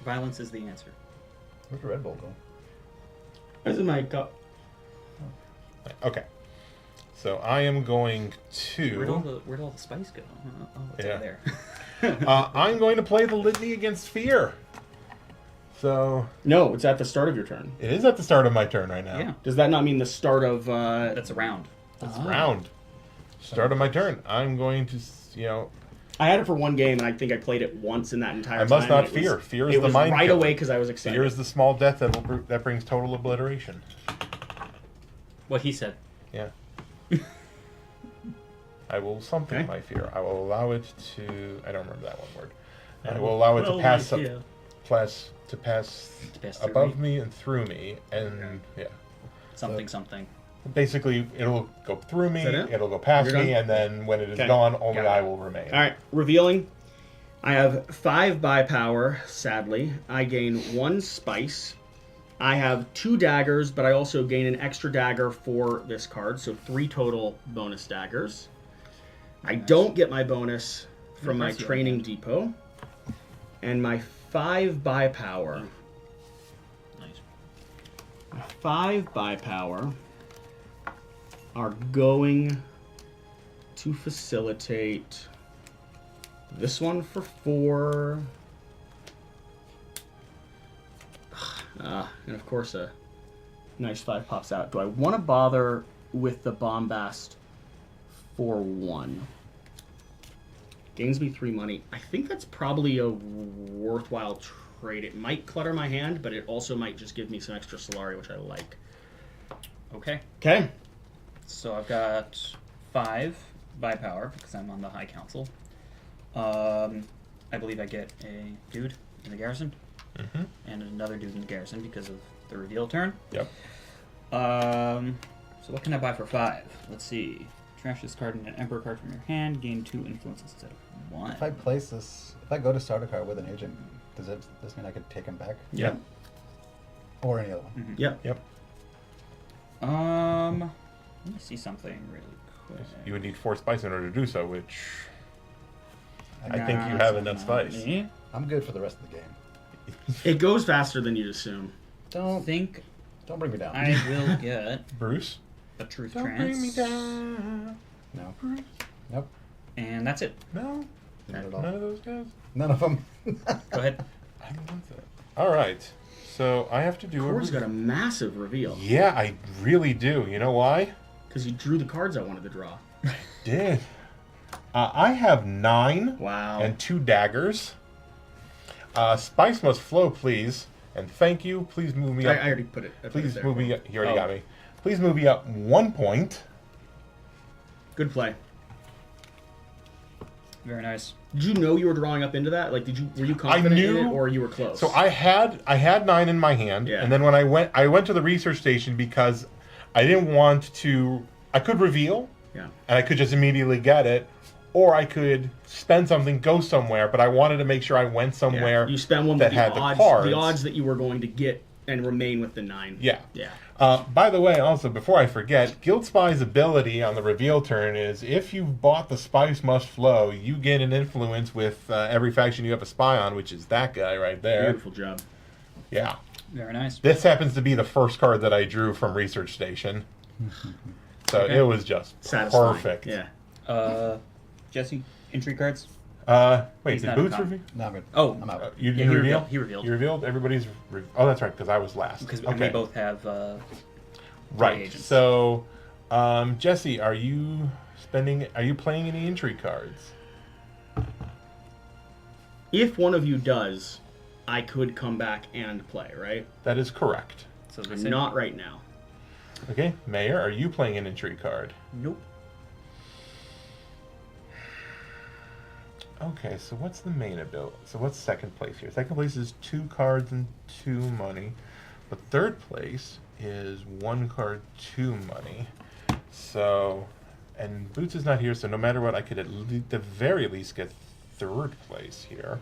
Violence is the answer. Where'd the Red Bull go? This is my cup. Okay. So I am going Where'd all the spice go? Oh, it's over there. I'm going to play the Litany Against Fear. So No, it's at the start of your turn. it is at the start of my turn right now. Yeah. Does that not mean the start of? That's a round. It's round. Start of my turn. I'm going to, I had it for one game, and I think I played it once in that entire time. I must not and it fear. was- Fear is it the was mind right killer. away because I was excited. Fear is the small death that brings total obliteration. What he said. Yeah. I will something Okay. my fear. I will allow it to. I don't remember that one word. I will allow it to pass up, to pass To pass through above me and through me, and Something. basically it'll go through me, Is that it? it'll go past You're me, done? and then when it is Okay. gone, only Got it. I will remain. All right, revealing. I have 5 by power, sadly. I gain 1 spice. I have 2 daggers, but I also gain an extra dagger for this card, so 3 total bonus daggers. I don't get my bonus from my Impressive. training depot. And my 5 by power. Nice. My 5 by power are going to facilitate this one for 4. And of course a nice 5 pops out. Do I want to bother with the bombast for 1? Gains me 3 money. I think that's probably a worthwhile trade. It might clutter my hand, but it also might just give me some extra Solari, which I like. Okay. Okay. So I've got 5 by power because I'm on the High Council. I believe I get a dude in the garrison Mm-hmm. and another dude in the garrison because of the reveal turn. Yep. So what can I buy for 5? Let's see. Trash this card and an Emperor card from your hand. Gain 2 influence instead of 1. If I place this, if I go to Sardaukar with an agent, does this mean I could take him back? Yep. Or any other one? Yep. Yep. Let me see something really quick. You would need 4 spice in order to do so, which I Nah, think you have that's enough not spice. me. I'm good for the rest of the game. It goes faster than you'd assume. I think Don't bring me down. I will get Bruce? a Truth Don't Trance. bring me down. No. Nope. And that's it. No, Not at none all. of those guys. None of them. Go ahead. I don't want that. All right, so I have to do Core's got a massive reveal. Yeah, I really do. You know why? Because you drew the cards I wanted to draw. Did. I have 9 Wow. and 2 daggers. Spice must flow, please. And thank you. Please move me I up. already put it. I put it Please there. move me up. You already Oh. got me. Please move me up 1 point. Good play. Very nice. Did you know you were drawing up into that? Like, were you confident knew- in it, or you were close? So I had 9 in my hand, Yeah. and then when I went to the research station because I didn't want to. I could reveal, Yeah. and I could just immediately get it, or I could spend something, go somewhere. But I wanted to make sure I went somewhere. Yeah. You spent one that with the had the odds, cards. the odds that you were going to get and remain with the 9. Yeah. Yeah. By the way, also, before I forget, Guild Spy's ability on the reveal turn is if you've bought the Spice Must Flow, you get an influence with every faction you have a spy on, which is that guy right there. Beautiful job. Yeah. Very nice. This happens to be the first card that I drew from Research Station. So Okay. it was just Satisfying. perfect. Yeah. Jesse, intrigue cards. Wait, He's did not Boots a con. reveal? No, I'm good. Oh. I'm out. You Yeah, didn't he reveal? revealed. He revealed. You revealed? Everybody's... oh, that's right, because I was last. Because okay. we both have Right. agents. So, Jesse, are you playing any intrigue cards? If one of you does, I could come back and play, right? That is correct. So I'm this not right now. Okay, Mayor, are you playing an intrigue card? Nope. Okay, so what's the main ability? So what's second place here? Second place is 2 cards and 2 money. But third place is 1 card, 2 money. So, and Boots is not here, so no matter what, I could at the very least get third place here.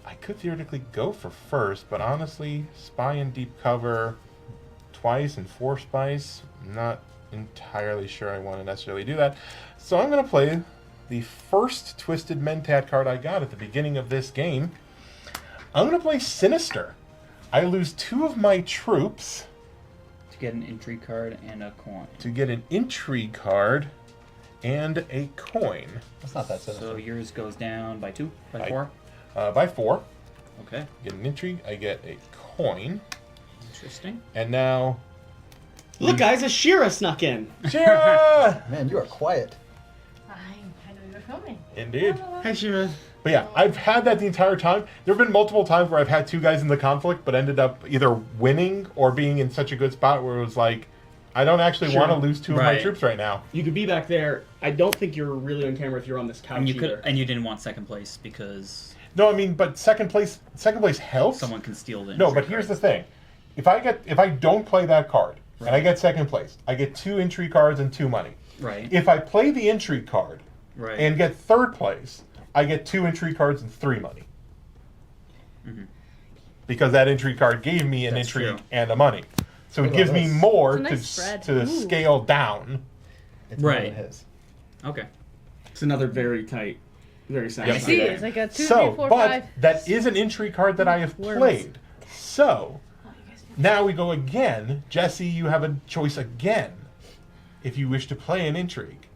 I could theoretically go for first, but honestly, Spy and Deep Cover twice and 4 Spice, I'm not entirely sure I want to necessarily do that. So I'm going to play the first Twisted Mentat card I got at the beginning of this game. I'm going to play Sinister. I lose 2 of my troops To get an intrigue card and a coin. to get an intrigue card and a coin. That's not that sinister. So yours goes down by 2, by By- 4. By 4. Okay. Get an intrigue, I get a coin. Interesting. And now... Look, guys, Ashira snuck in. Shira! Man, you are quiet. I know you were filming. Indeed. Hi, Ashira. But yeah, I've had that the entire time. There have been multiple times where I've had 2 guys in the conflict, but ended up either winning or being in such a good spot where it was like, I don't actually Sure. want to lose 2 of my Right. troops right now. You could be back there. I don't think you're really on camera if you're on this couch And you either. could, and you didn't want second place because No, I mean, but second place helps. someone can steal the. No, intrigue but here's the cards. thing: if I don't play that card and I get second place, I get 2 intrigue cards and 2 money. Right. If I play the intrigue card Right. and get third place, I get 2 intrigue cards and 3 money. Mhm. Because that intrigue card gave me an That's intrigue true. and a money, so What it gives about me this? more It's a nice spread. to Ooh. scale down. It's more Right. than his. Okay. It's another very tight, very I satisfying. see. Yeah. It's like a 2, So, 3, 4, but 5. that is an intrigue card that I have Worms. played. So Oh, you guys- now we go again. Jesse, you have a choice again if you wish to play an intrigue.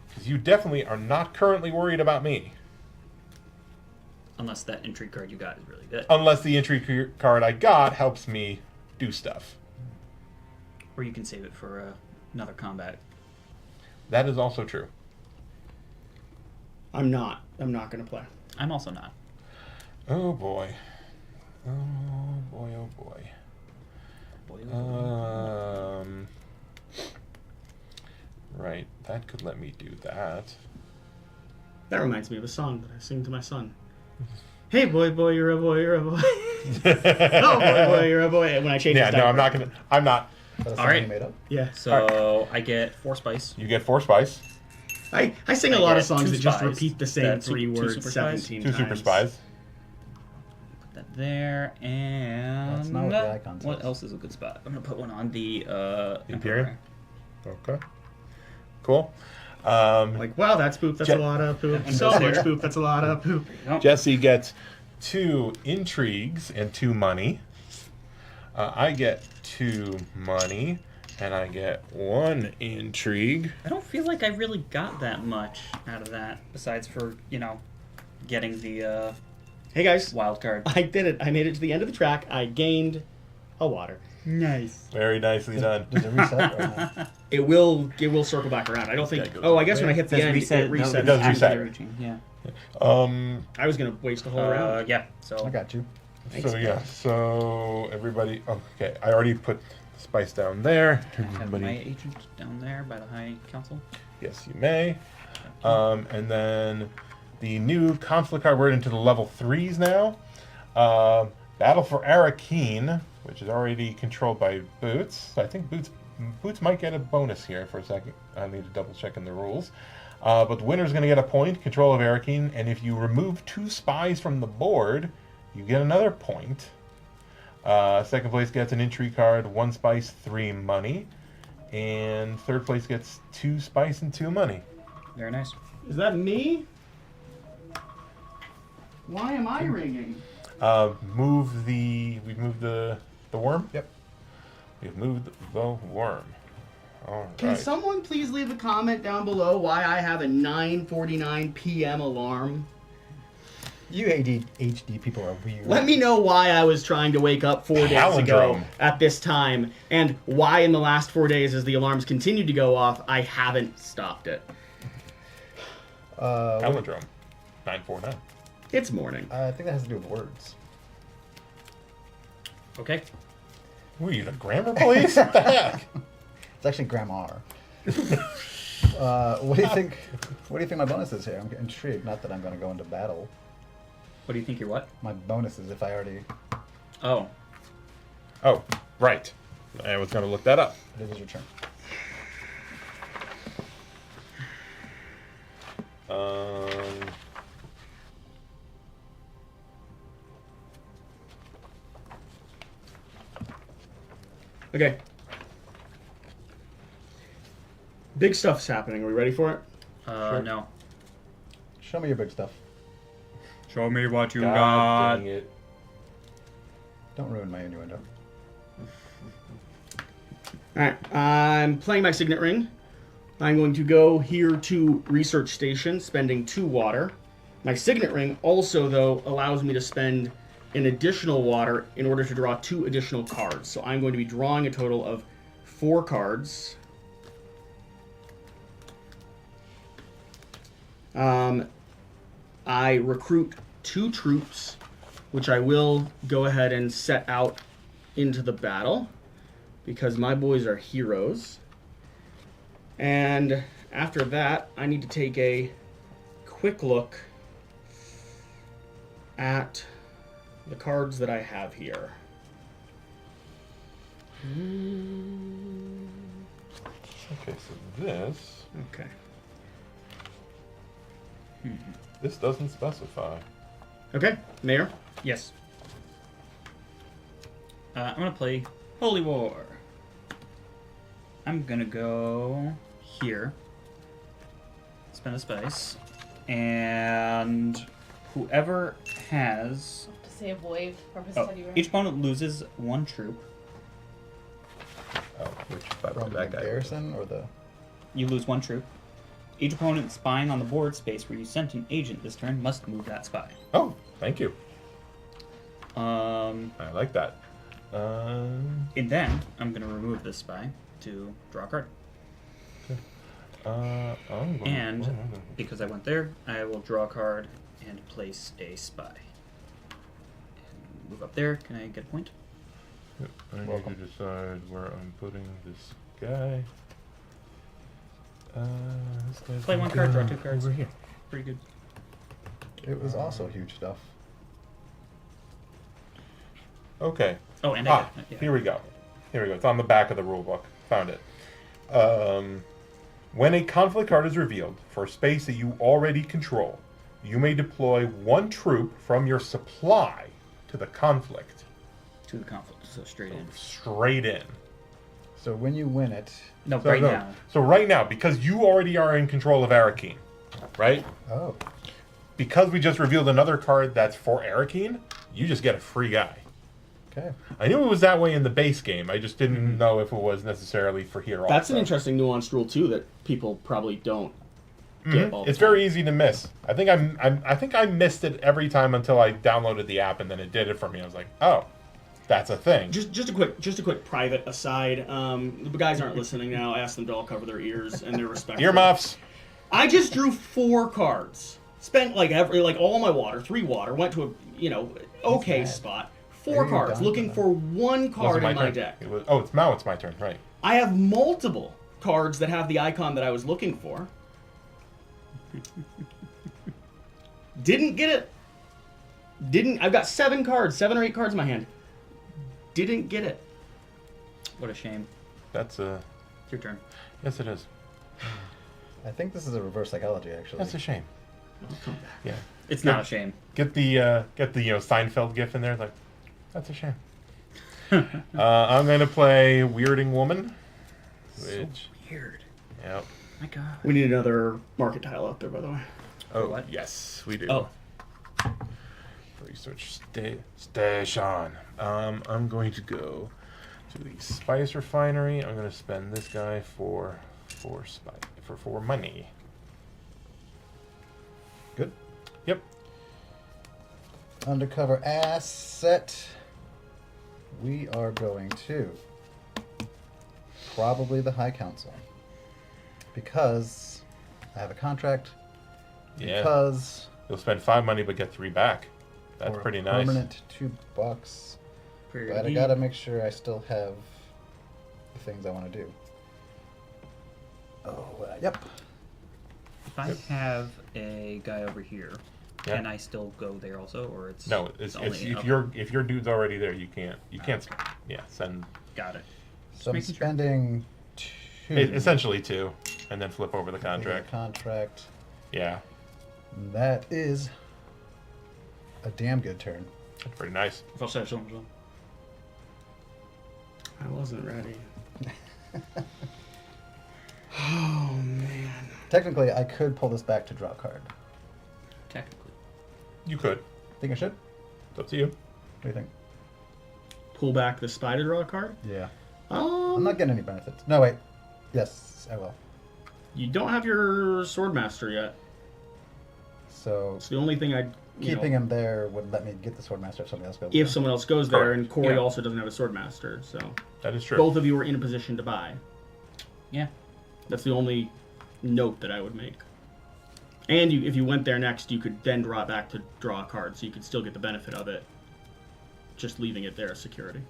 Because you definitely are not currently worried about me. Unless that intrigue card you got is really good, Unless the intrigue card I got helps me do stuff. or you can save it for another combat. That is also true. I'm not going to play. I'm also not. Oh boy. Oh boy, oh boy. Boy, oh boy. Right, that could let me do that. That reminds me of a song that I sing to my son. Hey, boy, you're a boy, you're a boy. Oh, boy, you're a boy. When I change Yeah, his no, diaper. I'm not gonna. I'm not. That's All something right. you made up. Yeah. So I get 4 spice. You get 4 spice, I sing a I lot get of songs 2 that just spies. repeat the same That's 3 2 words super spies. 17 2 times. super spies. Put that there, and That's not what the icon what says. else is a good spot? I'm gonna put one on the Imperium? Okay. Cool. Like, wow, that's poop. That's a lot of poop. And So goes much there. poop. That's a lot of poop. Nope. Jesse gets 2 intrigues and 2 money. I get 2 money, and I get 1 intrigue. I don't feel like I really got that much out of that, besides for getting the Hey, guys. wild card. I did it. I made it to the end of the track. I gained a water. Nice. Very nicely done. Does it reset or not? It will circle back around. I don't think. Oh, I guess when I hit the end, it resets. It does reset. Yeah. I was gonna waste a whole round. Yeah. So I got you. Thanks, So yeah, so everybody. Okay, I already put spice down there. I have Everybody- my agent down there by the High Council. Yes, you may. And then the new conflict card. We're into the level 3s now. Battle for Arakeen, which is already controlled by Boots. I think Boots might get a bonus here for a second. I need to double check in the rules. But the winner's going to get a point, control of Arakeen, and if you remove 2 spies from the board, you get another point. Second place gets an intrigue card, 1 spice, 3 money. And third place gets 2 spice and 2 money. Very nice. Is that me? Why am I ringing? We've moved the worm? Yep. We've moved the worm. All Can right. someone please leave a comment down below why I have a 9:49 p.m. alarm? You ADHD people are weird. Let me know why I was trying to wake up 4 days ago Palindrome. at this time, and why in the last 4 days, as the alarms continued to go off, I haven't stopped it. Palindrome. 949. It's morning. I think that has to do with words. Okay. Were you the grammar police? What the heck? It's actually grammar. What do you think? What do you think my bonus is here? I'm intrigued. Not that I'm going to go into battle. What do you think you're what? My bonus is if I already. Oh. Oh, right. I was going to look that up. It is your turn. Okay. Big stuff's happening. Are we ready for it? No. Show me your big stuff. Show me what you God dang it. Don't ruin my innuendo. Alright, I'm playing my Signet Ring. I'm going to go here to Research Station, spending 2 water. My Signet Ring also, though, allows me to spend an additional water in order to draw 2 additional cards. So I'm going to be drawing a total of 4 cards. I recruit 2 troops, which I will go ahead and set out into the battle, because my boys are heroes. And after that, I need to take a quick look at the cards that I have here. Okay, so this... Okay. This doesn't specify. Okay, Mayor. Yes. I'm gonna play Holy War. I'm gonna go here. Spend a spice. And whoever has... To save wave from his Oh, study room. each opponent loses 1 troop. Oh, which, by the way, From that the guy... garrison or the. You lose 1 troop. Each opponent spying on the board space where you sent an agent this turn must move that spy. Oh, thank you. Um, I like that. and then I'm gonna remove this spy to draw a card. And because I went there, I will draw a card and place a spy. And move up there. Can I get a point? I need Welcome. to decide where I'm putting this guy. This guy's Play gonna 1 card, go draw 2 cards. over here. Pretty good. It was also huge stuff. Okay. Oh, and yeah. Here we go. Here we go. It's on the back of the rule book. Found it. When a conflict card is revealed for a space that you already control, you may deploy one troop from your supply to the conflict. To the conflict, so straight in. Straight in. So when you win it, No, So, right no. now. So right now, because you already are in control of Arakeen, right? oh, Because we just revealed another card that's for Arakeen, you just get a free guy. okay. I knew it was that way in the base game. I just didn't know if it was necessarily for here also. That's an interesting nuanced rule too that people probably don't get all the It's time. very easy to miss. I think I think I missed it every time until I downloaded the app and then it did it for me. I was like, oh, that's a thing. Just a quick private aside. The guys aren't listening now. I asked them to all cover their ears and their respect. Earmuffs. I just drew 4 cards. Spent like all my water, 3 water. Went to a okay mad. spot. Are 4 you cards, done? looking for 1 Was it card in my turn? deck. It was, oh, now it's my turn, right? I have multiple cards that have the icon that I was looking for. Didn't get it. I've got 7 cards, 7 or 8 cards in my hand. Didn't get it. What a shame. That's a It's your turn. yes, it is. I think this is a reverse psychology, actually. That's a shame. I'll come back. Yeah. It's not a shame. Get the Seinfeld gif in there. Like, that's a shame. I'm gonna play Weirding Woman. Which, Weird. yep. My God. We need another market tile out there, by the way. Oh, What? yes, we do. Oh. Research station. I'm going to go to the Spice Refinery. I'm going to spend this guy for money. Good. Yep. Undercover asset. We are going to probably the High Council. Because I have a contract. Yeah. Because You'll spend 5 money but get 3 back. That's for a pretty nice. permanent $2. Pretty But I gotta make sure I still have the things I want to do. Oh, yep. If I have a guy over here, Yeah. can I still go there also, or it's No, it's only if your dude's already there, you can't send got it. So I'm making sure. spending 2. essentially 2 and then flip over the for contract. the contract. Yeah. That is a damn good turn. That's pretty nice. I wasn't ready. Oh, man. Technically, I could pull this back to draw a card. Technically. You could. Think I should? It's up to you. What do you think? Pull back the spy to draw a card? Yeah. I'm not Um, getting any benefits. No, wait. Yes, I will. you don't have your Swordmaster yet. So It's the only thing keeping him there would let me get the Swordmaster if somebody else goes. if someone else goes there, Correct. and Corey Yeah. also doesn't have a Swordmaster, so That is true. both of you are in a position to buy. Yeah. That's the only note that I would make. And if you went there next, you could then draw it back to draw a card, so you could still get the benefit of it, just leaving it there as security.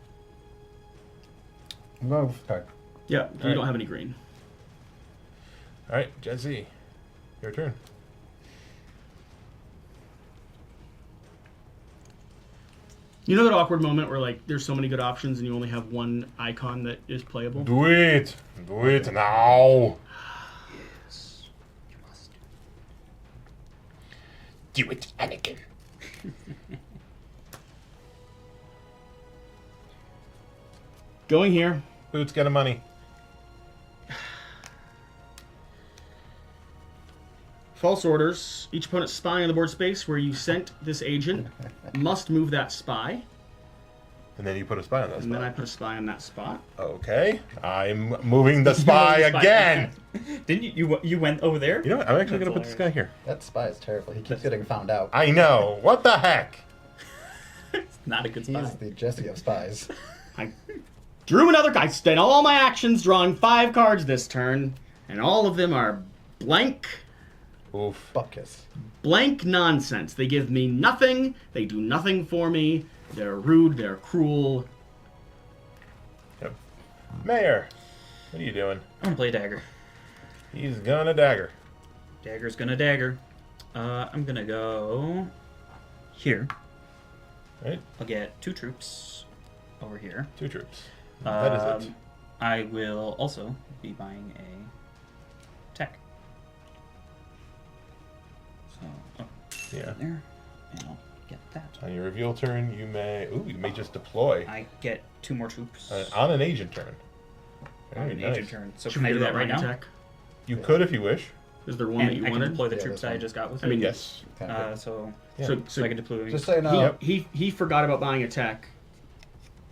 I'm going with the card. Yeah, you right. don't have any green. All right, Jesse, your turn. You know that awkward moment where like there's so many good options and you only have one icon that is playable? Do it now. Yes. You must. Do it, Anakin. Going here. Boots, get a money. False orders. Each opponent spying on the board space where you sent this agent must move that spy. And then you put a spy on that And then I spot. put a spy on that spot. Okay, I'm moving the spy again. Didn't you went over there? You know what? I'm actually That's gonna put this guy here. That spy is terrible. He keeps getting found out. I know. What the heck? It's not a good He's spot. the Jesse of spies. I drew another card. I spent all my actions drawing 5 cards this turn, and all of them are blank, Oof. Buckus. blank nonsense. They give me nothing. They do nothing for me. They're rude. They're cruel. Yep. Mayor, what are you doing? I'm gonna play dagger. He's gonna dagger. Dagger's gonna dagger. I'm gonna go here. Right? I'll get 2 troops over here. 2 troops. That is it. I will also be buying a tech. So, Yeah. there, and I'll get that. On your reveal turn, you may just deploy I get 2 more troops on an agent turn. on Very an nice. agent turn. So Should can we I do that right buying now? tech? You could if you wish. Is there one that And you I can wanted? deploy the Yeah, troops that's I fine. just got with I mean, it. Yes. So, Yeah. So I can deploy. Just so you know, he forgot about buying a tech.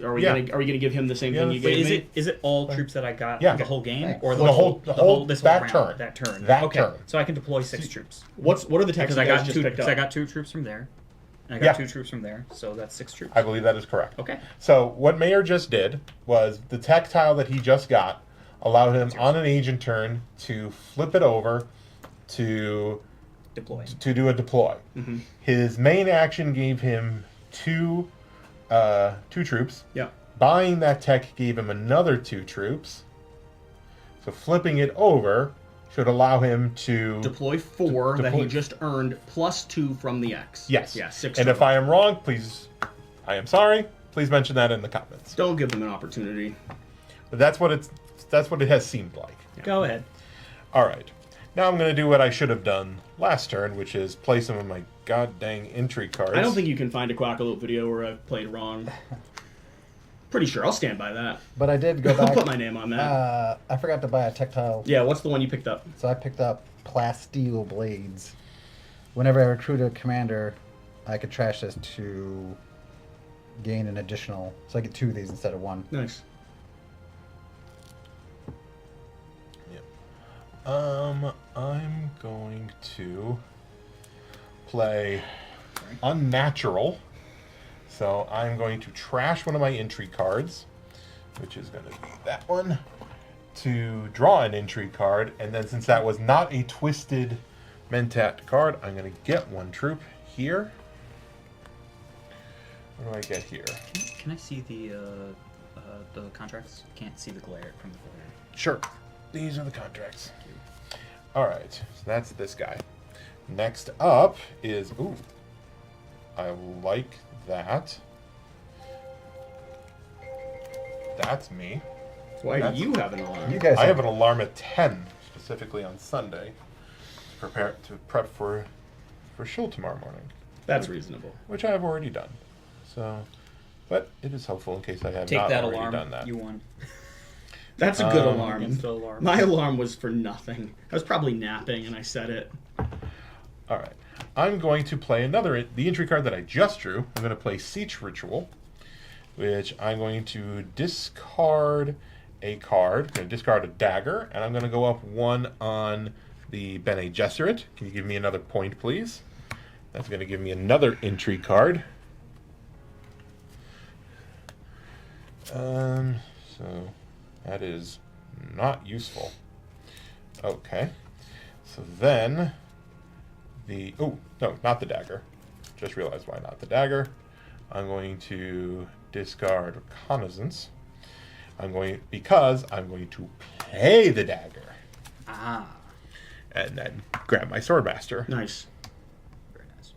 Are we Yeah. gonna give him the same Yeah, thing you that's- gave Wait, me? is it all troops that I got Yeah. the whole game, Thanks. or The whole this that round? turn. That turn. That okay. turn. So I can deploy 6 troops What are the techs because you I guys got just 2. picked Because up? I got 2 troops from there. And I got Yeah. 2 troops from there. So that's 6 troops. I believe that is correct. Okay. So what Mayor just did was the tactile that he just got allowed him on an agent turn to flip it over to Deploy. do a deploy. Mm-hmm. His main action gave him 2 troops. Yeah. Buying that tech gave him another 2 troops. So flipping it over should allow him to Deploy 4 that he deploy- just earned plus 2 from the X. Yes. Yeah, 6. And if I am wrong, please, I am sorry. Please mention that in the comments. Don't give them an opportunity. But that's what it has seemed like. Go ahead. All right. Now I'm going to do what I should have done last turn, which is play some of my god dang intrigue cards. I don't think you can find a Quackalope video where I've played wrong. Pretty sure I'll stand by that. but I did go I'll back. put my name on that. I forgot to buy a tactile, Yeah, what's the one you picked up? so I picked up plasteel blades. Whenever I recruit a commander, I could trash this to gain an additional. So I get 2 of these instead of 1. Nice. I'm going to play Unnatural. So I'm going to trash one of my intrigue cards, which is going to be that one, to draw an intrigue card. And then since that was not a twisted Mentat card, I'm going to get 1 troop here. What do I get here? Can I see the contracts? Can't see the glare from the glare. Sure. These are the contracts. All right. So that's this guy. Next up is... Ooh. I like that. That's me. Why That's- do you have an alarm? You guys, I have an alarm at 10, specifically on Sunday, to prep for Shul tomorrow morning, That's reasonable. which I have already done. So, but it is helpful in case I have Take not that already alarm. done that. You won. That's a good Um, Against the alarm. alarm. My alarm was for nothing. I was probably napping and I set it. All right. I'm going to play the entry card that I just drew. I'm going to play Siege Ritual, which I'm going to discard a card. I'm going to discard a dagger, and I'm going to go up 1 on the Bene Gesserit. Can you give me another point, please? That's going to give me another intrigue card. So that is not useful. Okay. So then oh, no, not the dagger. Just realized why not the dagger. I'm going to discard Reconnaissance. Because I'm going to play the dagger. Ah. And then grab my Swordmaster. Nice. Very nice.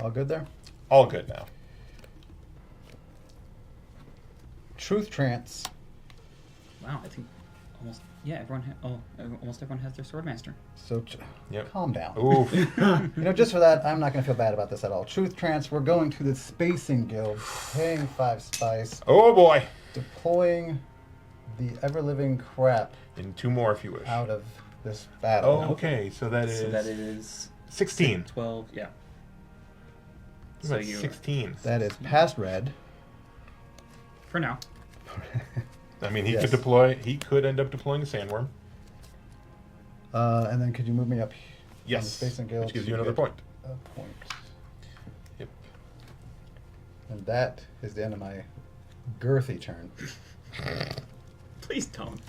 all good there. All good now. Truth Trance. Wow, I think almost almost everyone has their Swordmaster. So Yep. calm down. Oof. You know, just for that, I'm not going to feel bad about this at all. Truth Trance, we're going to the Spacing Guild, paying 5 spice, Oh boy. deploying the ever-living crap And 2 more if you wish. out of this battle. Oh, okay. So that is, So that is 16. 12. Yeah. So So you 16. That is past red. for now. I mean, he Yes. could deploy. He could end up deploying a sandworm. And then could you move me up? Yes. On the Spacing Guild Which gives to you another get point. A point. Yep. And that is the end of my girthy turn. Please don't.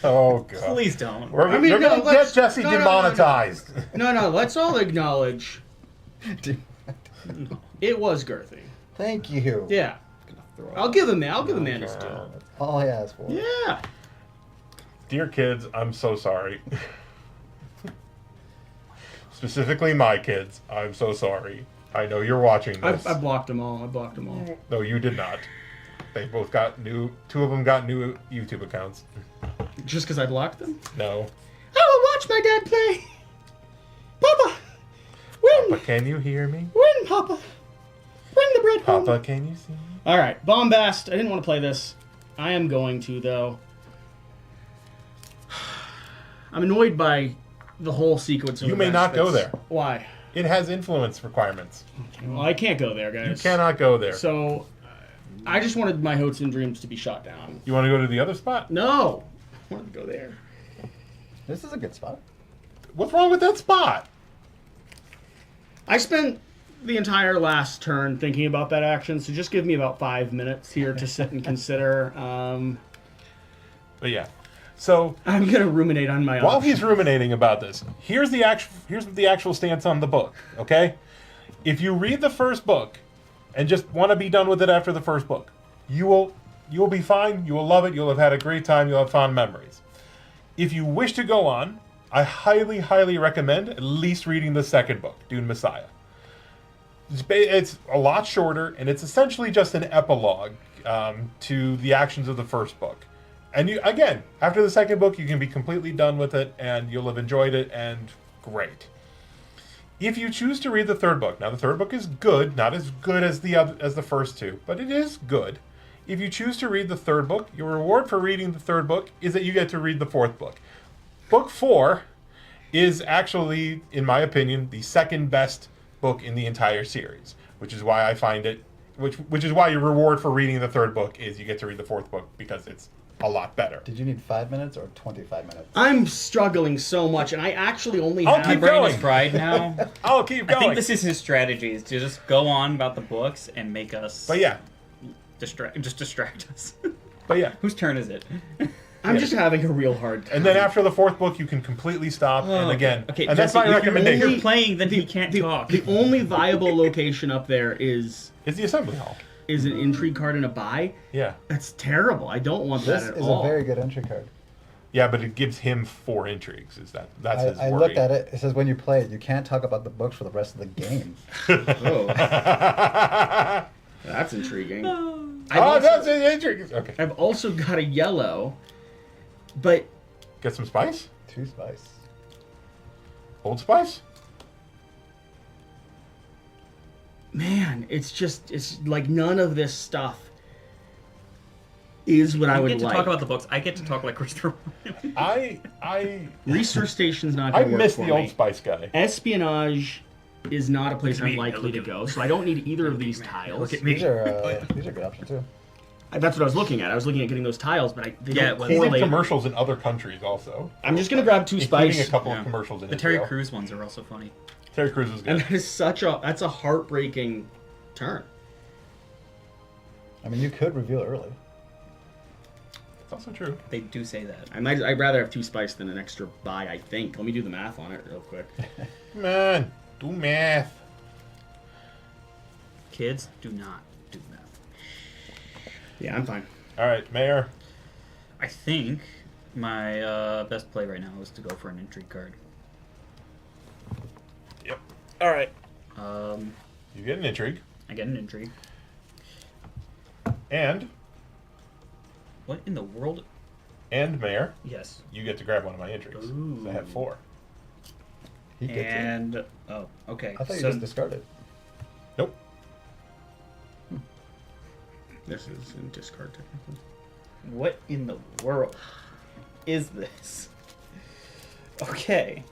Oh god. Please don't. We're, I mean, we're no, gonna let's- get Jesse no, no, no, no. demonetized. No, let's all acknowledge it was girthy. Thank you. Yeah. I'll give him man his due. All I asked for. Yeah. Dear kids, I'm so sorry. Specifically my kids, I'm so sorry. I know you're watching this. I blocked them all. I blocked them all. No, you did not. They both got new... Two of them got new YouTube accounts. Just because I blocked them? No. I will watch my dad play. Papa, win. Papa, can you hear me? Win, Papa. Bring the bread home. Papa, can you see me? All right, Bombast. I didn't want to play this. I am going to, though. I'm annoyed by the whole sequence of You may not go there. Why? It has influence requirements. Well, I can't go there, guys. You cannot go there. So, I just wanted my hopes and dreams to be shot down. You want to go to the other spot? No! I wanted to go there. This is a good spot. What's wrong with that spot? I spent the entire last turn thinking about that action, so just give me about 5 minutes here to sit and consider. But yeah. So I'm going to ruminate on my while options. he's ruminating about this, here's the actual stance on the book, okay? If you read the first book and just want to be done with it after the first book, you'll be fine, you will love it, you'll have had a great time, you'll have fond memories. If you wish to go on, I highly, highly recommend at least reading the second book, Dune Messiah. It's a lot shorter, and it's essentially just an epilogue to the actions of the first book. And you, again, after the second book, you can be completely done with it, and you'll have enjoyed it, and great. If you choose to read the third book, now the third book is good, not as good as the first two, but it is good. If you choose to read the third book, your reward for reading the third book is that you get to read the fourth book. Book 4 is actually, in my opinion, the second best book in the entire series, which is why I find it, which is why your reward for reading the third book is you get to read the fourth book, because it's a lot better. Did you need 5 minutes or 25 minutes? I'm struggling so much, and I actually only I'll have... keep My brain going. is fried now. I'll keep going. I think this is his strategy, is to just go on about the books and make us But yeah, distract us. but yeah. Whose turn is it? I'm just having a real hard time. And then after the fourth book, you can completely stop, and again, Okay, and that's Jesse, my if you're recommendation. only playing, then he can't talk. The only viable location up there is It's the assembly hall. an intrigue card and a buy. Yeah. That's terrible. I don't want This that at is all. a very good entry card. Yeah, but it gives him 4 intrigues. That's his I worry. looked at it. It says when you play it, you can't talk about the books for the rest of the game. Oh, that's intriguing. That's his intrigues. Okay. I've also got a yellow, but Get some spice? 2 spice. Old Spice? man, it's like none of this stuff is what I You would get to like. talk about the books. I get to talk like Christopher. I Research Station's not I going to work miss for the Old me. Spice guy. Espionage is not a place Look at I'm me, likely look to at go, me. so I don't need either of these Look tiles. at me. These are good options too. That's what I was looking at. I was looking at getting those tiles, but they Yeah, don't well, He did correlate. commercials in other countries also. I'm just going to grab 2 Including spice. a couple Yeah. of commercials in The Terry Israel. Crews ones are also funny. Terry Crews is And good. that is that's a heartbreaking turn. I mean, you could reveal it early. It's also true. They do say that. I'd rather have 2 spice than an extra buy, I think. Let me do the math on it real quick. Man, do math. Kids, do not do math. Yeah, I'm fine. All right, Mayor. I think my best play right now is to go for an intrigue card. Yep. All right. You get an intrigue. I get an intrigue. And What in the world? Mayor, Yes. you get to grab one of my intrigues. Ooh. So I have 4. He gets it. And oh, okay. I thought you So just discarded. Nope. This is in discard technically. what in the world is this? Okay.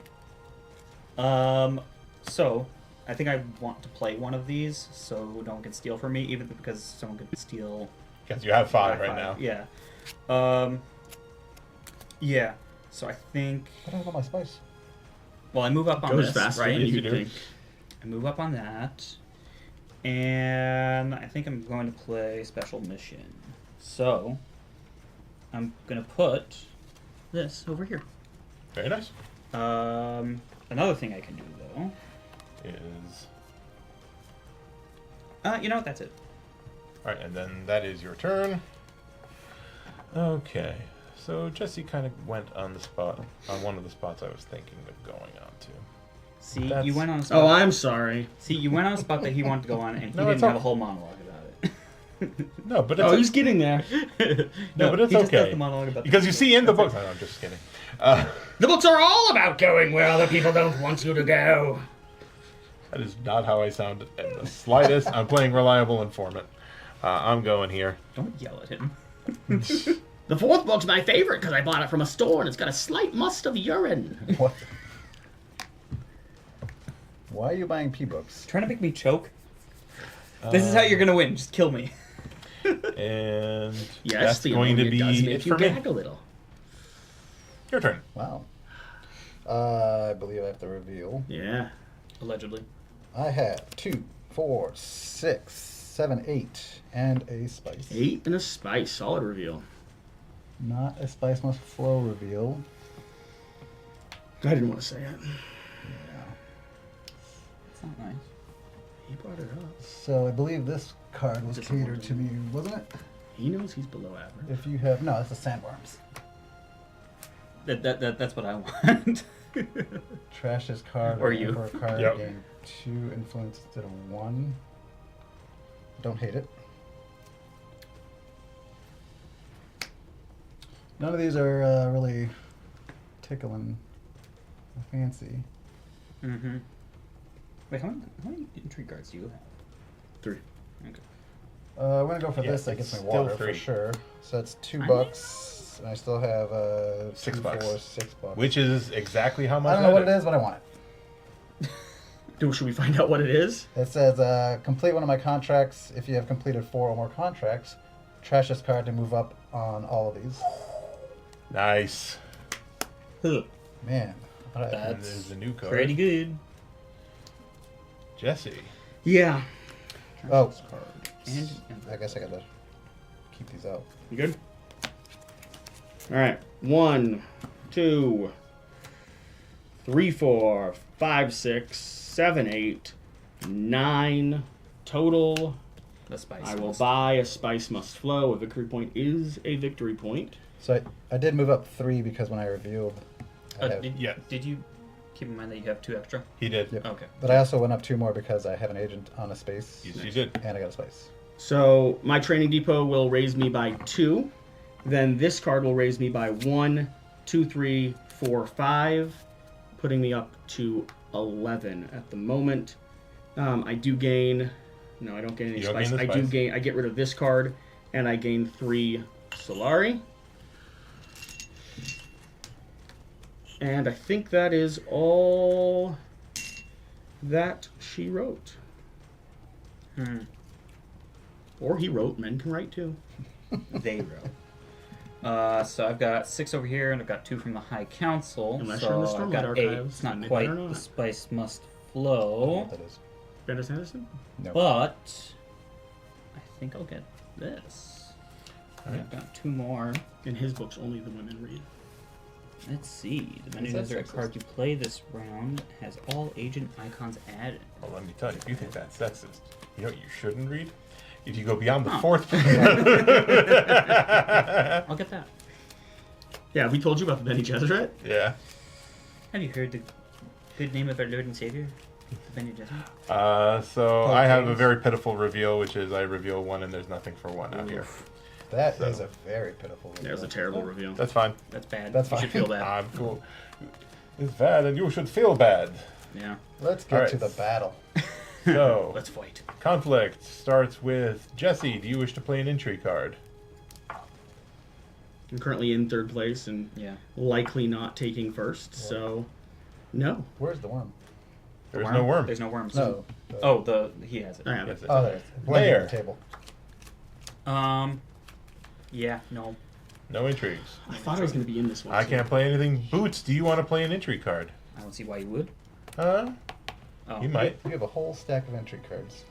So I think I want to play one of these so no one can steal from me, even because someone could steal. Because you have 5 my right now. Yeah. Yeah. So I think. I don't have all my spice. Well, I move up on Goes this, faster right? than Yes, you'd you do. think. I move up on that, and I think I'm going to play special mission. So I'm gonna put this over here. Very nice. Another thing I can do though. Is You know what? That's it. all right, and then that is your turn. Okay, So Jesse kind of went on the spot, on one of the spots I was thinking of going on to. See, That's- you went on a spot. Oh, I'm sorry. See, you went on a spot that he wanted to go on, and he No, it's didn't have okay. a whole monologue about it. No, but it's Oh, he's getting there. no, but it's he just does okay. the monologue about Because the you see in the book. No, I'm just kidding. The books are all about going where other people don't want you to go. That is not how I sound in the slightest. I'm playing reliable informant. I'm going here. Don't yell at him. The fourth book's my favorite because I bought it from a store and it's got a slight must of urine. What? Why are you buying P-books? Trying to make me choke? This is how you're gonna win. Just kill me. And Yes, that's the going to ammonia does be make it you for me. gag a little. Your turn. Wow. I believe I have to reveal. Yeah. Allegedly. I have 2, 4, 6, 7, 8, and a spice. 8 and a spice. Solid reveal. Not a spice must flow reveal. I didn't want to say it. It's not nice. He brought it up. So I believe this card was Just catered one to me, wasn't it? He knows he's below average. If you have no, it's the sandworms. That's what I want. Trash this card Or or you. Emperor card. Yep. Gain 2 influence instead of 1. Don't hate it. None of these are really tickling my fancy. Mm-hmm. Wait, how many intrigue cards do you have? 3. Okay. I'm gonna go for Yeah, this. That it's gets me still water 3. for sure. So that's $2 I bucks, and I still have $6 2, 4, $6 bucks. Which is exactly how much I don't know what it is, but I want it. Should we find out what it is? It says complete one of my contracts. If you have completed 4 or more contracts, trash this card to move up on all of these. Nice. Man, I thought I- And That's there's a new card. pretty good. Jesse. Yeah. Oh. Trash this card. And I guess I gotta keep these out. You good? All right. 1, 2, 3, 4, 5, 6, 7, 8, 9 total. the spice. I will buy a spice must flow. A victory point is a victory point. So I did move up 3 because when I revealed, I have, Yeah. Did you keep in mind that you have 2 extra? He did. Yep. Okay. but I also went up 2 more because I have an agent on a space, Yes, you did. and I got a spice. So my training depot will raise me by 2. Then this card will raise me by 1, 2, 3, 4, 5, putting me up to 11 at the moment. I do gain. No, I don't gain any You don't spice. gain the I do spice. gain. I get rid of this card, and I gain 3 Solari. And I think that is all that she wrote. Hmm. Or he wrote. Men can write too. They wrote. So I've got 6 over here, and I've got 2 from the High Council. Unless so you're in the I've Stormlight got 8. Archives, It's not then they quite better not. the spice must I don't know flow, what that is. Brandon Sanderson? No. but I think I'll get this. Alright. I've got 2 more. In his books, only the women read. Let's see. The menu Is that desert sexist? card you play this round has all agent icons added. Well, let me tell you, if you think that's sexist, you know what you shouldn't read? If you go beyond the Huh. 4th... I'll get that. Yeah, we told you about the Bene Gesserit. yeah. Have you heard the good name of our Lord and Savior, the Bene Gesserit? So I have a very pitiful reveal, which is I reveal 1 and there's nothing for 1 out here. That So- is a very pitiful. There's a reveal. terrible reveal. That's fine. That's bad. That's You fine. should feel bad. I'm cool. It's bad and you should feel bad. Yeah. Let's get Alright. to the battle. So, Let's fight. conflict starts with Jesse. Do you wish to play an intrigue card? I'm currently in 3rd place and Yeah. likely not taking first, so no. Where's the worm? There's no worm. There's no worms. No. Oh, he has it. I have Yes, it. it's Oh, okay. there's blanket Lair. on the table. Yeah, no. No intrigues. I thought I was going to be in this one. I too. can't play anything. Boots, do you want to play an intrigue card? I don't see why you would. Huh? Oh. You might. You have a whole stack of entry cards.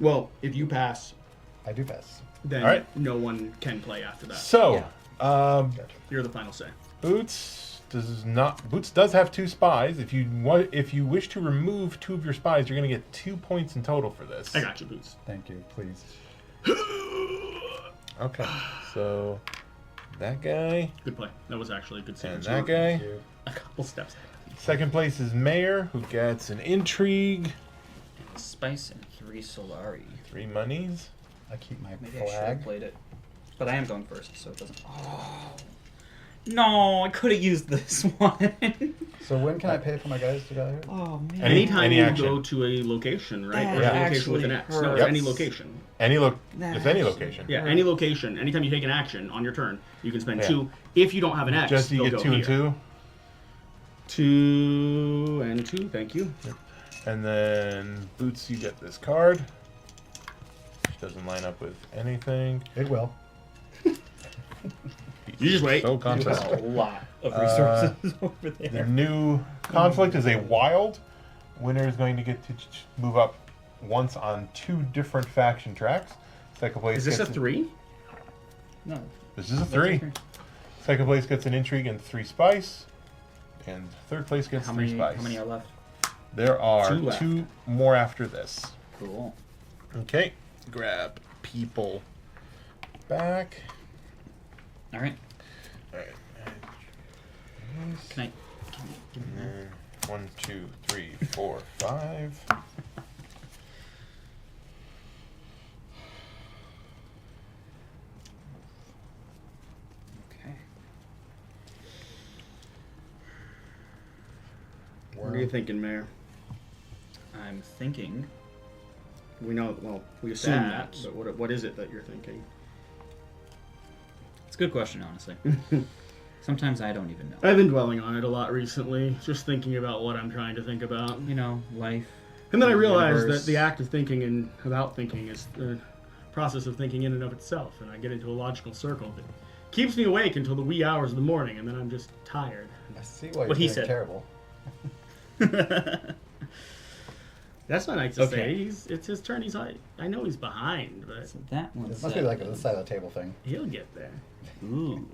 Well, if you pass, I do pass. then All right. no one can play after that. So, Gotcha. You're the final say. Boots does have 2 spies. If you wish to remove 2 of your spies, you're going to get 2 points in total for this. I got you, Boots. Thank you, please. Okay. So that guy, Good play. That was actually a good and sequence. that You were guy. a couple steps ahead. Second place is Mayor, who gets an intrigue, Spice and 3 Solari. 3 monies. I keep my Maybe I should have flag. played it. But I am going first, so it doesn't. Oh. No, I could have used this one. So when can I pay for my guys to go here? Oh, man. Anytime any you action. go to a location, right? That Or a location with actually an X. No, hurts. it's any location. Any That it's any actually- location. Yeah, any location. Anytime you take an action on your turn, you can spend Yeah. 2. If you don't have an X, Just you they'll get go 2 and here. 2, 2 and 2, thank you. and then Boots, you get this card, which doesn't line up with anything. It will. You just wait. So There's confident. a lot of resources over The there. new conflict is a wild. Winner is going to get to move up once on 2 different faction tracks. Second place Is this a gets 3? No. This is a 3. Second place gets an intrigue and 3 spice, and third place gets How 3 many, spice. how many are left? There are 2 left. 2 more after this. Cool. Okay, grab people back. All right. All right. Can I give me And then 1, 2, 3, 4, 5. Okay. What are you thinking, Mayor? I'm thinking. We know, well, we assume that, That- but what is it that you're thinking? It's a good question, honestly. Sometimes I don't even know. I've been dwelling on it a lot recently, just thinking about what I'm trying to think about. You know, life. And then I the realized universe. that the act of thinking and about thinking is the process of thinking in and of itself, and I get into a logical circle that keeps me awake until the wee hours of the morning, and then I'm just tired. I see why you're What he doing said. terrible. That's not nice to Okay. say. It's his turn. I know he's behind, but So that one It must be like a this side of the table thing. he'll get there. Ooh.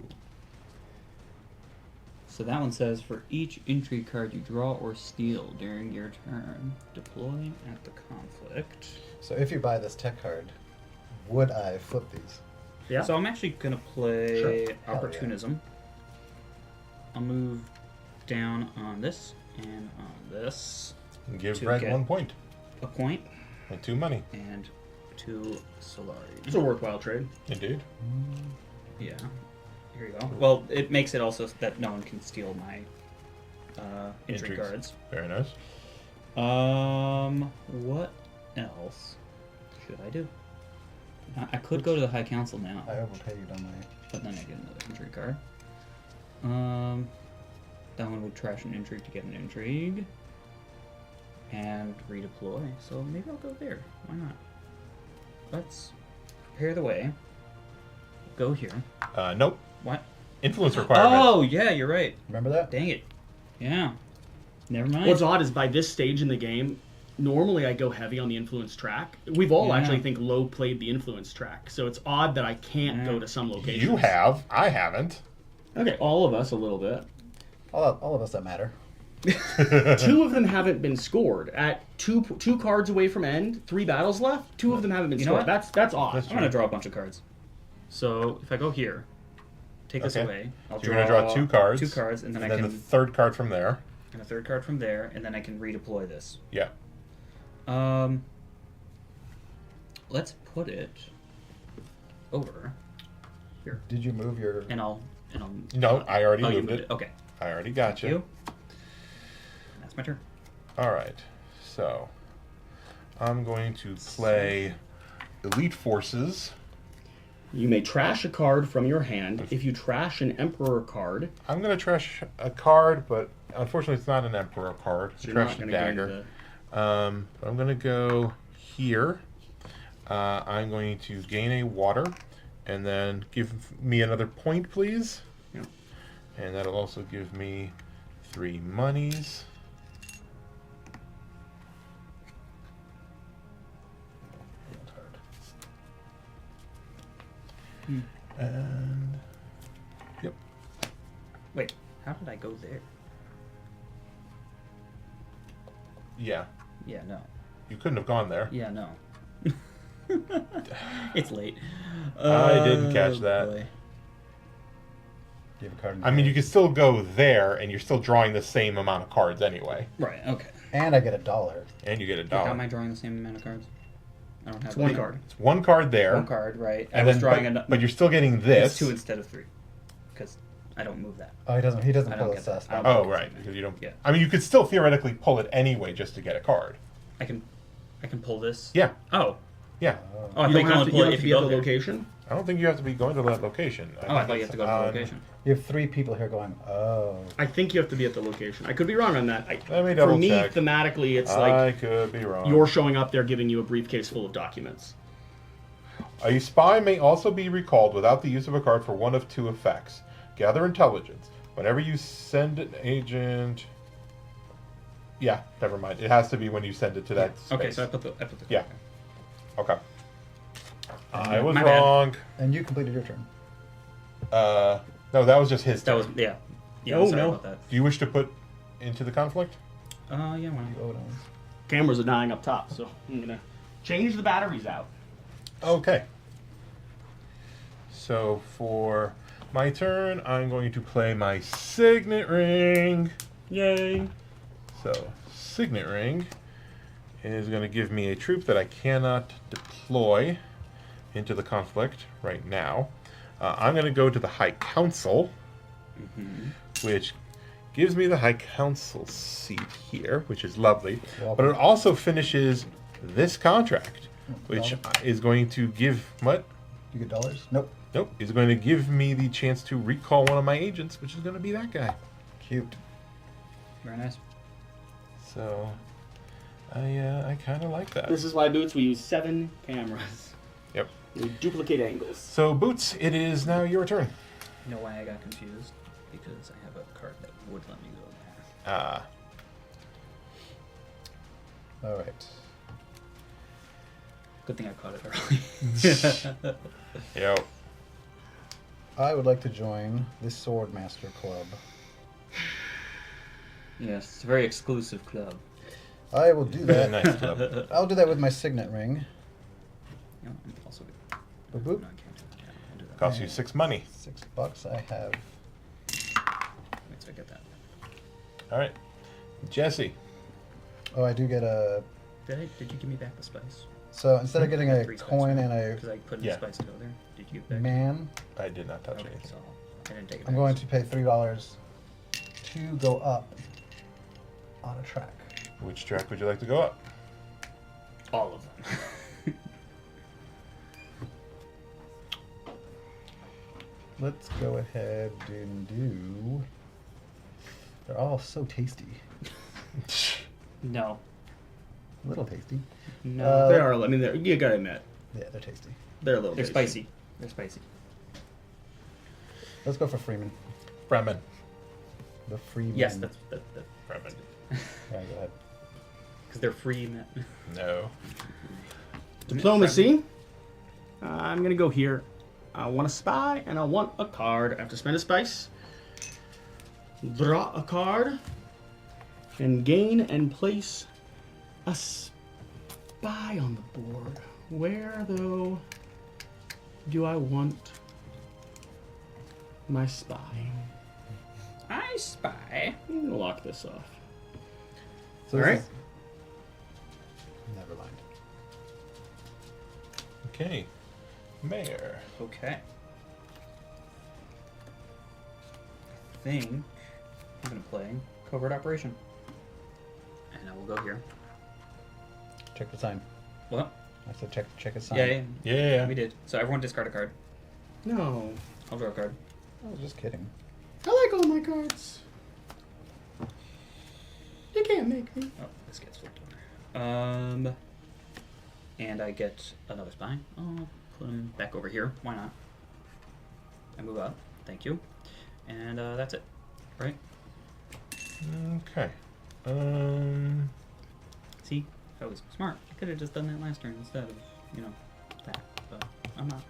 So that one says, for each intrigue card you draw or steal during your turn, deploy at the conflict. So if you buy this tech card, would I flip these? Yeah. So I'm actually gonna play Sure. Hell yeah. Opportunism. I'll move down on this and on this. Give To Brad get- 1 point A point and 2 money. and 2 Solari. It's a worthwhile trade. Indeed. Yeah. Here you go. Well, it makes it also that no one can steal my intrigue Intrigues. cards. Very nice. What else should I do? I could go to the High Council now, I overpaid on my. but then I get another intrigue card. That one would trash an intrigue to get an intrigue. And redeploy. So maybe I'll go there. Why not? Let's prepare the way. Go here. Nope. What? Influence requirements. Oh, yeah, you're right. Remember that? Dang it. Yeah. Never mind. What's odd is by this stage in the game, normally I go heavy on the influence track. We've all Yeah. actually think low played the influence track, so it's odd that I can't Yeah. go to some locations. You have. I haven't. Okay, all of us a little bit. All of us that matter. 2 of them haven't been scored at two cards away from end. 3 battles left. 2 of them haven't been You know scored. what? That's odd. That's I'm gonna draw a bunch of cards. So if I go here, take this Okay. away. I'll So you're gonna draw 2 cards. 2 cards, and then And I then can the third card from there. and a third card from there, and then I can redeploy this. Yeah. Let's put it over here, Did you move your? and I'll No, I already oh, you moved it. Okay, I already got thank you. you. And that's my turn. All right. So I'm going to play Elite Forces. You may trash a card from your hand. If you trash an Emperor card, I'm going to trash a card, but unfortunately it's not an Emperor card. so you're Trash not a going to gain dagger. the... But I'm going to go here. I'm going to gain a water, and then give me another point, please. Yeah. And that'll also give me 3 monies. And yep. Wait, how did I go there? Yeah. Yeah, no. You couldn't have gone there. Yeah, no. It's late. I didn't catch that. Boy. You have a card in I mean, hand. you could still go there, and you're still drawing the same amount of cards anyway. Right. Okay. And I get $1. And you get How am $1. I drawing the same amount of cards? I don't have It's one any. card. It's one card there. One card, right? I And was then, drawing another. but you're still getting this. It's 2 instead of 3, because I don't move that. Oh, he doesn't I pull don't a get that. sus. I don't Oh, get right. that. Because you don't. Yeah. I mean, you could still theoretically pull it anyway just to get a card. I can pull this. Yeah. Oh. Yeah. Oh, I You thought don't you have can to, pull you it don't have if to be you at go the there. location. I don't think you have to be going to that location. Oh, I thought you have to go to the location. You have 3 people here going, oh. I think you have to be at the location. I could be wrong on that. Let me For double me, check. thematically, it's I like could be wrong. you're showing up there giving you a briefcase full of documents. A spy may also be recalled without the use of a card for one of 2 effects. Gather intelligence. Whenever you send an agent... Yeah, never mind. It has to be when you send it to that space. Okay, so I put the. Yeah. Okay. I was My bad. wrong. And you completed your turn. No, that was just his That turn. was yeah. Yeah. Oh, Sorry no. about that. Do you wish to put into the conflict? Yeah. Why not? Oh, no. Cameras are dying up top, so I'm gonna change the batteries out. Okay. So for my turn, I'm going to play my Signet Ring. Yay! So, Signet Ring is going to give me a troop that I cannot deploy into the conflict right now. I'm going to go to the High Council, which gives me the High Council seat here, which is lovely. But it also finishes this contract, which is going to give... What? You get $? Nope. Nope. Is going to give me the chance to recall one of my agents, which is going to be that guy. Cute. Very nice. So, I kind of like that. This is why, Boots, we use 7 cameras. Yep. We duplicate angles. So, Boots, it is now your turn. You know why I got confused? Because I have a card that would let me go there. Ah. All right. Good thing I caught it early. Yep. I would like to join the Swordmaster Club. Yes, it's a very exclusive club. I will do that. Nice club. I'll do that with my Signet Ring. You know, I'm also good. Boop, No, boop. I can't do that. Yeah, I'll do that. Costs you 6 money. $6. I have. Wait till I get that. All right. Jesse. Oh, I do get a. Did you give me back the spice? So instead of getting a 3 spice, coin right? and a Because I put Yeah. the spice to go there. Did you give back? man, I did not touch Okay, anything. so I didn't take it I'm back. going to pay $3 to go up on a track. Which track would you like to go up? All of them. Let's go ahead and do. They're all so tasty. No. A little tasty. No. They are. I mean, you gotta admit, Yeah, they're tasty. they're a little. They're tasty. spicy. They're spicy. Let's go for Freeman. Fremen. The Freeman. Yes, that's Fremen. Yeah, go ahead. because they're free. No. Diplomacy. I'm gonna go here. I want a spy and I want a card. I have to spend a spice. Draw a card. And gain and place a spy on the board. Where, though, do I want my spy? I spy. I'm gonna lock this off. So All this right. is- Never mind. Okay. Mayor. Okay. I think I'm gonna play covert operation, and I will go here. Check the sign. What? I said check his sign. Yeah, Yeah. we did. So everyone discard a card. No. I'll draw a card. I was just kidding. I like all my cards. You can't make me. Oh, this gets flipped over. And I get another spy. I'll put him back over here. Why not? I move up. Thank you. And that's it. Right? Okay. See? I was smart. I could have just done that last turn instead of, that. But I'm not.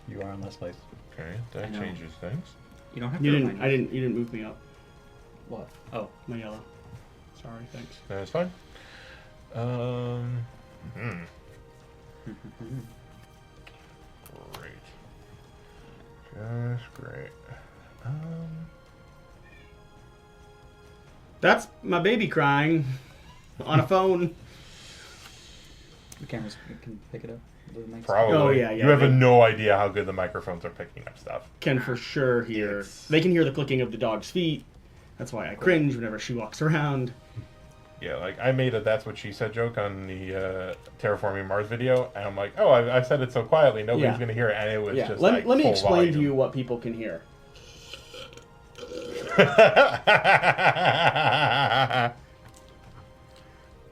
You are in last place. Okay. I That know. changes things. You don't have to You remind didn't. me. I didn't. You didn't move me up. What? Oh. My yellow. Sorry. Thanks. That's fine. Great. Just great. That's my baby crying on a phone. The cameras can pick it up. The mics. Probably. Oh, yeah, You have they- no idea how good the microphones are picking up stuff. Can for sure hear. It's- They can hear the clicking of the dog's feet. That's why I cringe whenever she walks around. Yeah, like I made a "That's What She Said" joke on the Terraforming Mars video, and I'm like, oh, I've said it so quietly, nobody's Yeah. gonna hear it, and it was Yeah, just let, like let me full explain to volume. you what people can hear.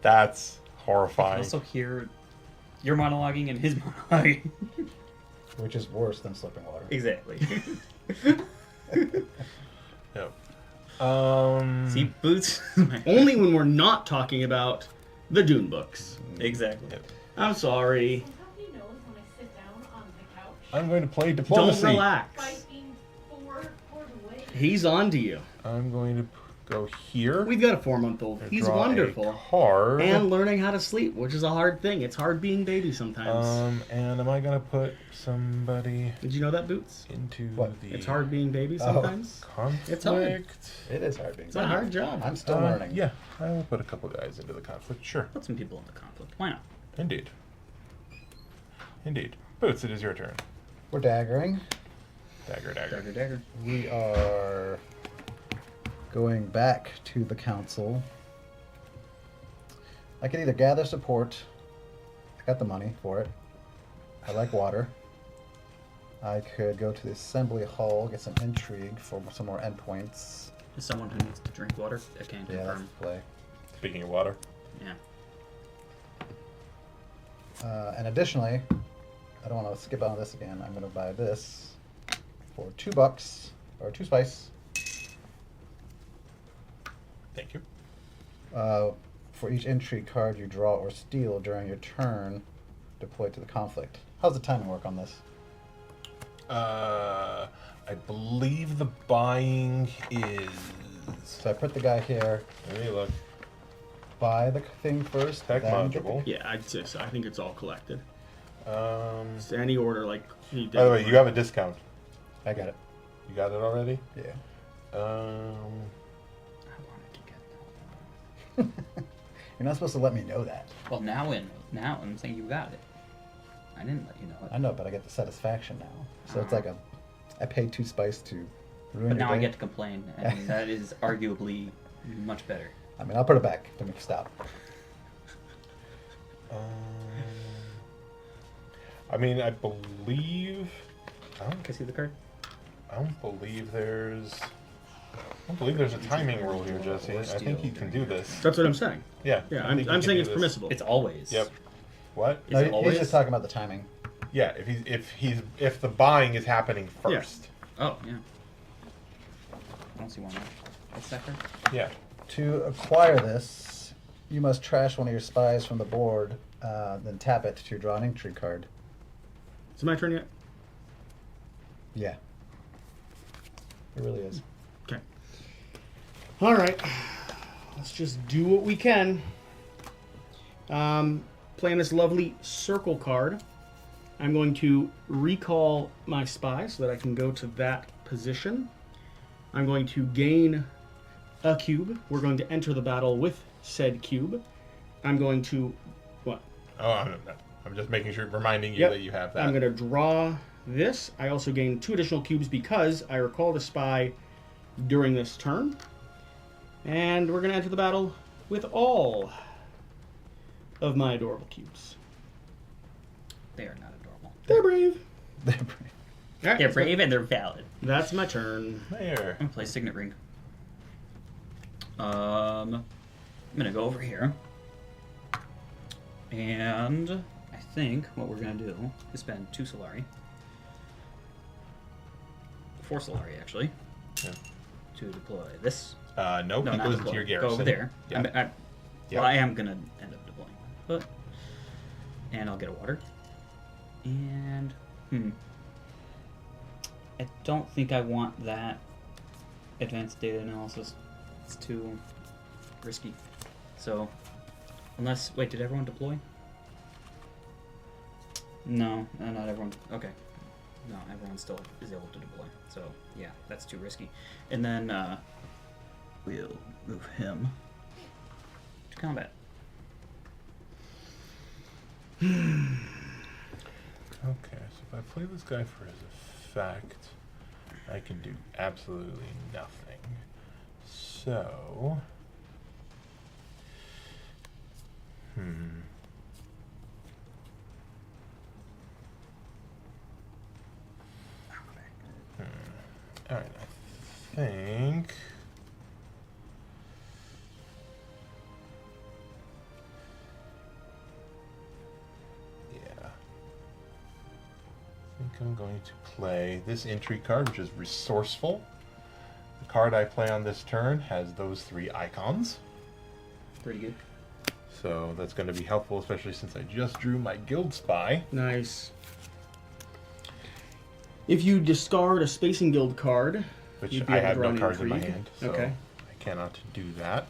That's I can horrifying. also hear your monologuing and his monologuing. Which is worse than slipping water. Exactly. Yep. See, Boots. Only when we're not talking about the Dune books. Exactly. Yep. I'm sorry. Can you know when I sit down on the couch? I'm going to play Don't diplomacy. relax. By being four away. He's on to you. I'm going to go here. We've got a 4-month-old. and He's draw wonderful. A card. And learning how to sleep, which is a hard thing. It's hard being baby sometimes. And am I gonna put somebody Did you know that, Boots? into What? the It's hard being baby Oh. sometimes. conflict? It's hard. It is hard being It's a hard job. I'm still learning. Yeah, I will put a couple guys into the conflict. Sure. Put some people in the conflict. Why not? Indeed. Indeed. Boots, it is your turn. We're daggering. Dagger, dagger. Dagger, dagger. We are going back to the council. I can either gather support. I got the money for it. I like water. I could go to the assembly hall, get some intrigue for some more endpoints. As someone who needs to drink water, I can Yeah, that's confirm. the play. Speaking of water. Yeah. And additionally, I don't want to skip on this again. I'm going to buy this for $2 or 2 spice. Thank you. For each intrigue card you draw or steal during your turn, deployed to the conflict. How's the timing work on this? I believe the buying is. So I put the guy here, Let me look. buy the thing first, Tech then get module. Yeah, I'd say so. I think it's all collected. It's By any order like he did. the way, you have a discount. I got it. You got it already? Yeah. I wanted to get that. You're not supposed to let me know that. Well, now I'm saying you got it. I didn't let you know it. I know, but I get the satisfaction now. So it's like I paid 2 spice to ruin But your now I day. get to complain, and that is arguably much better. I mean, I'll put it back to make you stop. I mean, I believe. Can I see the card? I don't believe there's a timing rule here, Jesse. I think you can do this. That's what I'm saying. Yeah. Yeah, I I'm think you I'm can saying do it's this. permissible. It's always. Yep. What? Is No, it he's always? just talking about the timing. Yeah. If the buying is happening Yeah. first. Oh, yeah. I don't see why not. What's that card? Yeah. To acquire this, you must trash one of your spies from the board, then tap it to draw an intrigue card. Is it my turn yet? Yeah. It really is. Okay. All right. Let's just do what we can. Playing this lovely circle card, I'm going to recall my spy so that I can go to that position. I'm going to gain a cube. We're going to enter the battle with said cube. I'm going to what? Oh, I'm just making sure, reminding you Yep. that you have that. I'm going to draw this. I also gain 2 additional cubes because I recall the spy during this turn. And we're going to enter the battle with all of my adorable cubes. They are not adorable. They're brave. They're brave. All right, They're brave and they're valid. That's my turn. There. I'm gonna play Signet Ring. I'm gonna go over here. And I think what we're gonna do is spend 2 Solari. 4 Solari, actually. Yeah. To deploy this. No, No, he not goes deploy. into your garrison. Go over there. Yeah. Well, I am gonna end up deploying. But and I'll get a water. And I don't think I want that advanced data analysis. It's too risky. So unless did everyone deploy? No, not everyone. Okay. No, everyone still is able to deploy. So yeah, that's too risky. And then we'll move him to combat. Okay, so if I play this guy for his effect, I can do absolutely nothing. So, all right, I think. I think I'm going to play this intrigue card, which is resourceful. The card I play on this turn has those 3 icons. Pretty good. So that's going to be helpful, especially since I just drew my guild spy. Nice. If you discard a Spacing Guild card, Which you'd be I able have to no run cards in my Intrigue. hand, so Okay. I cannot do that.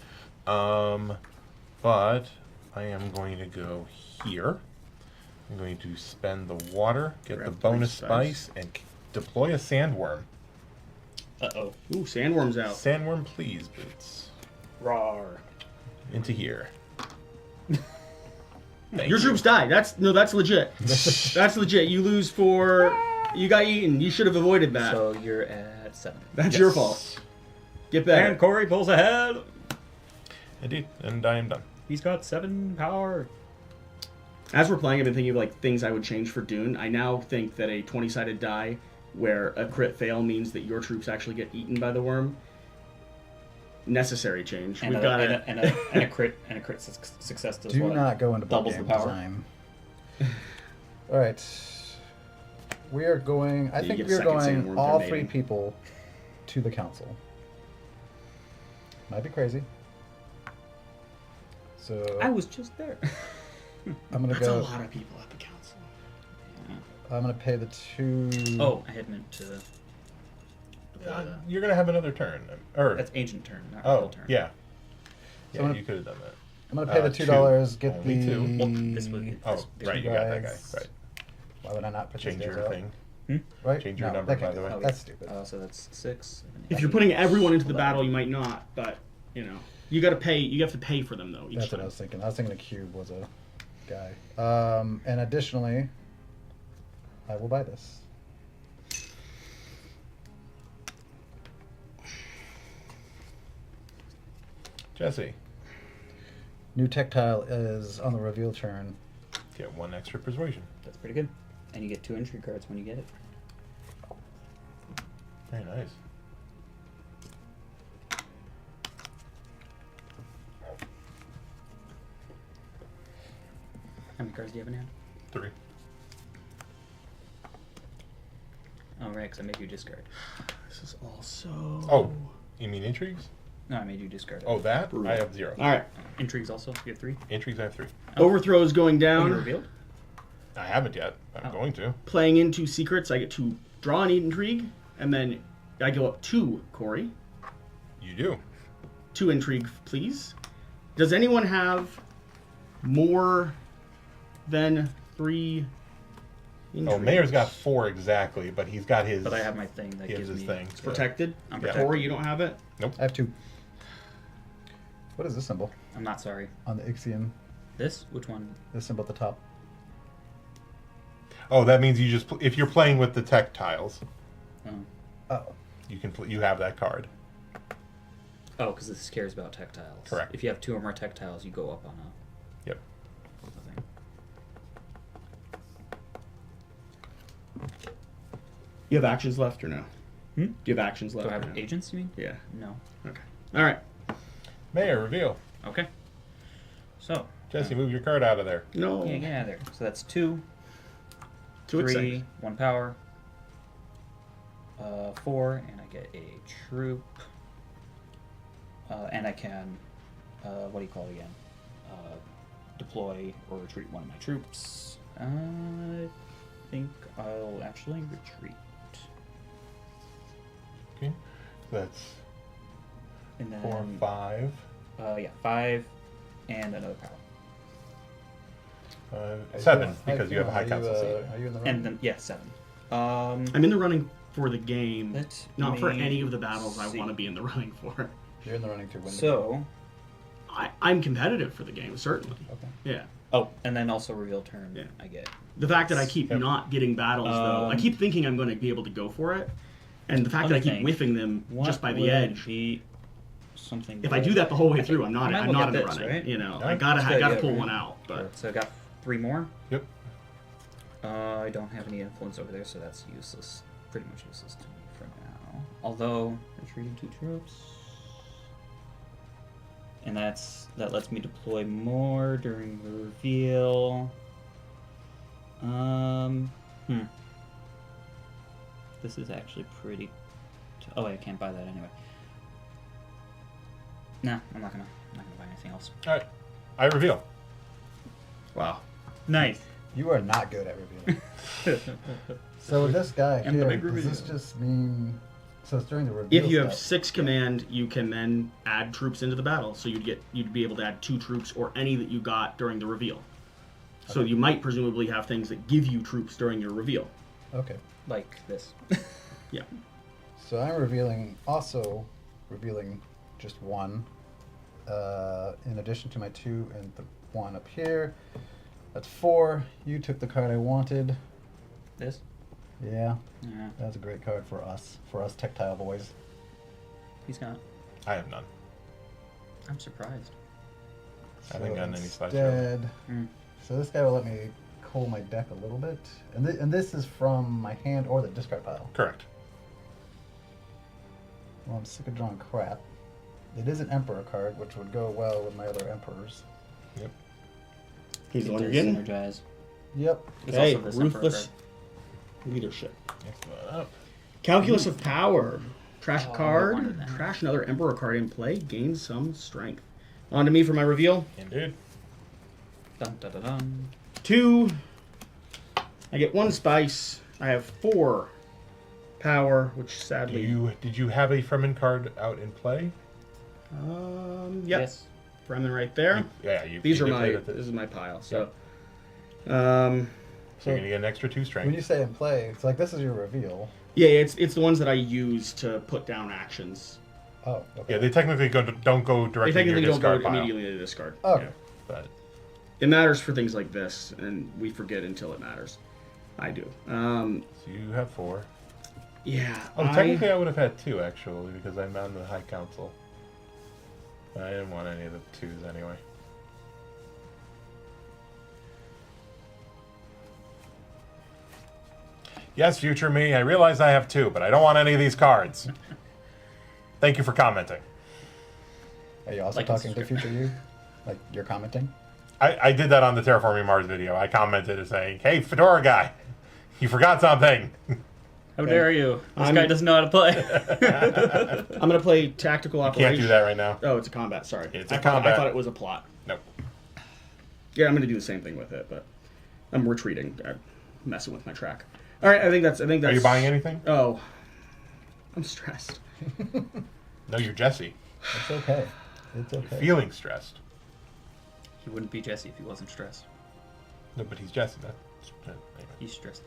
But I am going to go here. I'm going to spend the water, get Grab the bonus 3 spice, and deploy a sandworm. Uh-oh. Ooh, Sandworm's out. Sandworm, please, Boots. Rawr. Into here. Thank Your you. troops die. That's legit. That's legit. You lose for. You got eaten. You should have avoided that. So you're at 7. That's Yes. your fault. Get better. And Corey pulls ahead. Indeed, and I am done. He's got 7 power. As we're playing, I've been thinking of like things I would change for Dune. I now think that a 20-sided die where a crit fail means that your troops actually get eaten by the worm. Necessary change. And, We've a, got and, it. a, and, a, and a crit success does Do what? not go into board Doubles the game power. design. All right. We are going. I You think get we are second going sandworms all are 3 mating. people to the council. Might be crazy. So I was just there. I'm gonna That's a go. lot of people at the council. I'm gonna pay the 2. Oh, I had meant to. You're going to have another turn. Or, That's ancient turn, not oh, real turn. yeah. So Yeah, I'm gonna- you could have done that. I'm gonna pay the two. $2. Get Only the. 2. Well, this would. Oh, this right, you got that guy. guys. Right. Why would I not put Change these guys your out? thing. Right? Change your No, number, that can't by the be- way. That's stupid. So that's 6. If you're putting everyone into the battle, you might not, but you know, you got to pay. You have to pay for them though. Each That's what I time. was thinking. I was thinking a cube was a guy. And additionally, I will buy this. Jesse, New tech tile is on the reveal turn. get 1 extra persuasion. That's pretty good. And you get 2 entry cards when you get it. Very nice. How many cards do you have in hand? 3. Oh, right, because I made you discard. This is all so. Oh, you mean intrigues? No, I made you discard it. Oh, that? Brutal. I have 0. All right. Intrigues also? You have 3? Intrigues, I have 3. Overthrow is going Oh, down. you revealed? I haven't yet. I'm Oh. going to. Playing into secrets, I get to draw an intrigue, and then I go up 2, Corey. You do. 2 intrigue, please. Does anyone have more than 3 intrigue? Oh, Mayor's got 4 exactly, but he's got his. But I have my thing that he has gives his me... thing. It's protected. I'm Yeah. protected. Corey, you don't have it? I have 2. What is this symbol I'm not sorry. on the Ixian? This? Which one? This symbol at the top. Oh, that means you just if you're playing with the tech tiles, Oh, Oh. you can you have that card. oh, because this cares about tactiles. Correct. If you have 2 or more tactiles, you go up on a Yep. thing. You have actions left or no? Hmm? Do you have actions Do left? I or have no? agents, you mean? Yeah. No. Okay. All right. Mayor, reveal. Okay. So. Jesse, move your card out of there. No. Yeah, get out of there. So that's 2, Too 3, excited. 1 power, 4, and I get a troop. And I can, what do you call it again? Deploy or retreat one of my troops. I think I'll actually retreat. Okay. That's And then 4, 5. Yeah, 5 and another power. 7 because you have a high council seat. Are you in the room? And then yeah, 7. I'm in the running for the game, Let not for me any of the battles I see. want to be in the running for. You're in the running to win. So, I'm competitive for the game, certainly. Okay. Yeah. oh, and then also reveal turn. Yeah. I get. The fact that I keep Yep. not getting battles, though, I keep thinking I'm going to be able to go for it, and the fact that I keep whiffing them just by the edge. Be something. If I do that the whole way through, I'm not I might in look the at this, running. right? You know, Yeah. I gotta Yeah, pull right. one out. But So I got 3 more. Yep. I don't have any influence over there, so that's useless. Pretty much useless to me for now. Although retreating 2 troops, and that lets me deploy more during the reveal. This is actually pretty. Oh, wait, I can't buy that anyway. Nah, I'm not gonna buy anything else. All right. I reveal. wow. Nice. You are not good at revealing. So with this guy And the here, big does this reveal. just mean... So it's during the reveal If you have step. 6 command, you can then add troops into the battle. So you'd be able to add 2 troops or any that you got during the reveal. So you might presumably have things that give you troops during your reveal. Okay. Like this. Yeah. So I'm revealing just 1. In addition to my 2 and the 1 up here. That's 4. You took the card I wanted. This? Yeah, Yeah. that's a great card for us tactile boys. He's got. I have none. I'm surprised. I haven't gotten any slides. Instead, Mm. so this guy will let me cull my deck a little bit, and this is from my hand or the discard pile. Correct. Well, I'm sick of drawing crap. It is an Emperor card, which would go well with my other Emperors. Yep. He's the one you're Does getting? Synergize. Yep. It's Okay, also this Emperor ruthless card. leadership. Next one up. Calculus of power. Trash a Oh, I card, wanted that. trash another Emperor card in play, gain some strength. On to me for my reveal. Indeed. Dun, dun, dun, dun. 2. I get 1 spice. I have 4 power, which sadly... Did you have a Fremen card out in play? Yep. Yes. Fremen right there. You These you are did my... play with it. This is my pile, so... So you're gonna get an extra 2 strength. When you say in play, it's like this is your reveal. Yeah, it's the ones that I use to put down actions. Oh, okay. Yeah, they technically don't go They directly to your technically don't go discard pile. immediately to the discard. Okay. Yeah, but It matters for things like this, and we forget until it matters. I do. so you have 4. Yeah. Oh, technically I would have had 2 actually because I'm on the High Council. I didn't want any of the 2s anyway. Yes, future me, I realize I have 2, but I don't want any of these cards. Thank you for commenting. Are you also Like talking to subscribe. future you? Like you're commenting? I did that on the Terraforming Mars video. I commented saying, "Hey, Fedora guy, you forgot something." How dare you? This I'm- guy doesn't know how to play. I'm going to play Tactical Operation. Can't do that right now. Oh, it's a combat, sorry. It's a I thought combat. it was a plot. Nope. Yeah, I'm going to do the same thing with it, but I'm retreating. I'm messing with my track. All right, I think that's... Are you buying anything? Oh. I'm stressed. No, you're Jesse. It's okay. It's okay. Feeling stressed. He wouldn't be Jesse if he wasn't stressed. No, but he's Jesse. Anyway. He's stressed.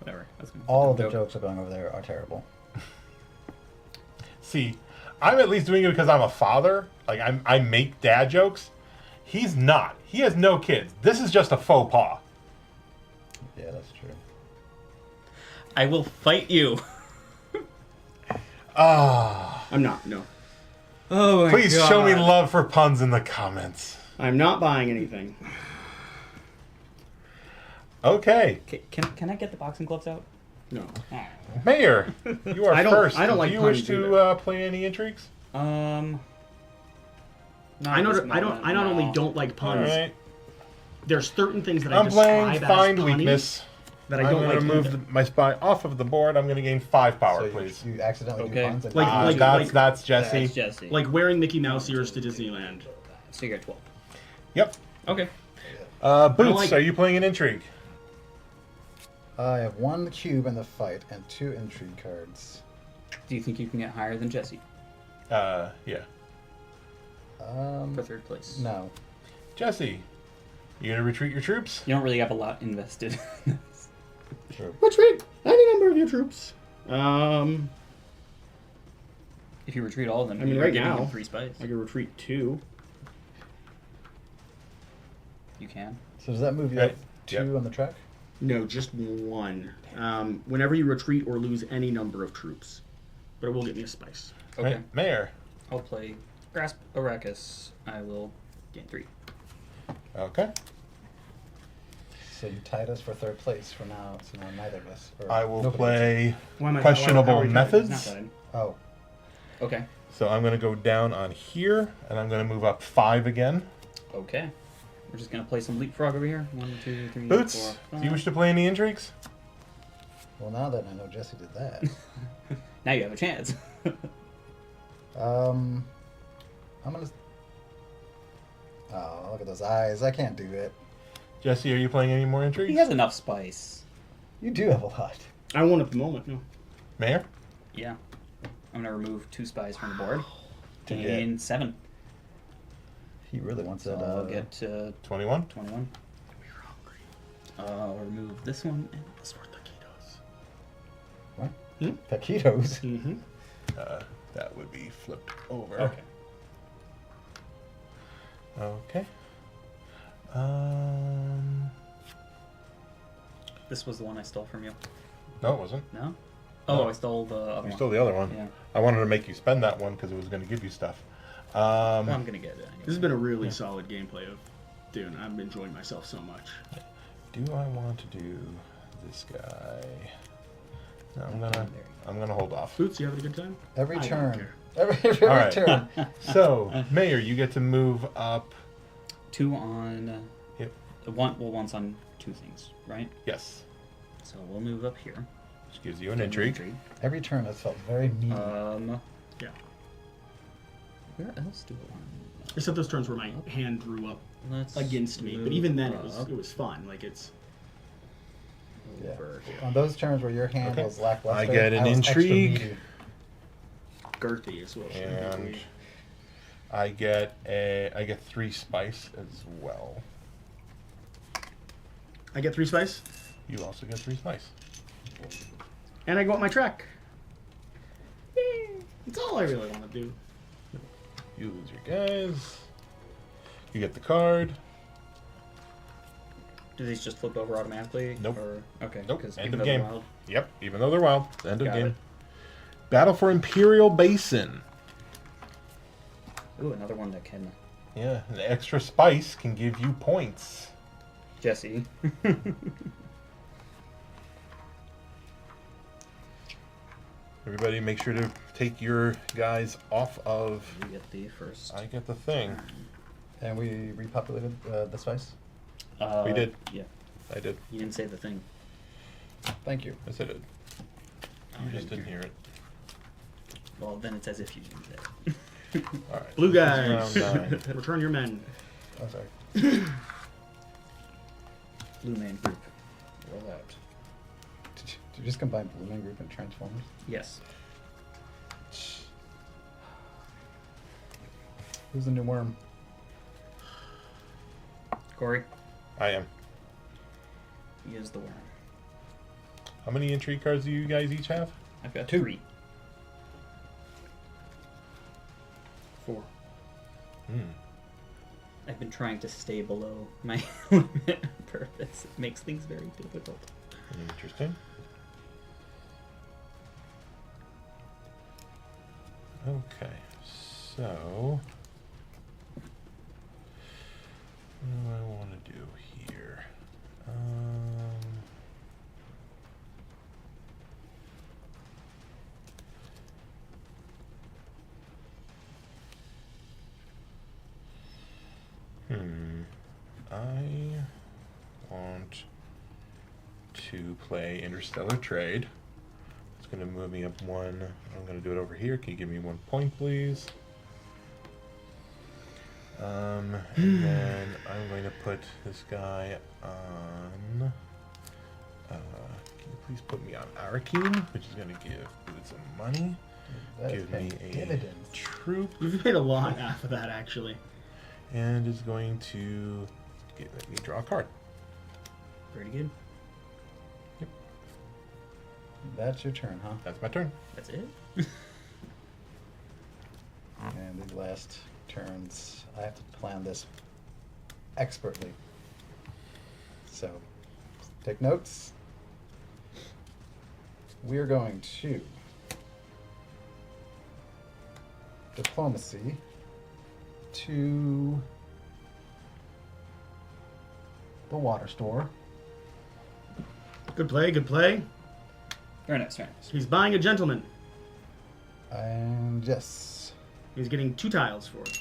Whatever. That's gonna All of the joke. jokes are going over there are terrible. See, I'm at least doing it because I'm a father. Like I make dad jokes. He's not. He has no kids. This is just a faux pas. Yeah, that's true. I will fight you. I'm not, no. Oh my Please God. show me love for puns in the comments. I'm not buying anything. Okay, Can I get the boxing gloves out? No. Ah. Mayor, you are I don't- first. I don't like Do you wish puns to either. play any intrigues? No, I not no. only don't like All puns. right. There's certain things that I I'm playing describe Find as punny Weakness. that I I'm don't going like to move either. my spy off of the board. I'm going to gain 5 power, So please. you accidentally Okay. do puns and Like- That's Jesse. That's Jesse. Like wearing Mickey Mouse ears to Disneyland. So you got 12. Yep. Okay. Boots, like- are you playing an intrigue? I have 1 cube in the fight and 2 intrigue cards. Do you think you can get higher than Jesse Yeah. for 3rd place? No. Jesse, you going to retreat your troops? You don't really have a lot invested. True. Retreat any number of your troops. If you retreat all of them, I mean, you're right giving now, them 3 spies. I can retreat 2. You can. So does that move you Right. up 2 Yep. on the track? No, just 1. Whenever you retreat or lose any number of troops. But it will get me a spice. Okay. Right. Mayor. I'll play Grasp Arrakis. I will gain 3. Okay. So you tied us for 3rd place for now. So now neither of us. Or I will nobody play Why am I- questionable how are you trying to- Not methods. bad. Oh, Okay. So I'm going to go down on here, and I'm going to move up 5 again. Okay. We're just gonna play some leapfrog over here. 1, 2, 3, Boots, 4, 5. do you wish to play any intrigues? well, now that I know Jesse did that. Now you have a chance. I'm gonna. Oh, look at those eyes! I can't do it. Jesse, are you playing any more intrigues? He has enough spice. You do have a lot. I won't at the moment, no. Mayor? Yeah. I'm gonna remove 2 spies from the board. To Gain 7. He really wants So that. I'll get 21? 21. We were hungry. I'll remove this one and Let's start taquitos. what? Taquitos. Mm-hmm. That would be flipped over. Okay. Okay. This was the one I stole from you. No, it wasn't. No? Oh, No. I stole the other You one. stole the other one. Yeah. I wanted to make you spend that one because it was going to give you stuff. Well, I'm gonna get it anyway. This has been a really solid gameplay of Dune. I'm enjoying myself so much. Do I want to do this guy? No, I'm There you gonna hold off. Boots, you having a good time? Every I don't turn. care. Every All right. turn. So, Mayor, you get to move up. 2 on. Yep. One's on 2 things, right? Yes. So we'll move up here. Which gives you an intrigue. Every turn has felt very mean. Yeah. Where else do I want? Except those turns where my hand drew up Let's against me. But move even then, up it was fun. Like, it's... Yeah. over here. On those turns where your hand Okay. was lackluster, I get an was extra intrigue. meaty. girthy as well. And I get 3 spice as well. I get 3 spice, You also get 3 spice. and I go up my track. Yay. That's all I really want to do. You lose your guys. You get the card. Do these just flip over automatically? Nope. Or, okay. Nope. 'cause End even of though they're game. wild- Yep. Even though they're wild. End of Got game. it. Battle for Imperial Basin. Ooh, another one that can. Yeah, an extra spice can give you points. Jesse. Everybody make sure to take your guys off of... You get the first. I get the thing. And we repopulated the spice. We did. Yeah. I did. You didn't say the thing. Thank you. Yes, I did. You just didn't hear it. Well, then it's as if you didn't say it. All right. Blue guys, Round 9. return your men. Oh, sorry. Blue man group. Roll out. Did you just combine Blue Man Group and Transformers? Yes. Who's the new worm? Corey, I am. he is the worm. How many intrigue cards do you guys each have? I've got 2. 3. 4. I've been trying to stay below my limit on purpose. It makes things very difficult. Interesting. Okay, so what do I want to do here? I want to play Interstellar Trade. It's going to move me up 1. I'm going to do it over here. Can you give me 1 point, please? And then I'm going to put this guy on... can you please put me on Arakeen, which is going to give Boots some money. That is Give me paying a dividends. troop. You've made a lot after that, actually. And is going to let me draw a card. Pretty good. That's your turn, huh? That's my turn. That's it? these last turns. I have to plan this expertly. So, take notes. We're going to diplomacy to the water store. Good play, good play. Very nice, very nice. He's buying a gentleman. And yes. He's getting 2 tiles for it.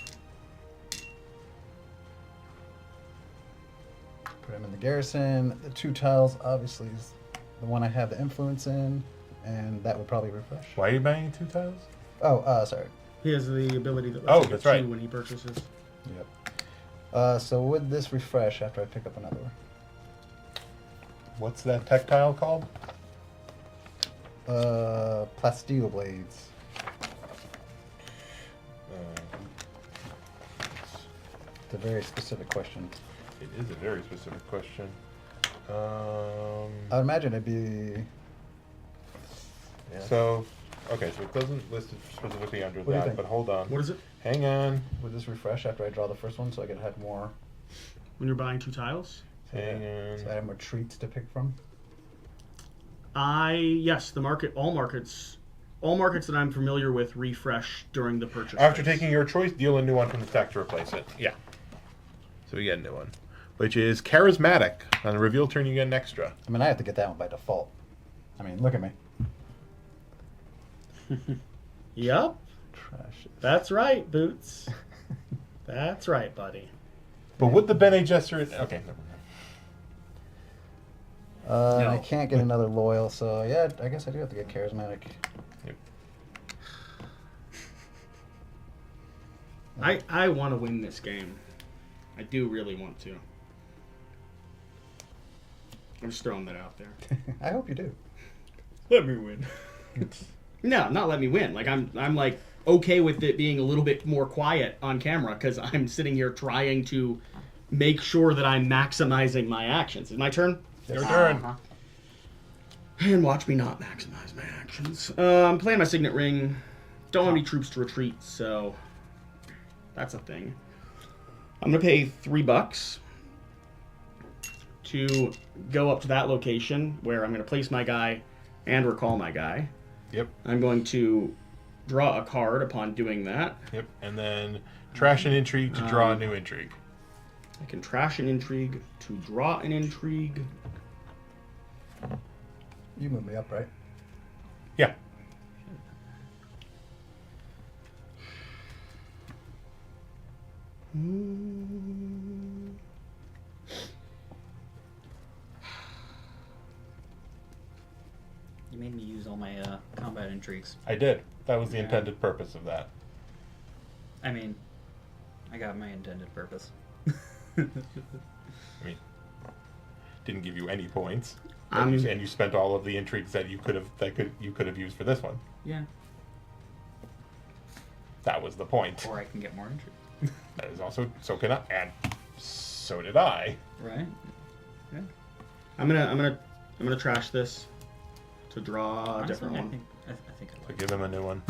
Put him in the garrison. The 2 tiles obviously is the one I have the influence in, and that would probably refresh. Why are you buying 2 tiles? Oh, sorry. He has the ability that Oh, lets him that's get 2 right. when he purchases. Yep. So would this refresh after I pick up another one? What's that tactile called? Plasteel blades. It's a very specific question. It is a very specific question. I would imagine it'd be. Yeah. So, okay, so it doesn't list it specifically under What do you that, think? but hold on. What is it? Hang on. Would this refresh after I draw the first one so I could have more? When you're buying 2 tiles? Hang So I on. have more treats to pick from. Yes, the market, all markets that I'm familiar with refresh during the purchase. After phase. taking your choice, deal a new one from the stack to replace it. Yeah. So we get a new one, which is charismatic. On the reveal turn, you get an extra. I mean, I have to get that one by default. I mean, look at me. Yep, Trash. that's right, Boots. That's right, buddy. But would the Bene Gesserit... Okay, never mind. And I No. can't get another loyal, so yeah, I guess I do have to get charismatic. Yep. I want to win this game. I do really want to. I'm just throwing that out there. I hope you do. Let me win. No, not let me win. Like I'm like okay with it being a little bit more quiet on camera because I'm sitting here trying to make sure that I'm maximizing my actions. Is it my turn? Your turn. Uh-huh. And watch me not maximize my actions. I'm playing my signet ring. Don't have any troops to retreat, so that's a thing. I'm gonna pay $3 to go up to that location where I'm gonna place my guy and recall my guy. Yep. I'm going to draw a card upon doing that. Yep. And then trash an intrigue to draw a new intrigue. I can trash an intrigue to draw an intrigue. You move me up, right? Yeah. You made me use all my combat intrigues. I did. That was the Yeah. intended purpose of that. I mean, I got my intended purpose. I mean, didn't give you any points, I'm- and you spent all of the intrigues that you could have used for this one. Yeah. That was the point. Or I can get more intrigue. That is also so can I, and so did I. Right? Yeah. I'm gonna trash this to draw a Honestly, different I one. think I think I So like give him a new one.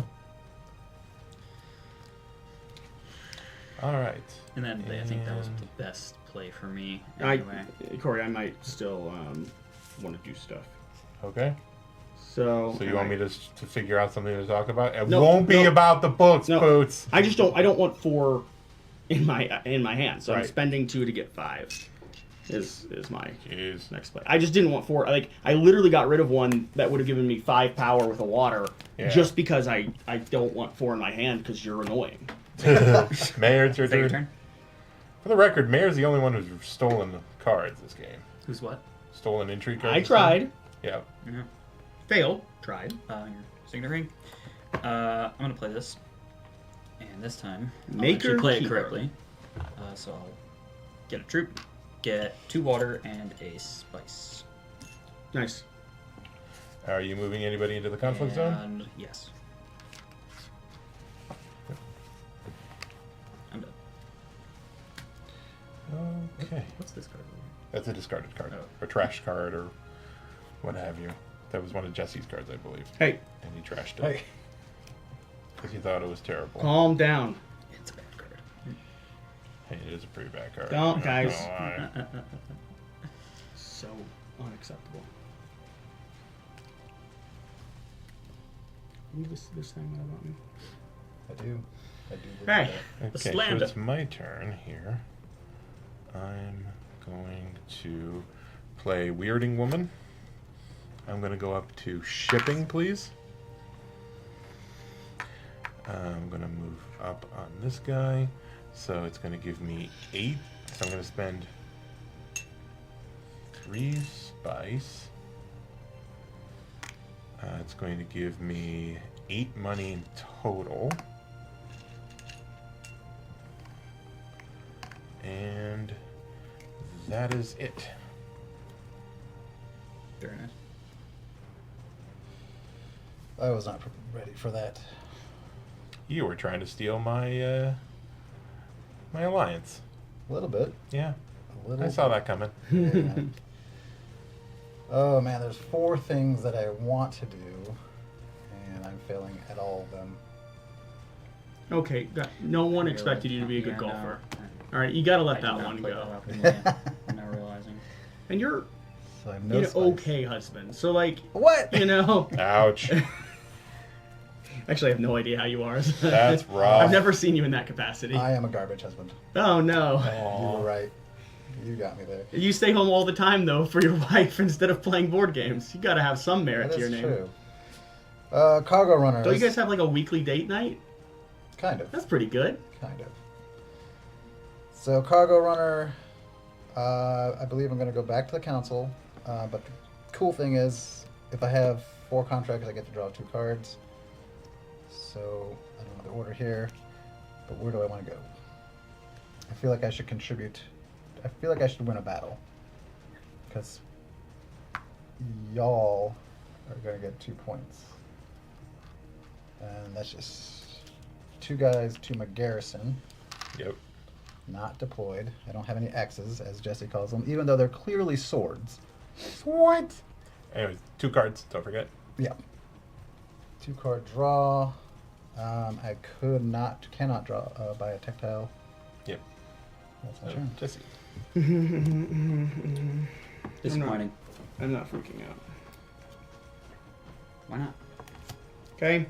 All right. And then I think that was And- the best play for me. Anyway. Corey, I might still want to do stuff. Okay. So So you want me to figure out something to talk about? It No, won't be no. about the books, No. Boots. I just don't. I don't want 4 in my hand. So I'm Right. spending 2 to get 5. Is my Jeez. next play. I just didn't want 4. Like I literally got rid of one that would have given me 5 power with a water, Yeah. just because I don't want 4 in my hand because you're annoying. Mayor, it's your Is that your turn. turn? For the record, Mayor's the only one who's stolen the cards this game. Who's what? Stolen intrigue cards. I this tried, game? Yeah. Yeah. failed, tried. Your signet ring. I'm gonna play this, and this time I'll Maker actually play it keeper. correctly. So I'll get a troop, get 2 water and a spice. Nice. Are you moving anybody into the conflict zone? And yes. I'm done. Okay. What's this card? That's a discarded card. Oh. Or trash card or what have you. That was one of Jesse's cards, I believe. Hey, And he trashed it. Hey. Because he thought it was terrible. calm down. It is a pretty bad card. Don't, I'm not guys. gonna lie. So unacceptable. Leave this thing about me. I do. Hey, the Okay, so slander. it's my turn here. I'm going to play Weirding Woman. I'm going to go up to shipping, please. I'm going to move up on this guy. So it's going to give me 8. So I'm going to spend 3 spice. It's going to give me 8 money in total. And that is it. Very nice. I was not ready for that. You were trying to steal my my alliance. A little bit. Yeah, A little I saw that coming. Yeah. Oh man, there's 4 things that I want to do, and I'm failing at all of them. Okay, no one Really? expected you to be a good Yeah, golfer. No. All right, you got to let I that did not one play go. that up, I'm not realizing. And you're So I have no an spice. okay husband. So like, What? you know, Ouch. actually, I have no idea how you are. That's rough. I've never seen you in that capacity. I am a garbage husband. Oh no. You were right. You got me there. You stay home all the time though for your wife instead of playing board games. You got to have some merit That to your is name. true. Cargo runner. Don't you is- guys have like a weekly date night? Kind of. That's pretty good. Kind of. So cargo runner, I believe I'm going to go back to the council. But the cool thing is, if I have 4 contracts, I get to draw 2 cards. So I don't know the order here, but where do I want to go? I feel like I should contribute. I feel like I should win a battle, because y'all are going to get 2 points, and that's just 2 guys to my garrison. Yep. Not deployed. I don't have any X's, as Jesse calls them, even though they're clearly swords. What? Anyways, 2 cards. Don't forget. Yeah. 2 card draw. I cannot draw by a tactile. Yep. That's my turn. Jesse. Disappointing. I'm not freaking out. Why not? Okay.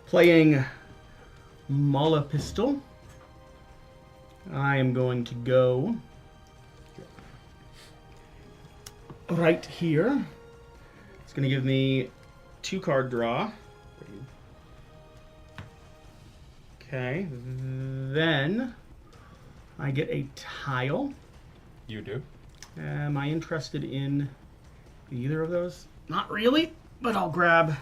Playing Mala Pistol. I am going to go right here. It's going to give me 2 card draw. Okay. Then I get a tile. You do. Am I interested in either of those? Not really, but I'll grab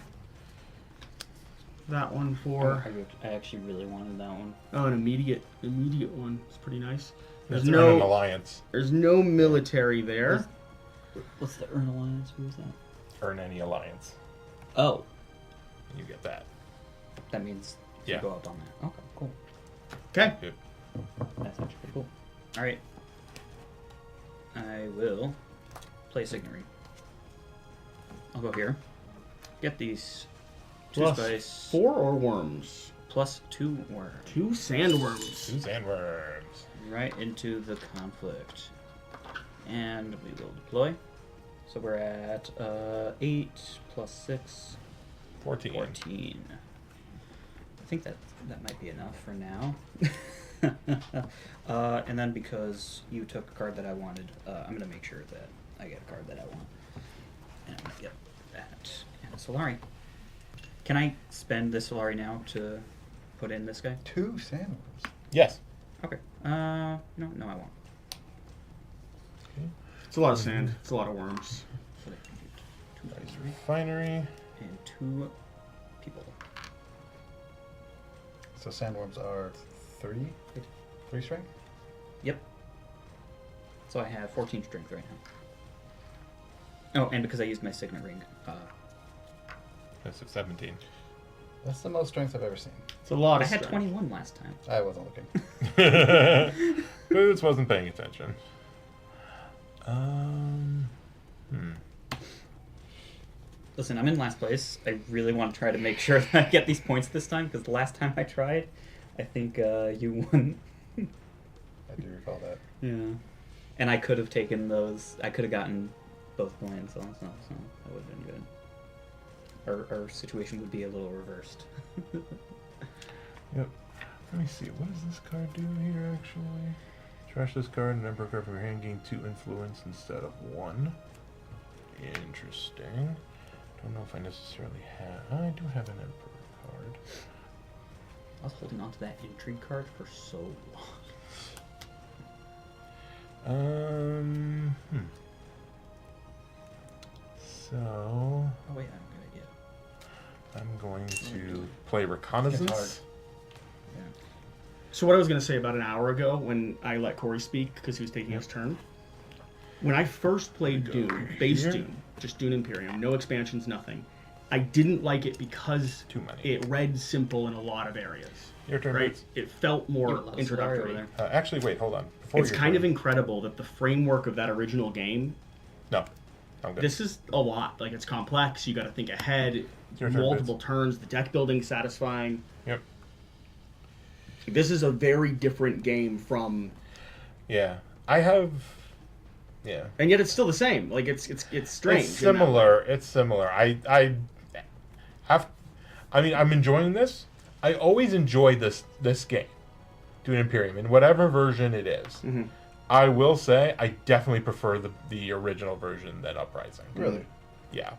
that one for I actually really wanted that one. an immediate one. It's pretty nice. There's That's an no alliance. military there. What's the Earn Alliance? Who was that? Earn any alliance. Oh, You get that. that means Yeah. you go up on that. Okay, cool. Okay. Good. That's actually pretty cool. All right. I will play Signary. I'll go here. Get these 2 Plus spice 4 or worms? plus 2 worms 2 sandworms. 2 sandworms. right into the conflict, and we will deploy. So we're at 8 plus 6, 14. 14. I think that might be enough for now. And then because you took a card that I wanted, I'm going to make sure that I get a card that I want. And I'm going to get that and a Solari. Can I spend this Solari now to put in this guy? 2 sandworms. Yes. Okay. No, I won't. It's a lot of sand. It's a lot of worms. So that can do 2 Nice Solari refinery. and 2 people. So sandworms are 3? 3 strength? Yep. So I have 14 strength right now. Oh, and because I used my signet ring. That's at 17. That's the most strength I've ever seen. It's a lot I of had strength. 21 last time. I wasn't looking. Boots wasn't paying attention. Listen, I'm in last place. I really want to try to make sure that I get these points this time, because the last time I tried, I think you won. I do recall that. Yeah. And I could have taken those. I could have gotten both lands also, so that would have been good. Our situation would be a little reversed. Yep. Let me see. What does this card do here, actually? Trash this card and Emperor card from your hand. Gain 2 influence instead of 1. Interesting. Don't know if I necessarily have... I do have an Emperor card. I was holding on to that intrigue card for so long. So... Oh wait, I have a good idea. I'm going to play Reconnaissance. Yeah. So what I was going to say about an hour ago when I let Corey speak because he was taking his turn. When I first played Dune, base here. Dune, just Dune Imperium, no expansions, nothing, I didn't like it because Too many. it read simple in a lot of areas. Your turn, Right? Boots. It felt You have more a lot of introductory. Solari over there. Actually, wait, hold on. Before It's your kind turn. of incredible that the framework of that original game, No. I'm good. this is a lot. Like, it's complex, you got to think ahead, Your turn, multiple turns, the deck building satisfying. Yep. This is a very different game from, Yeah. I have... Yeah. and yet it's still the same. Like, it's strange. It's in that way. similar. It's similar. I mean, I'm enjoying this. I always enjoy this game, Dune Imperium, in whatever version it is. Mhm. I will say I definitely prefer the original version than Uprising. Really? Yeah,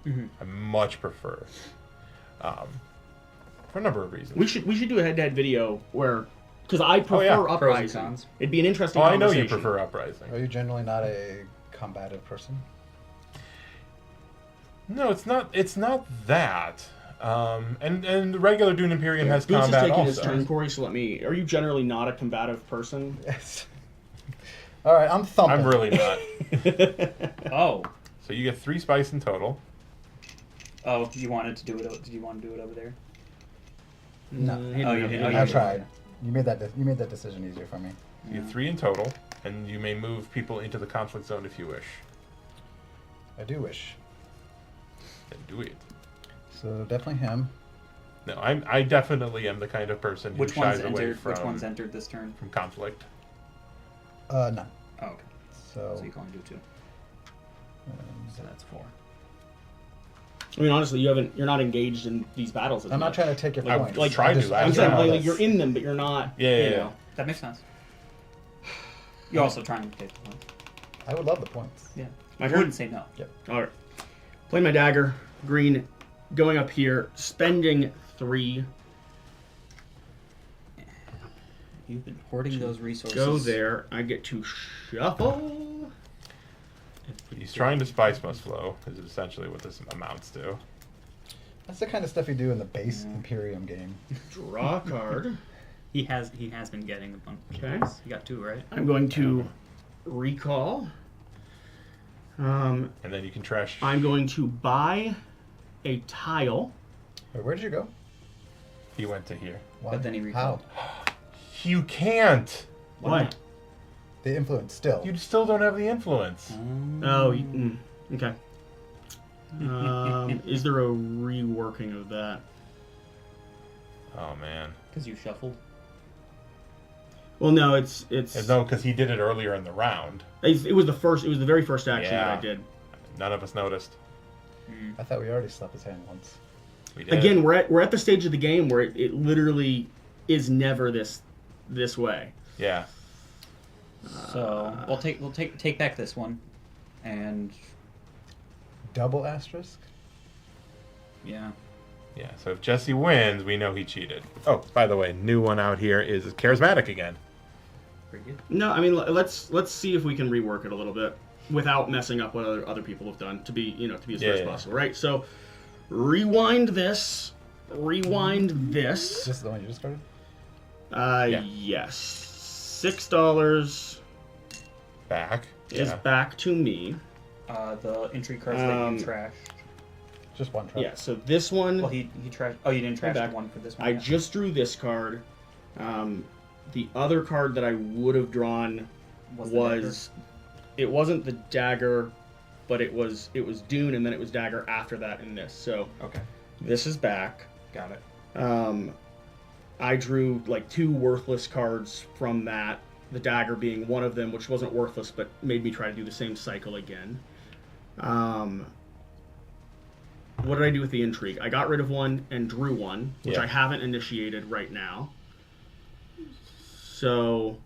Mhm. I much prefer. For a number of reasons. We should do a head-to-head video where, because I prefer yeah. Pros and Uprising. cons. It'd be an interesting Oh, I know conversation. you prefer Uprising. Are you generally not a combative person? No, it's not. It's not that. And the regular Dune Imperium has Boots is combat taking also. his turn, Corey, so let me... Are you generally not a combative person? Yes. All right, I'm thumping. I'm really not. Oh, So you get 3 spice in total. oh, you wanted to do it? Did you want to do it over there? No. Oh, you did. Oh, you I did. tried. You made that decision easier for me. You get 3 in total, and you may move people into the conflict zone if you wish. I do wish. Then do it. So definitely him. No, I definitely am the kind of person who Which shies one's away entered? from Which one's entered this turn? from conflict. None. Oh, okay. So, So you can only do 2. So that's 4. I mean, honestly, you're not engaged in these battles as I'm not much. trying to take your I points. like tried to. I'm last saying, round. like, you're in them, but you're not, Yeah, you yeah, know. That makes sense. You're also trying to take the points. I would love the points. Yeah. My I turn? wouldn't say no. All right. Playing my dagger, green, going up here, spending 3, You've been hoarding those resources. go there. I get to shuffle. He's trying to spice must flow, is essentially what this amounts to. That's the kind of stuff you do in the base Imperium game. Draw a card. He has been getting a bunch. Okay. You got 2, right? I'm going to recall. And then you can trash. I'm going to buy a tile. Wait, where did you go? He went to here. Why? But then he How? recalled. You can't. What? The influence still. You still don't have the influence. Oh, okay. Is there a reworking of that? Oh man. Because you shuffled. Well, no, it's No, because he did it earlier in the round. it was the very first action that I Yeah. did. None of us noticed. I thought we already slapped his hand once. We did. Again, we're at the stage of the game where it literally is never this way. Yeah. So we'll take back this one, and Double asterisk? yeah. Yeah. So if Jesse wins, we know he cheated. Oh, by the way, new one out here is charismatic again. Pretty good. No, I mean let's see if we can rework it a little bit without messing up what other people have done to be as fair as Yeah. possible, right? So rewind this. This is the one you just started? Yeah. Yes. $6 Back. is Yeah. back to me. The entry cards that you trashed. Just one try. Yeah, so this one, Well, he trashed. Oh, you didn't trash back. the one for this one. I yeah. just drew this card. The other card that I would have drawn Was it wasn't the dagger, but it was Dune, and then it was dagger after that in this. So okay. this is back. Got it. I drew like 2 worthless cards from that, the dagger being one of them, which wasn't worthless, but made me try to do the same cycle again. What did I do with the intrigue? I got rid of one and drew one, which Yeah. I haven't initiated right now. So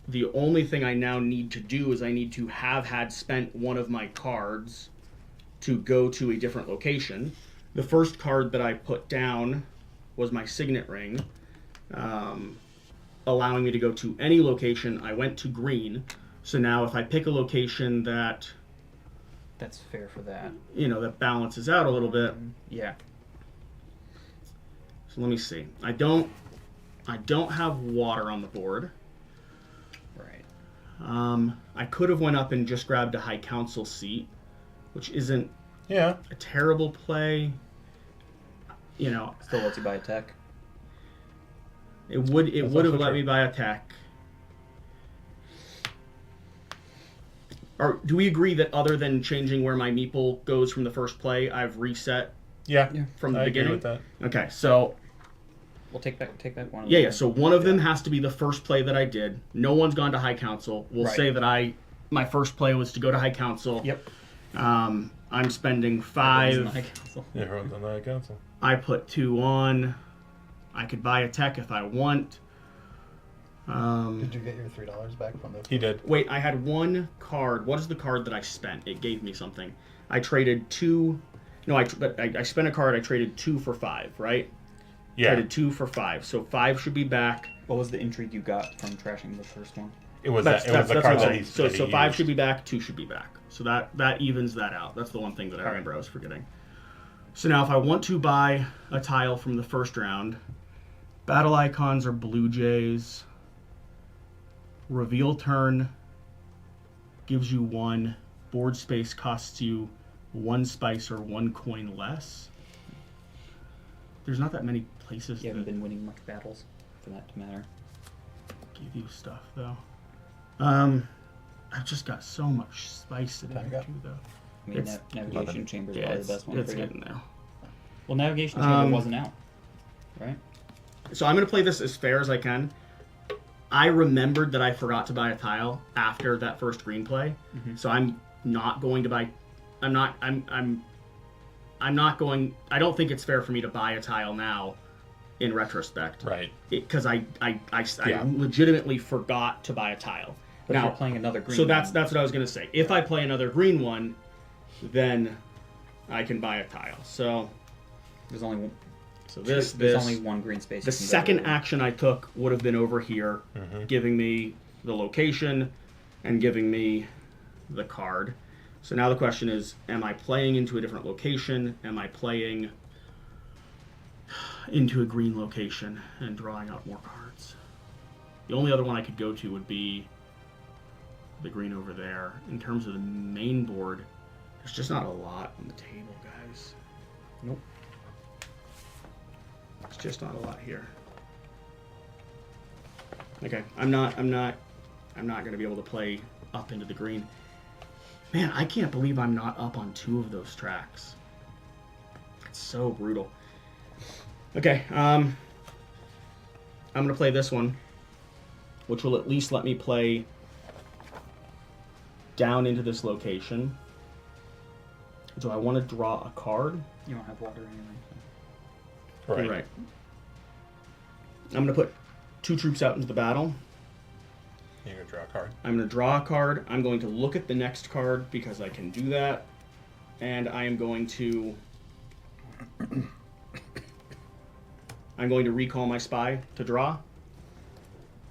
the only thing I now need to do is I need to have had spent one of my cards to go to a different location. The first card that I put down was my signet ring, allowing me to go to any location. I went to green. So now if I pick a location that, That's fair for that. that balances out a little bit. Yeah. So let me see. I don't have water on the board. Right. I could have went up and just grabbed a High Council seat, which isn't Yeah. a terrible play. Still lets you buy a tech. It would That's have also let true. me buy a tech. Or do we agree that other than changing where my meeple goes from the first play, I've reset Yeah. from the I beginning? agree with that. Okay, so We'll take back one. Of yeah. them. So one of them has to be the first play that I did. No one's gone to High Council. We'll Right. say that my first play was to go to High Council. Yep. I'm spending Everyone's in 5. the High Council. Yeah, everyone's on that council. I put 2 on. I could buy a tech if I want. Did you get your $3 back from the? He did. Wait, I had one card. What is the card that I spent? It gave me something. I traded 2. No, I spent a card. I traded 2 for 5, right? Yeah. Traded 2 for 5. So 5 should be back. What was the intrigue you got from trashing the first one? It was That's that. It was the what card I'm that saying. he. So that he 5 used. should be back. 2 should be back. So that evens that out. That's the one thing that I remember I was forgetting. So now if I want to buy a tile from the first round, battle icons are Blue Jays. Reveal turn gives you 1. Board space costs you 1 spice or 1 coin less. There's not that many places You haven't that been winning much battles, for that to matter. give you stuff though. I've just got so much spice to Time do up. though. I mean, It's- navigation chamber is Yeah, probably it's, the best one it's for you. getting there. Well, navigation chamber Um, wasn't out, right? So I'm going to play this as fair as I can. I remembered that I forgot to buy a tile after that first green play, so I'm not going to buy. I'm not going. I don't think it's fair for me to buy a tile now, in retrospect, Right. Because I Yeah. legitimately forgot to buy a tile. But if now, you're playing another green so that's one, what I was going to say. If I play another green one, then I can buy a tile. So there's only one. there's There's only one green space. the you can go second to. action I took would have been over here, giving me the location and giving me the card. So now the question is, am I playing into a different location? Am I playing into a green location and drawing out more cards? The only other one I could go to would be the green over there. In terms of the main board, there's just not a lot on the table, guys. Nope. It's just not a lot here. Okay, I'm not going to be able to play up into the green. Man, I can't believe I'm not up on 2 of those tracks. It's so brutal. Okay, I'm going to play this one, which will at least let me play down into this location. Do I want to draw a card? You don't have water or anything. Right. You're right. I'm going to put 2 troops out into the battle. You're gonna draw a card. I'm going to draw a card. I'm going to look at the next card because I can do that. And I am going to... I'm going to recall my spy to draw.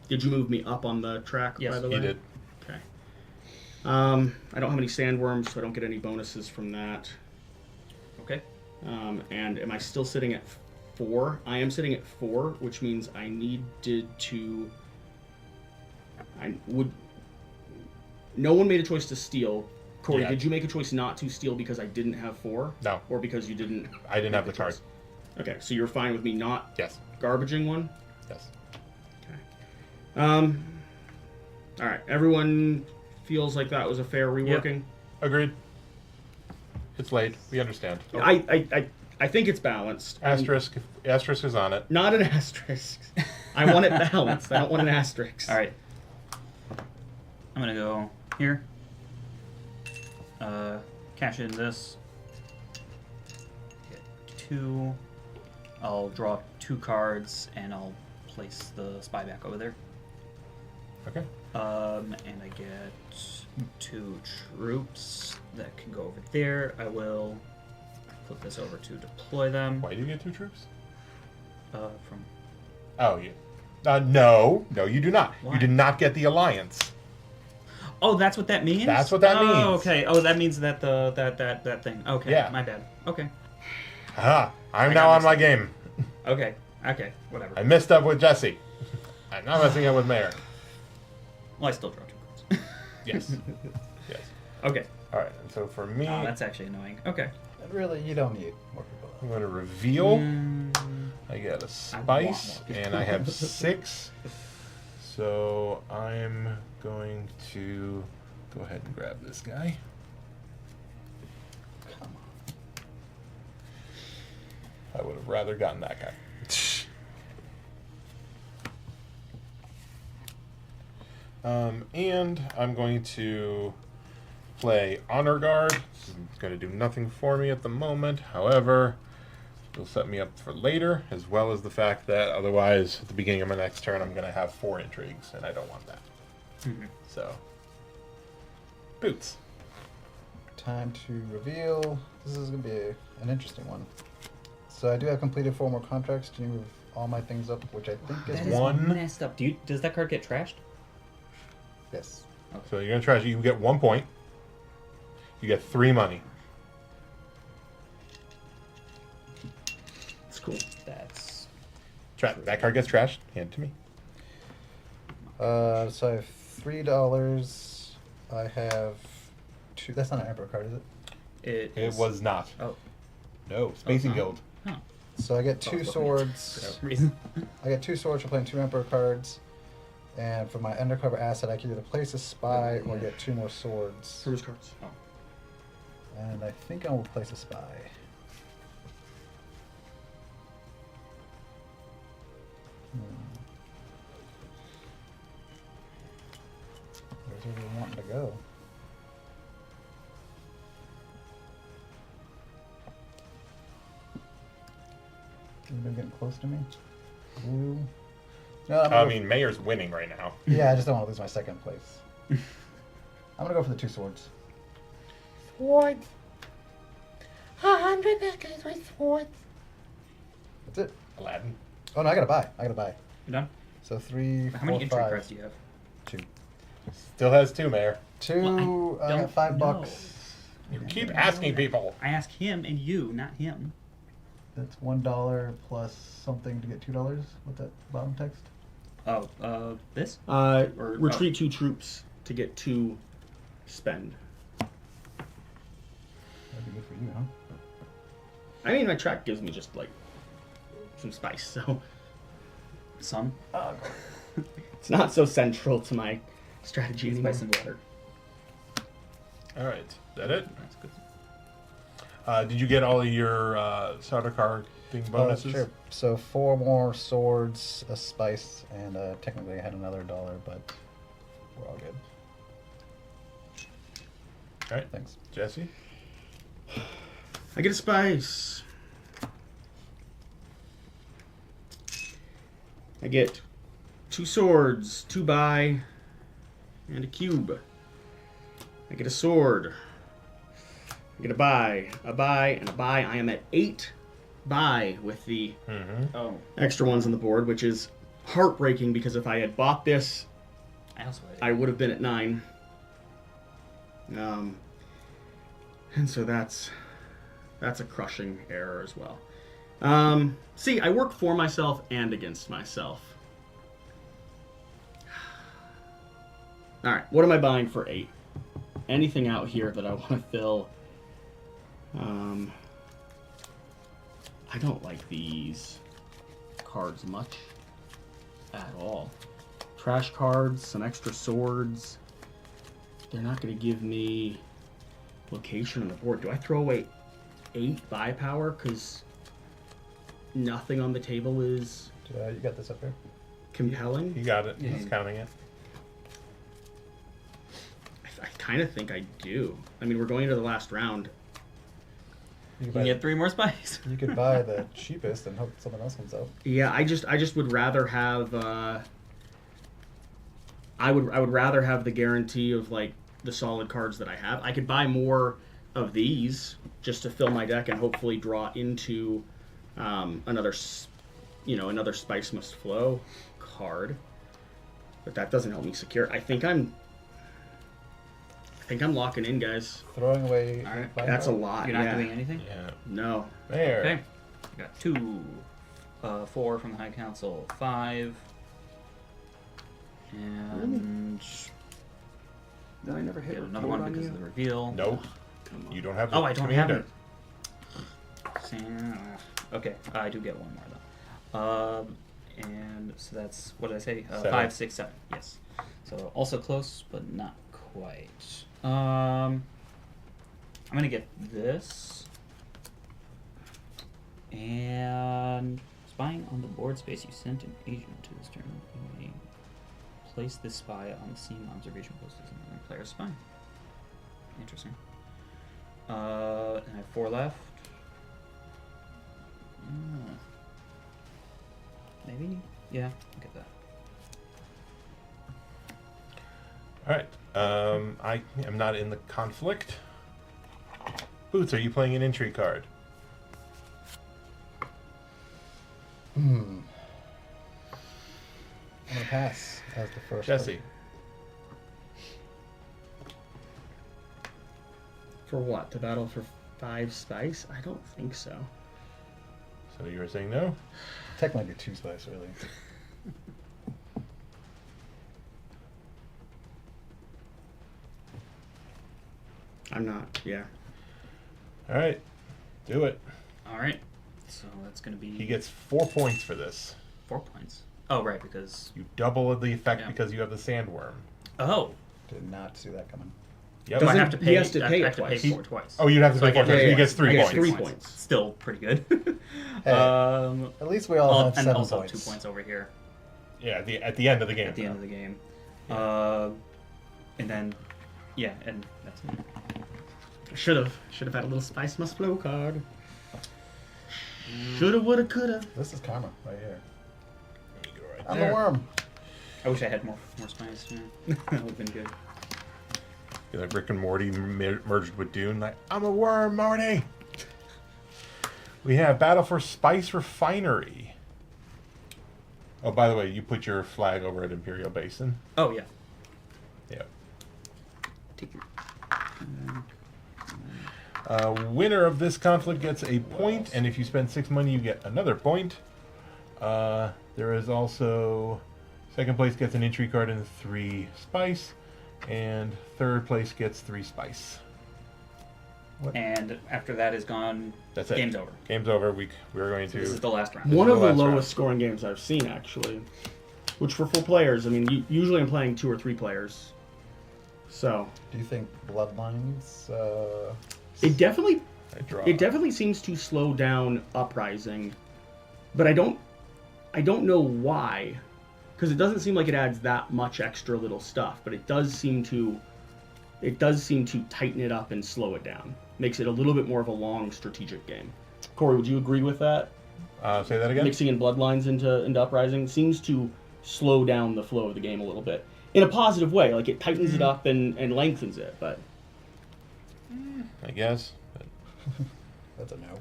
Did you move me up on the track, Yes, by the He way? did. Okay. I don't have any sandworms, so I don't get any bonuses from that. Okay. And am I still sitting at 4? I am sitting at 4, which means I needed to... No one made a choice to steal. Corey, Yeah. did you make a choice not to steal because I didn't have 4? No. Or because you didn't... I didn't have the make a card. choice? Okay, so you're fine with me not Yes. garbaging one? Yes. Okay. Alright, everyone feels like that was a fair reworking? Agreed. It's late. We understand. I think it's balanced. Asterisk. Asterisk is on it. Not an asterisk. I want it balanced. I don't want an asterisk. All right. I'm gonna go here. Cash in this. Get 2. I'll draw 2 cards and I'll place the spy back over there. Okay. And I get 2 troops that can go over there. I will flip this over to deploy them. Why do you get 2 troops? From Oh, yeah. No, you do not. Why? You did not get the alliance. Oh, that's what that means? That's what that means. Oh, okay. Oh, that means that that thing. Okay, Yeah. my bad. Okay. Aha! I'm I now got on my messed game. Okay. Okay. Whatever. I messed up with Jesse. I'm not messing up with Mayor. Well, I still draw 2 cards. Yes. Yes. Okay. All right. And so for me, Oh, that's actually annoying. Okay. But really, you don't need more people. I'm going to reveal. Mm, I get a I spice, want more people. and I have 6. So I'm going to go ahead and grab this guy. Come on. I would have rather gotten that guy. And I'm going to play Honor Guard. This is going to do nothing for me at the moment. However, it'll set me up for later, as well as the fact that otherwise, at the beginning of my next turn, I'm going to have 4 intrigues, and I don't want that. Mhm. So, boots. Time to reveal. This is going to be an interesting one. So I do have completed 4 more contracts to move all my things up, which I think is That is one. messed up. Does that card get trashed? Yes. So you're going to try. You get 1 point. You get 3 money. It's cool. That's That card gets trashed. Hand it to me. So I have $3. I have 2. That's not an Emperor card, is it? It was not. Oh. No, Spacing Oh, Guild. Huh. So I get 2 Oh, swords. For some reason. I get 2 swords for playing 2 Emperor cards. And for my undercover asset, I can either place a spy or get 2 more swords. Service cards. Oh. And I think I will place a spy. Where's everyone wanting to go? Anybody getting close to me? Blue. No, I'm I gonna mean, Mayor's winning right now. yeah, I just don't want to lose my second place. I'm gonna go for the 2 swords. Swords. 100 guys with swords. That's it. Aladdin. Oh no, I gotta buy. You done? So 3, 4, How many intrigue 5. cards do you have? 2. Still has 2, Mayor. 2. Well, I I don't got $5. know. You keep asking people. I asked him and you, not him. That's $1 plus something to get $2. What's that bottom text? Oh, this? Or- Retreat 2 troops to get 2 spend. That'd be good for you, huh? I mean, my track gives me just like some spice, so Some. it's not so central to my strategy anymore. Spice and water. All right. Is that it? That's good. Did you get all of your Sardaukar thing bonuses? Sure. So 4 more swords, a spice, and technically I had another $1, but we're all good. All right. Thanks. Jesse? I get a spice. I get 2 swords, 2 buy, and a cube. I get a sword. I get a buy, and a buy. I am at 8 buy with the Mm-hmm. Oh, extra ones on the board, which is heartbreaking because if I had bought this, I also had I would have been at 9. And so that's a crushing error as well. See, I work for myself and against myself. All right, what am I buying for 8? Anything out here that I want to fill? I don't like these cards much at all. Trash cards, some extra swords. They're not going to give me location on the board. Do I throw away 8 buy power because nothing on the table is You got this up here? compelling? You got it. Yeah. He's counting it. kind of think I do. I mean, we're going into the last round. You You could, get buy, 3 more spies. you could buy the cheapest and hope someone else comes out. Yeah, I just would rather have. I would rather have the guarantee of like the solid cards that I have. I could buy more of these just to fill my deck and hopefully draw into another Spice Must Flow card. But that doesn't help me secure. I think I'm locking in, guys. Throwing away. All right. That's a lot. You're not yeah. doing anything? Yeah. No. There. Okay. We got 2, 4 from the High Council, 5, and No, I never hit get another one because of the reveal. Nope. Come on. You don't have the Oh, I don't have commander. it. Okay, I do get one more though. And so that's, what did I say? 7. 5, 6, 7. Yes. So also close, but not quite. I'm gonna get this. And spying on the board space, you sent an agent to this turn. You may place this spy on the scene observation post as another player's spy. Interesting. And I have 4 left. Maybe? Yeah, I'll get that. Alright. I am not in the conflict. Boots, are you playing an intrigue card? I'm gonna pass as the first. Jesse. For what? To battle for 5 spice? I don't think so. So you were saying no? Technically 2 spice, really. I'm not. Yeah. Alright. Do it. Alright. So that's going to be He gets 4 points for this. 4 points. Oh, right, because... You double the effect Yeah. because you have the sandworm. Oh! Did not see that coming. Yep. Do I Doesn't- have to he pay, has to I pay have it to pay twice. for it twice. Oh, you'd have to So I pay 4 get- times. yeah, He gets yeah. 3 He gets points. 3 points. Still pretty good. Hey. At least we all have and 7 also points. 2 points over here Yeah, at the end of the game. at the end of the game. And then, yeah, and that's it. Should have had a little Spice Must Flow card. Shoulda, woulda, coulda. This is karma right here. There you go right I'm there. the worm. I wish I had more spice. Yeah. That would have been good. You're like Rick and Morty merged with Dune. Like, I'm a worm, Morty! We have Battle for Spice Refinery. Oh, by the way, you put your flag over at Imperial Basin. Oh, yeah. Yeah. Take your... Winner of this conflict gets a point, and if you spend 6 money, you get another point. There is also... Second place gets an entry card and 3 spice, and third place gets 3 spice. And after that is gone, That's it. game's over. Game's over. We're going So this is to... the last round. One is of the the last lowest round. scoring games I've seen, actually. Which for 4 players, I mean, usually I'm playing 2 or 3 players. So Do you think Bloodlines? it definitely I draw. It definitely seems to slow down Uprising, but I don't know why, because it doesn't seem like it adds that much extra little stuff, but it does seem to tighten it up and slow it down. Makes it a little bit more of a long strategic game. Corey, would you agree with that? Say that again? Mixing in Bloodlines into Uprising seems to slow down the flow of the game a little bit in a positive way. Like it tightens it up and lengthens it, but I guess. But That's a no.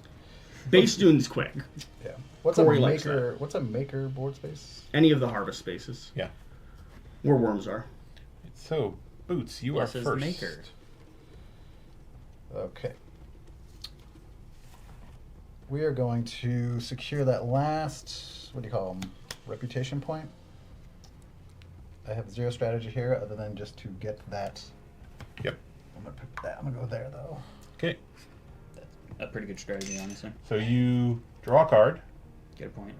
base Dune's quick. Yeah. What's Corey a likes maker? What's a maker board space? Any of the harvest spaces yeah. where worms are. So, Boots, you Yes, are as first. maker. Okay. We are going to secure that last, what do you call them, reputation point. I have 0 strategy here other than just to get that. Yep. I'm gonna pick that. I'm gonna go there though. Okay. A pretty good strategy, honestly. So you draw a card. Get a point.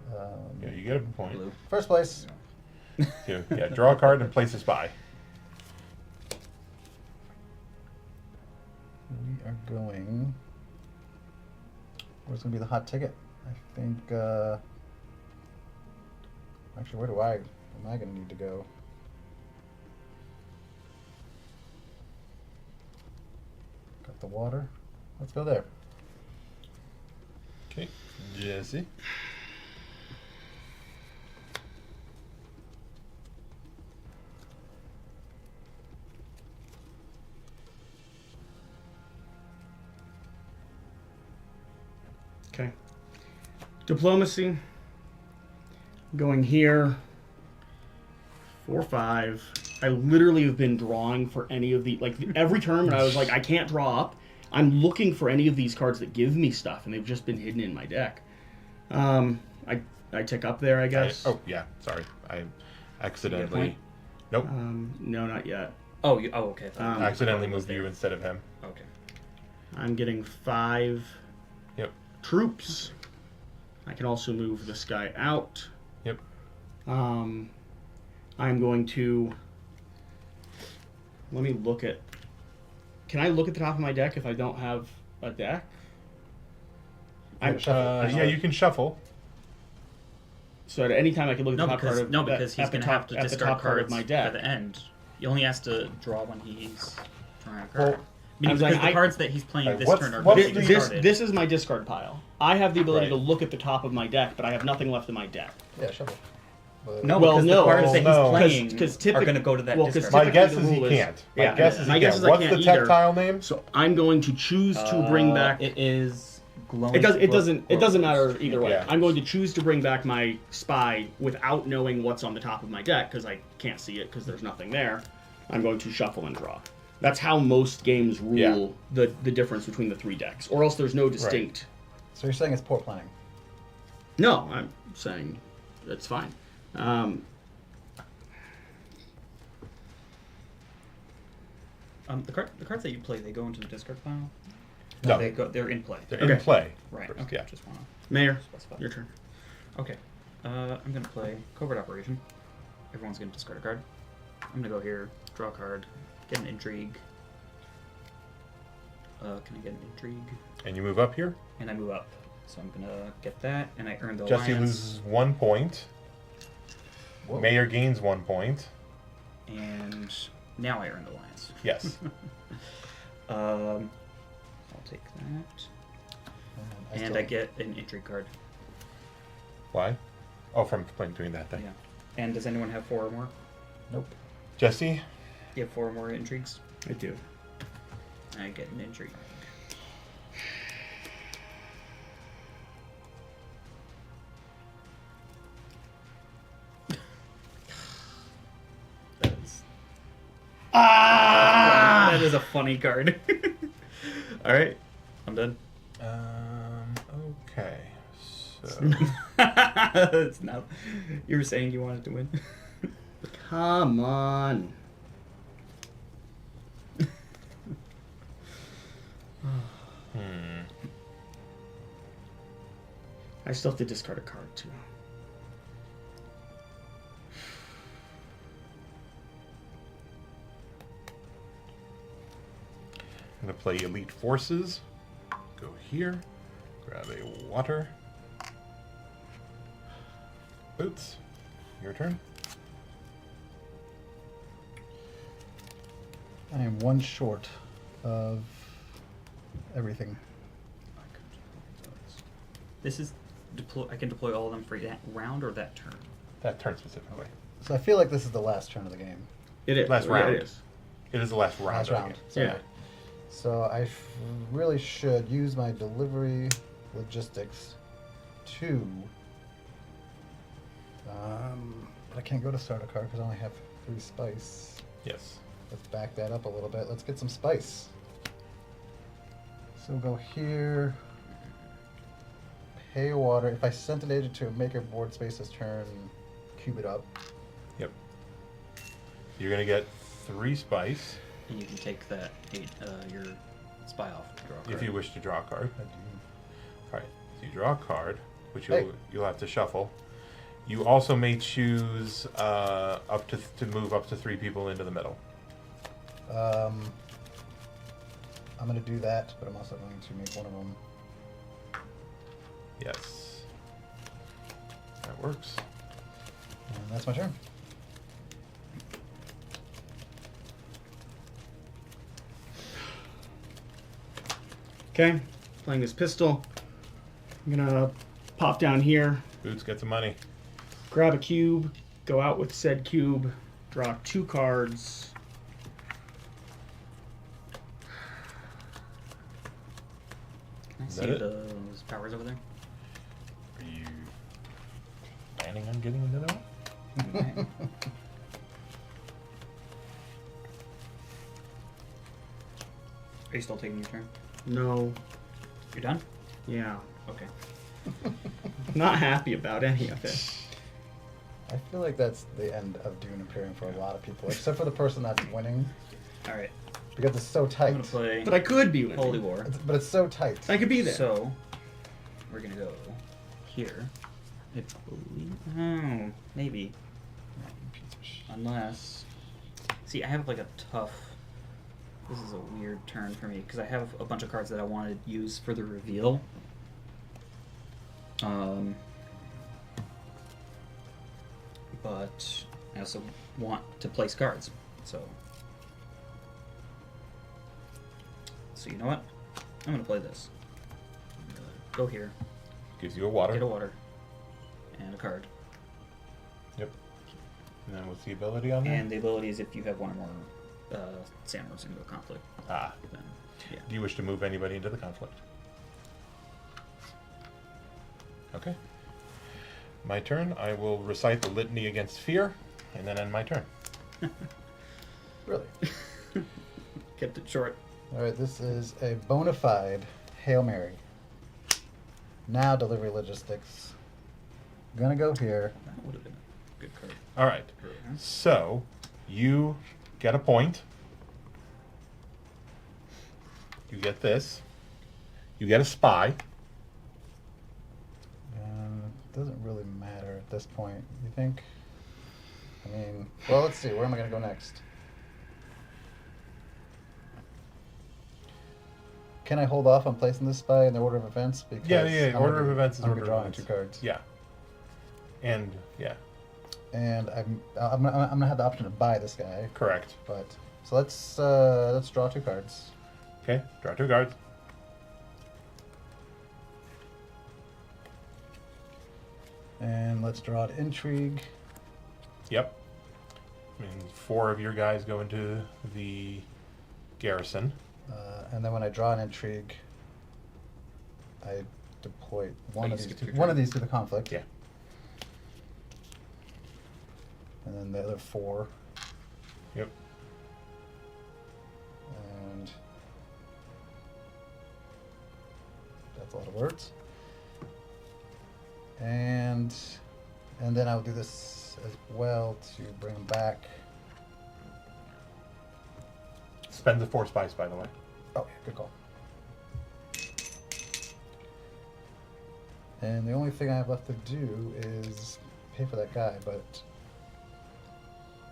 Yeah, you get a point. Blue. First place. Yeah, draw a card and place a spy. We are going. Where's gonna be the hot ticket? I think. Actually, am I gonna need to go? the water. Let's go there. Okay, Jesse. Okay. Diplomacy. Going here. 4-5. I literally have been drawing for any of the every turn when I was like, I can't draw up. I'm looking for any of these cards that give me stuff, and they've just been hidden in my deck. I tick up there, I guess. Oh yeah, sorry, I accidentally. point? Nope. No, not yet. Oh, okay. Um, I accidentally moved you instead of him. Okay. I'm getting 5 Yep. troops. I can also move this guy out. Yep. I'm going to. Let me look at. Can I look at the top of my deck if I don't have a deck? Yeah, you can shuffle. So at any time I can look at the top card of because he's at the going to top- have to at the discard top card cards of my at deck. the end. He only has to draw when he's drawing a Well, card. Meaning I'm because saying the I- cards that he's playing Right, this what's- turn are what's going to be the- discarded. This is my discard pile. I have the ability to Right. look at the top of my deck, but I have nothing left in my deck. Yeah, shuffle. But No, Well, because no. the cards that Well, he's no. playing 'Cause are typic- going to go to that well, 'cause discard. My typically guess the is he rule is- can't. My yeah, guess is my he guess can't. is I What's can't the tech either. tile name? So I'm going to choose to bring back. It is glowing. It doesn't matter either way. Yeah. I'm going to choose to bring back my spy without knowing what's on the top of my deck because I can't see it because there's nothing there. I'm going to shuffle and draw. That's how most games rule the difference between the 3 decks, or else there's no distinct. so you're saying it's port planning? No, I'm saying that's fine. The cards that you play, they go into the discard pile. No, They're in play. they're in Okay. play. Right. First, Okay. yeah. Just wanna Mayor, specify. your turn. Okay. I'm gonna play Covert Operation. Everyone's gonna discard a card. I'm gonna go here, draw a card, get an intrigue. Can I get an intrigue? And you move up here. And I move up. So I'm gonna get that, and I earn the Jesse alliance. loses 1 point. Whoa. Mayor gains 1 point. And now I earn the alliance. Yes. I'll take that. And still- I get an intrigue card. Why? Oh, from doing that thing. Yeah. And does anyone have 4 or more? Nope. Jesse. You have 4 or more intrigues? I do. I get an intrigue. That is... That is a funny card. Alright. I'm done. Okay. So It's not... You were saying you wanted to win? Come on. I still have to discard a card too. I'm gonna play Elite Forces. Go here. Grab a water. Boots. Your turn. I am 1 short of everything. This is... I can deploy all of them for that round or that turn? That turn specifically. So I feel like this is the last turn of the game. It is. Last Yeah, round. it is. It is the last round. Last of the round. game. Sorry. Yeah. So I really should use my delivery logistics to... but I can't go to Sardaukar because I only have 3 spice. Yes. Let's back that up a little bit. Let's get some spice. So we'll go here. Pay water. If I sent an agent to make a board space this turn, cube it up. Yep. You're gonna get 3 spice And you can take that your spy off to draw a card. if you wish to draw a card. I do. All right. So you draw a card, which Hey. you'll have to shuffle. You also may choose up to move up to 3 people into the middle. I'm going to do that, but I'm also going to make one of them. Yes. That works. And that's my turn. Okay, playing this pistol. I'm gonna pop down here, Boots, get some money. grab a cube, go out with said cube, draw 2 cards. Can I Is see that it? those powers over there? Are you planning on getting another one? Okay. Are you still taking your turn? No, You're done? yeah, Okay. not happy about any of it. I feel like that's the end of Dune Imperium for a lot of people, except for the person that's winning, All right. because it's so I'm tight. gonna play But I could be winning. Holy War. But it's so tight. I could be there. So we're gonna go here. I believe. Oh, maybe. Unless. See, I have like a tough. This is a weird turn for me because I have a bunch of cards that I want to use for the reveal. But I also want to place cards. So you know what? I'm gonna play this. I'm gonna go here, Gives you a water. get a water, and a card. Yep. And then what's the ability on there? And the ability is if you have one or more sandworms into a conflict, Ah. then yeah. Do you wish to move anybody into the conflict? Okay. My turn. I will recite the litany against fear, and then end my turn. Really. Kept it short. All right, this is a bona fide Hail Mary. Now delivery logistics. Gonna go here. That would have been a good card. All right. So you get a point. You get this. You get a spy. Doesn't really matter at this point. You think? I mean, well, let's see. Where am I gonna go next? Can I hold off on placing this spy in the order of events? Because Yeah. I'm Order gonna of be- events is I'm order gonna be of drawing events. 2 cards. Yeah. And yeah, And I'm gonna have the option to buy this guy. correct. But so let's draw 2 cards. Okay. Draw 2 cards. And let's draw an intrigue. Yep. And 4 of your guys go into the garrison. And then when I draw an intrigue, I deploy one you of these skipped to, your one turn. of these to the conflict. Yeah. And then the other 4. Yep. And that's a lot of words. And then I'll do this as well to bring them back. Spend the 4 spice, by the way. Oh, yeah, good call. And the only thing I have left to do is pay for that guy, but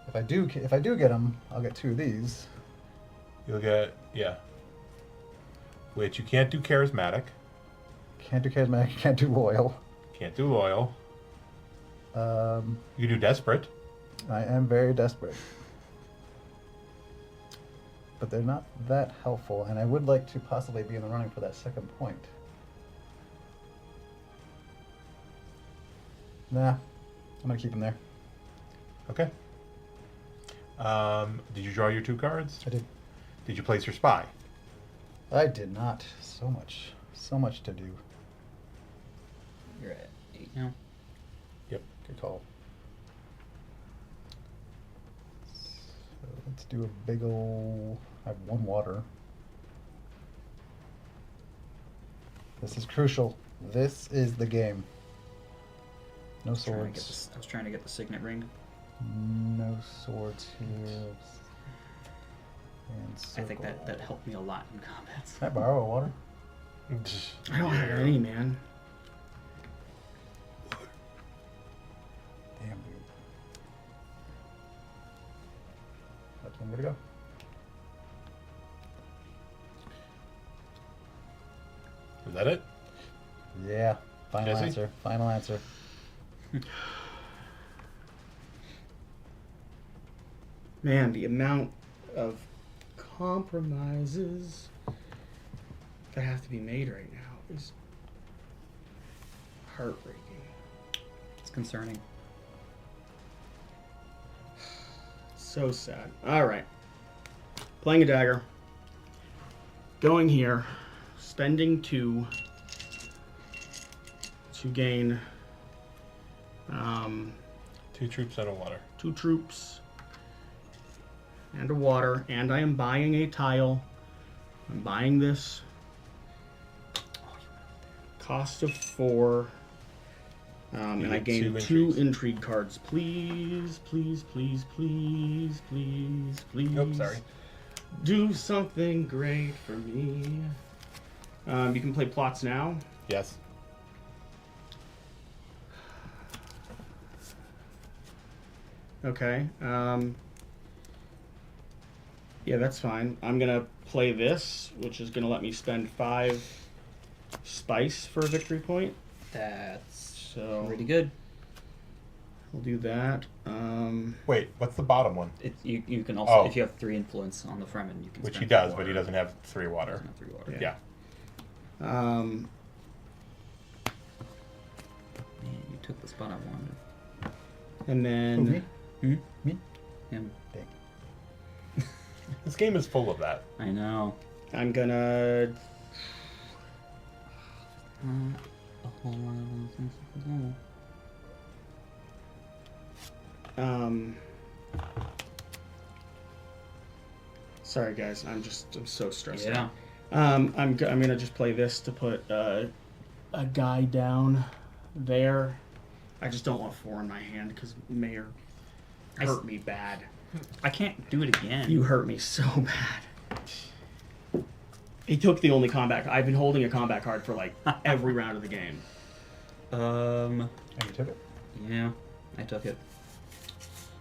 if I do get him, I'll get 2 of these. You'll get, yeah. Which you can't do charismatic. Can't do charismatic, can't do loyal. Can't do loyal. You can do desperate. I am very desperate. But they're not that helpful, and I would like to possibly be in the running for that second point. Nah, I'm gonna keep him there. Okay. Did you draw your 2 cards? I did. Did you place your spy? I did not. So much to do. You're at 8 now. Yep. Good call. So let's do a big ol'. I have 1 water. This is crucial. This is the game. No I was swords. trying to get the signet ring. No swords here. And I think circle. that helped me a lot in combat. Can I borrow a water? I don't have any, man. Damn, dude. That's one way to go. Is that it? Yeah. Final Jesse? answer. Final answer. Man, The amount of compromises. that have to be made right now is heartbreaking. It's concerning. So sad. All right. Playing a dagger. Going here. Spending 2 to gain 2 troops out of water. 2 troops and a water. And I am buying a tile. I'm buying this. Cost of 4. And I get gain 2 2 intrigues. intrigue cards. Please, please, please, please, please, please. Oh, sorry. Do something great for me. You can play plots now. Yes. Okay. Yeah, that's fine. I'm gonna play this, which is gonna let me spend 5 spice for a victory point. That's So pretty good. we'll do that. Wait, what's the bottom one? You can also, Oh. if you have 3 influence on the Fremen, you can Which he spend does, 4 but he doesn't have 3 water. Doesn't have 3 water. Yeah. Yeah. Man, you took the spot I wanted. And Who, then me? Me? Him. Dang. This game is full of that. I know. I'm gonna. A whole lot of those things to do. Sorry, guys. I'm so stressed Yeah. out. I'm gonna just play this to put a guy down there. I just don't want 4 in my hand because Mayor hurt me bad. I can't do it again. You hurt me so bad. He took the only combat. I've been holding a combat card for like every round of the game. And you took it? Yeah, I took it.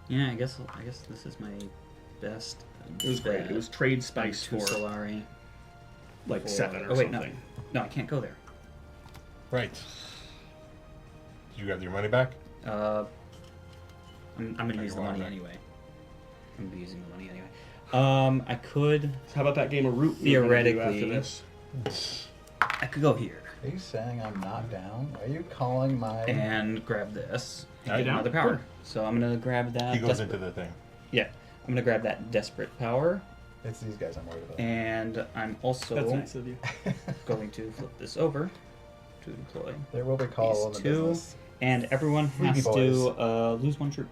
Yeah, I guess this is my best. It was great. It was trade spice two for Solari. like 7 or Oh wait, something. no, I can't go there. Right. Did you have your money back? I'm gonna Take use the your money water. anyway. I'm gonna be using the money anyway. I could How about that game of root? we're gonna do after Theoretically. this? I could go here Are you saying I'm not down? Are you calling my... and grab this and Are you get down? another power. Good. So I'm gonna grab that. He goes desperate- into the thing. Yeah, I'm gonna grab that desperate power, It's these guys I'm worried about. and I'm also That's nice of you. going to flip this over to deploy. There will be call in These the 2, business. and everyone Freebie has boys. to lose 1 troop.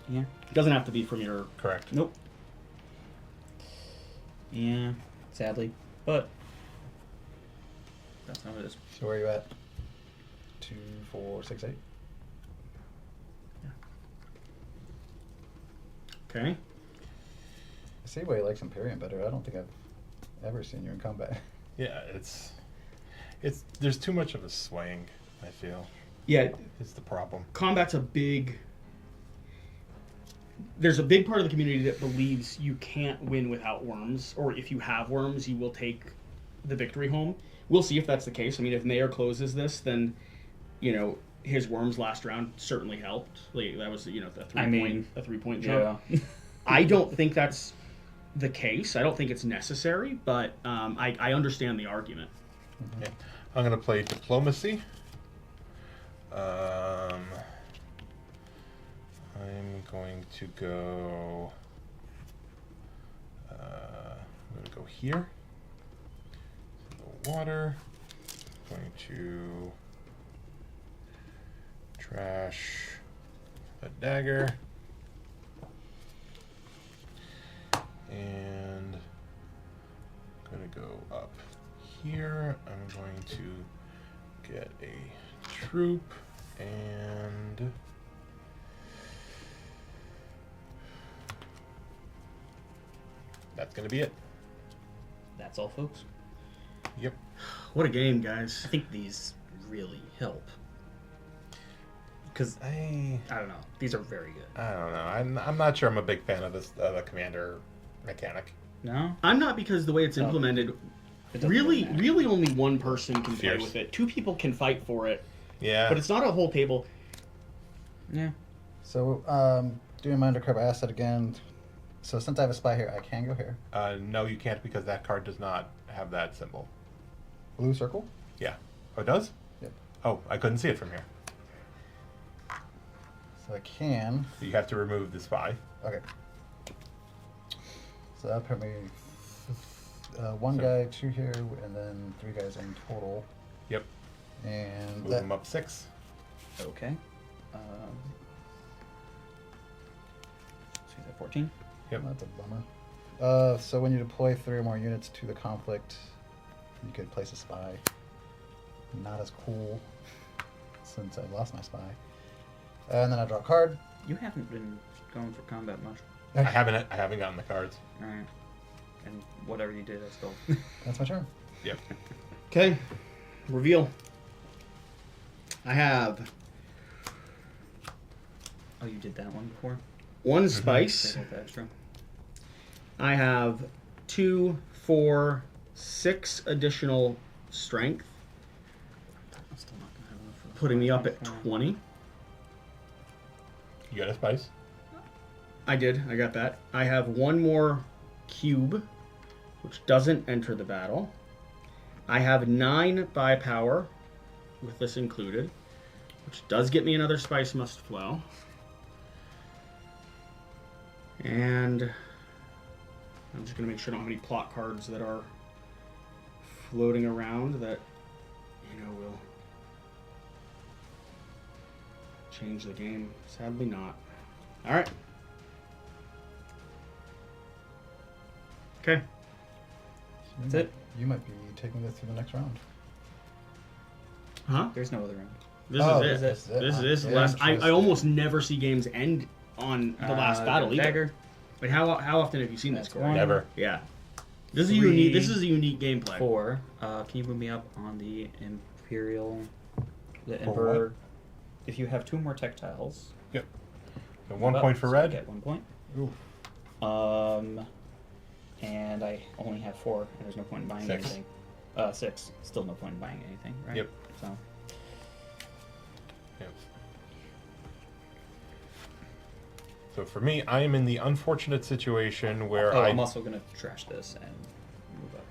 Yeah. It doesn't have to be from your. Correct. Nope. Yeah, sadly, but that's how it is. So where are you at? 2, 4, 6, 8? Okay. I see why he likes Imperium better. I don't think I've ever seen you in combat. Yeah, it's there's too much of a swing, I feel. Yeah, Is the problem. combat's a big. There's a big part of the community that believes you can't win without worms, or if you have worms, you will take the victory home. We'll see if that's the case. I mean, if Mayor closes this, then, his worms last round certainly helped. Like, that was, a 3-point jump. Yeah. I don't think that's the case. I don't think it's necessary, but I understand the argument. Yeah. I'm gonna play diplomacy. I'm going to go. I'm gonna go here. The water. Going to trash a dagger. And I'm gonna go up here. I'm going to get a troop and that's gonna be it. That's all, folks. Yep. What a game, guys. I think these really help. Because, I I don't know, these are very good. don't know. I'm not sure I'm a big fan of this the commander mechanic. No? I'm not, because the way it's implemented, It doesn't really, matter. really only one person can play Fierce. with it. 2 people can fight for it, Yeah. but it's not a whole table. Yeah. So, do you mind to grab asset again? So since I have a spy here, I can go here. No, you can't because that card does not have that symbol. Blue circle? Yeah. Oh, it does? Yep. Oh, I couldn't see it from here. So I can. So you have to remove the spy. Okay. So that'll put me one guy, 2 here, and then 3 guys in total. Yep. And Move that, them up 6. Okay. So he's at 14. Yep. that's a bummer. So when you deploy 3 or more units to the conflict, you could place a spy. Not as cool since I lost my spy. And then I draw a card. You haven't been going for combat much. I haven't gotten the cards. All right. And whatever you did, I still. That's my turn. Yep. Okay. Reveal. I have Oh, you did that one before? 1 spice. Take the extra. I have 2, 4, 6 additional strength, I'm still not gonna have enough for the putting me up 24. at 20. You got a spice? I did. I got that. I have 1 more cube, which doesn't enter the battle. I have 9 by power, with this included, which does get me another spice must flow. And I'm just going to make sure I don't have any plot cards that are floating around that, will change the game. Sadly not. All right. Okay. That's it? You might be taking this to the next round. Huh? There's no other round. This Oh, is it. this is it. This is Yeah, the last. I interesting. almost never see games end on the last battle either. Dagger. Like how often have you seen this, That's Corey? one. Never. Yeah. This is a 3, unique. This is a unique gameplay. 4. Can you move me up on the Imperial? The For Emperor. If you have 2 more tactiles. Yep. So 1 move point up, for so I red. Get 1 point. Ooh. And I only have 4, and there's no point in buying 6. anything. 6. Still no point in buying anything, right? Yep. So Yep. So for me, I am in the unfortunate situation where I'm also gonna trash this and move up.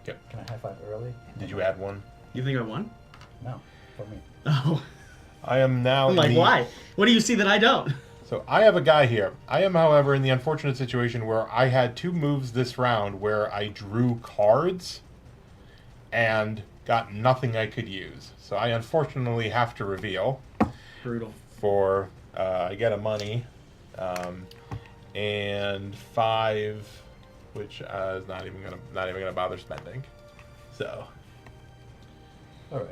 Yep. Can I high five early? Did you add 1? You think I won? No, for me. Oh, I am now. I'm in like, the- why? What do you see that I don't? So I have a guy here. I am, however, in the unfortunate situation where I had 2 moves this round where I drew cards and got nothing I could use. So I unfortunately have to reveal Brutal. for I get a money and 5, which is not even gonna bother spending. So All right.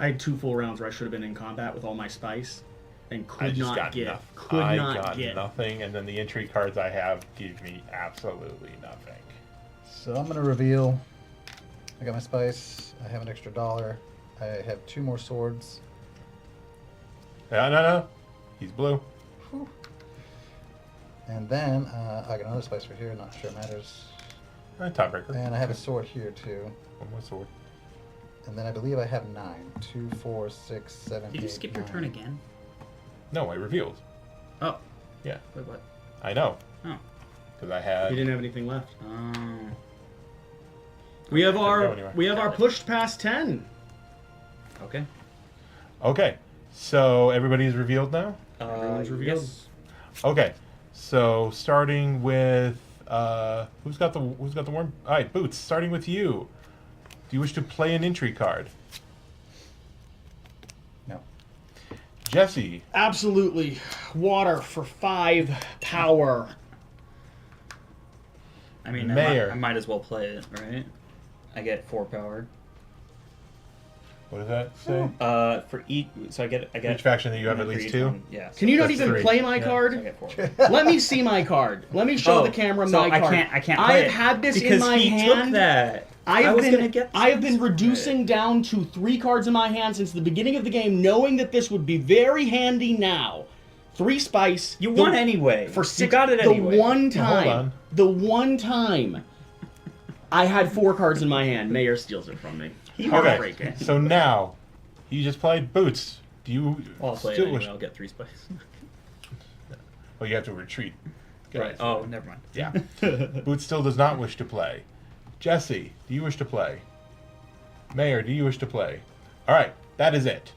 I had 2 full rounds where I should have been in combat with all my spice, and I could just not got get. nothing. Could I not got get. nothing, and then the intrigue cards I have give me absolutely nothing. So I'm gonna reveal. I got my spice. I have an extra $1. I have 2 more swords. No. He's blue. And then I got another spice right here. Not sure it matters. Tiebreaker. And I have a sword here too. 1 more sword. And then I believe I have 9. 2, 4, 6, 7, Did you 8, skip your 9. turn again? No, I revealed. Oh. Yeah, Wait, what? I know. Oh. Because I had. You didn't have anything left. Oh. We have go our anywhere. pushed past 10. Okay. Okay, so everybody's revealed now? Everyone's revealed. Yes. Okay, so starting with. Who's got the worm? Alright, Boots, starting with you. Do you wish to play an intrigue card? No. Jesse. Absolutely. Water for 5 power. I mean, Mayor. I might as well play it, right? I get 4 power. What does that say? For each, so I get Each faction that you have one at for least each 2? one. Yeah. Can you not That's even 3. play my So I card? get 4. Let me see my card. Let me show Oh, the camera so my card. I can't play I've it had this because in my he hand. took that. I was have gonna been get I have been this for reducing it. down to 3 cards in my hand since the beginning of the game, knowing that this would be very handy now. 3 spice. You the- won anyway. For 6. You got it anyway. The one Well, hold time. on. The one time. I had 4 cards in my hand. Mayor steals it from me. Okay, Heartbreaking. so now, you just played Boots. Do you Well, I'll play it still anyway. wish... I'll get 3 spice. Well, you have to retreat. Right. Oh, never mind. Yeah. Boots still does not wish to play. Jesse, do you wish to play? Mayor, do you wish to play? All right, that is it.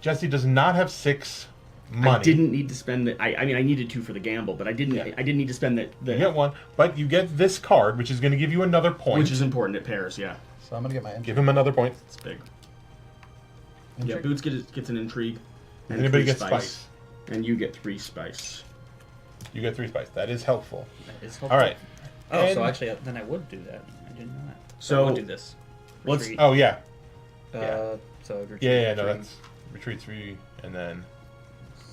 Jesse does not have 6 money. I didn't need to spend it. I mean, I needed 2 for the gamble, but I didn't. Yeah. I didn't need to spend You get 1, but you get this card, which is going to give you another point. which is important at pairs. Yeah, So I'm gonna get my intrigue. Give him another point. it's big. Intrigue? Yeah, Boots gets an intrigue. And Anybody 3 gets spice. and you get 3 spice. You get 3 spice. That is helpful. That is helpful. All right. Oh, so And- actually, then I would do that. I didn't know that. So, I would do this. let's- Retreat. Oh yeah. So retreat. Yeah. No, 3, that's retreat 3, and then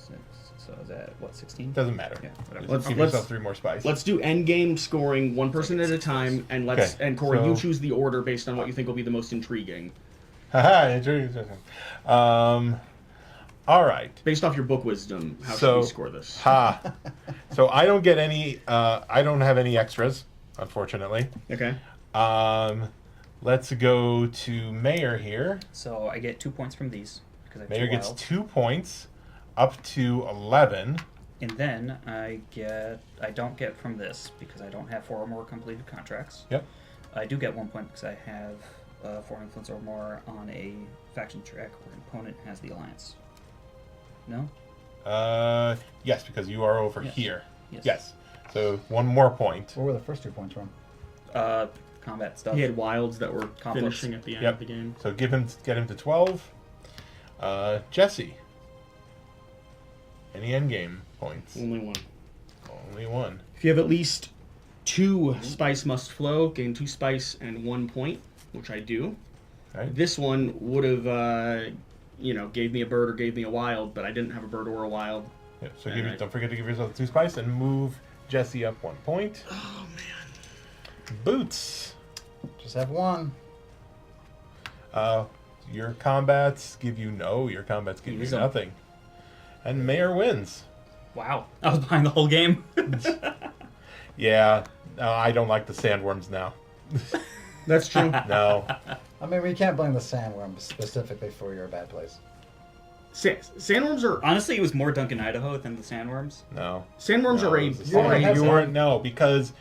6. So is that what 16? doesn't matter. Yeah, whatever. Let's- Give yourself 3 more spice. Let's do end game scoring, 1 person at a time, and let's Okay, and Corey, so- you choose the order based on what you think will be the most intriguing, Haha. All right. based off your book wisdom. How So- should we score this? Ha. So I don't get any. I don't have any extras, unfortunately. Okay. Let's go to Mayor here. So I get 2 points from these because I have Mayor 2 gets wild. 2 points, up to 11. And then I don't get from this because I don't have 4 or more completed contracts. Yep. I do get 1 point because I have 4 influence or more on a faction track where an opponent has the alliance. No? Yes, because you are over Yes. here. Yes. Yes. So 1 more point. What were the first 2 points from? Combat stuff. He had wilds that were Conflicts. finishing at the end Yep. of the game. So get him to 12. Jesse. Any endgame points? Only 1. Only 1. If you have at least 2 spice must flow, gain 2 spice and 1 point, which I do. Right. This one would have, gave me a bird or gave me a wild, but I didn't have a bird or a wild. Yeah, so Alright. don't forget to give yourself 2 spice and move Jesse up 1 point. Oh man. Boots. Just have 1. Your combats give you your combats give you Use 'em. nothing. And Mayor wins. Wow. I was behind the whole game. Yeah, I don't like the sandworms now. That's true. No. I mean, we can't blame the sandworms specifically for your bad plays. Sandworms are Honestly, it was more Duncan, Idaho than the sandworms. No. sandworms No, are a it was the You already same. have You weren't some. no, because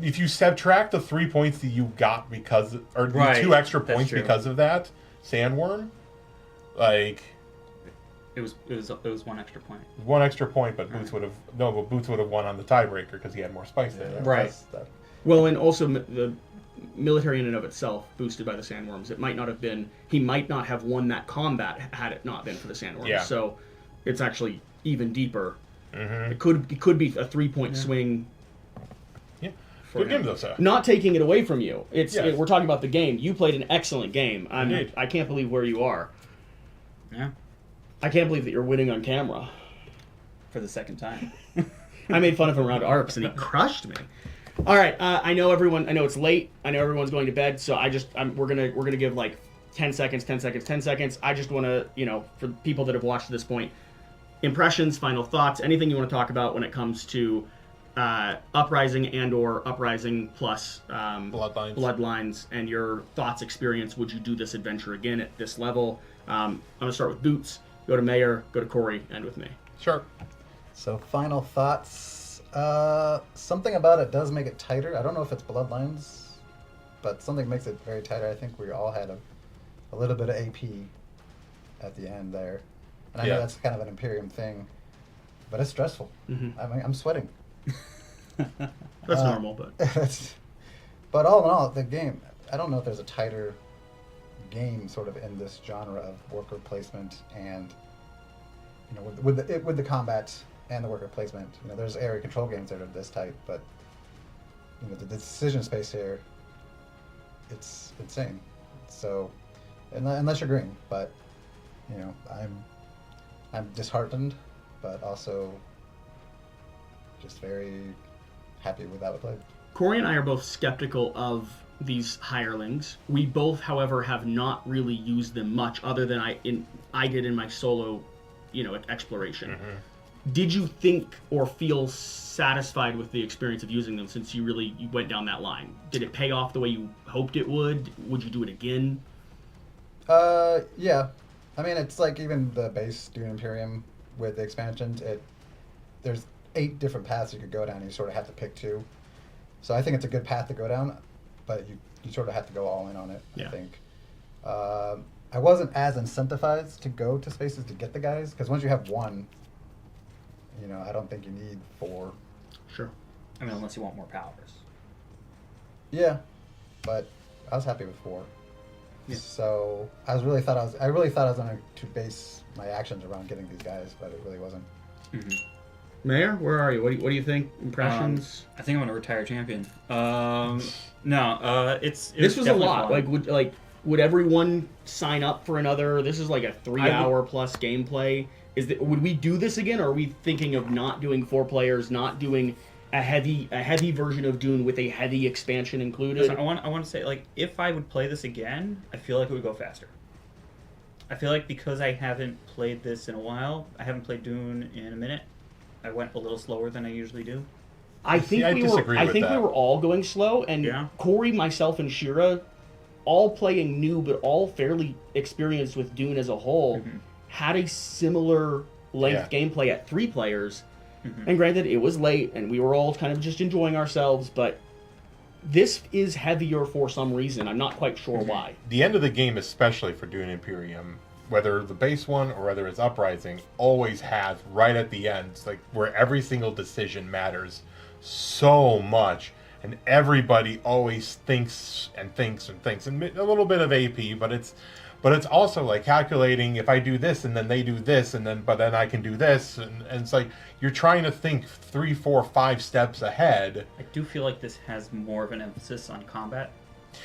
if you subtract the 3 points that you got because or the Right, 2 extra that's points true. because of that, sandworm, like It was 1 extra point. 1 extra point, but Boots would have won on the tiebreaker because he had more spice than you. Right. That, well, and also the military in and of itself boosted by the sandworms. It might not have been. He might not have won that combat had it not been for the sandworms. Yeah. So it's actually even deeper. Mm-hmm. It could be a 3-point swing. Yeah. For Good him. game though, sir. Not taking it away from you. Yes. We're talking about the game. You played an excellent game. Indeed. I can't believe where you are. Yeah. I can't believe that you're winning on camera. For the second time. I made fun of him around ARPS and he crushed me. All right, I know everyone. I know it's late. I know everyone's going to bed, so we're gonna give like 10 seconds, 10 seconds, 10 seconds. I just want to, for people that have watched to this point, impressions, final thoughts, anything you want to talk about when it comes to Uprising and/or Uprising plus Bloodlines, and your thoughts, experience. Would you do this adventure again at this level? I'm gonna start with Boots. Go to Mayor. Go to Corey. End with me. Sure. So final thoughts. Something about it does make it tighter. I don't know if it's Bloodlines, but something makes it very tighter. I think we all had a little bit of AP at the end there. And I know Yeah. that's kind of an Imperium thing, but it's stressful. Mhm. I mean, I'm sweating. That's normal, but But all in all, the game, I don't know if there's a tighter game sort of in this genre of worker placement and, with the combat and the worker placement. There's area control games that are this tight, but the decision space here, it's insane. So, unless you're green, but I'm disheartened, but also just very happy with how it played. Corey and I are both skeptical of these hirelings. We both, however, have not really used them much, other than I did in my solo, exploration. Mm-hmm. Did you think or feel satisfied with the experience of using them since you went down that line? Did it pay off the way you hoped it would? Would you do it again? Yeah. I mean, it's like even the base Dune Imperium with the expansions. There's 8 different paths you could go down, and you sort of have to pick 2. So I think it's a good path to go down, but you sort of have to go all in on it, Yeah. I think. I wasn't as incentivized to go to spaces to get the guys, because once you have 1, I don't think you need 4. Sure. I mean, unless you want more powers. Yeah, but I was happy with 4. Yeah. So I really thought I was going to base my actions around getting these guys, but it really wasn't. Mayor, where are you? What do you think? Impressions? I think I'm gonna retire champion. It's This was a definitely lot. fun. Would everyone sign up for another? This is like a 3-hour plus gameplay. Would we do this again, or are we thinking of not doing 4 players, not doing a heavy version of Dune with a heavy expansion included? Listen, I want to say, like, if I would play this again, I feel like it would go faster. I feel like because I haven't played this in a while, I haven't played Dune in a minute, I went a little slower than I usually do. I think I we disagree were. I with think we that. were all going slow, and Yeah. Corey, myself, and Shira, all playing new, but all fairly experienced with Dune as a whole, had a similar length gameplay at 3 players. And granted, it was late, and we were all kind of just enjoying ourselves, but this is heavier for some reason. I'm not quite sure why. The end of the game, especially for Dune Imperium, whether the base one or whether it's Uprising, always has right at the end, like where every single decision matters so much, and everybody always thinks and thinks and thinks, and a little bit of AP, but it's also like calculating if I do this and then they do this and then I can do this, and it's like you're trying to think 3, 4, 5 steps ahead. I do feel like this has more of an emphasis on combat.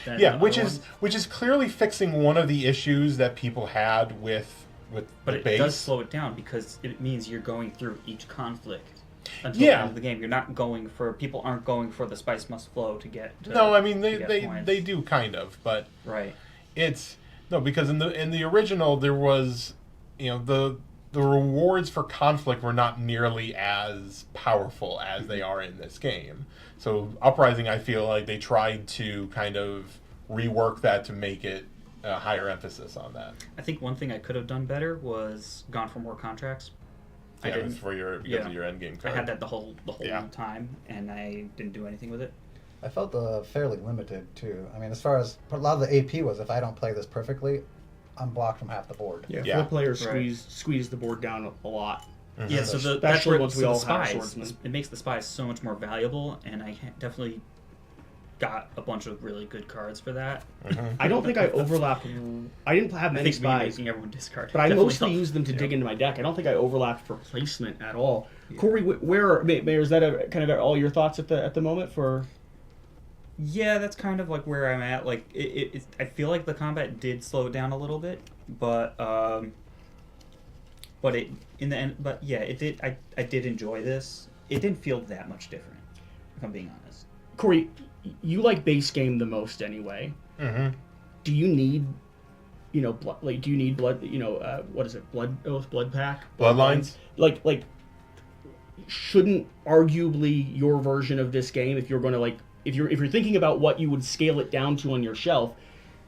Than Yeah, the which other is ones. clearly fixing one of the issues that people had with But the it base. does slow it down because it means you're going through each conflict until Yeah. the end of the game. You're not going for people aren't going for the spice must flow to get. No, I mean to get they points. do kind of, but Right. it's no, because in the original there was, the rewards for conflict were not nearly as powerful as they are in this game. So Uprising, I feel like they tried to kind of rework that to make it a higher emphasis on that. I think one thing I could have done better was gone for more contracts. I Yeah, didn't. it's because yeah. of your end game I card. had that the whole Yeah. time, and I didn't do anything with it. I felt fairly limited, too. I mean, as far as a lot of the AP was, if I don't play this perfectly, I'm blocked from half the board. Yeah, Yeah. 4 players Right. squeeze the board down a lot. Yeah, so that's Especially where once we so the all have spies. swordsmen. It makes the spies so much more valuable, and I definitely got a bunch of really good cards for that. I don't think I overlapped. I didn't have I many think spies, making everyone discard. but I definitely mostly helped. used them to Yeah. dig into my deck. I don't think I overlapped for placement at all. Corey, Mayor, is that kind of all your thoughts at the moment for? Yeah, that's kind of like where I'm at. Like, I feel like the combat did slow down a little bit, but it in the end. But yeah, it did. I did enjoy this. It didn't feel that much different, if I'm being honest. Corey, you like base game the most anyway. Mm-hmm. Do you need, do you need blood? What is it? Blood Oath, Blood Pack, Bloodlines? Like, shouldn't arguably your version of this game, if you're going to if you're thinking about what you would scale it down to on your shelf,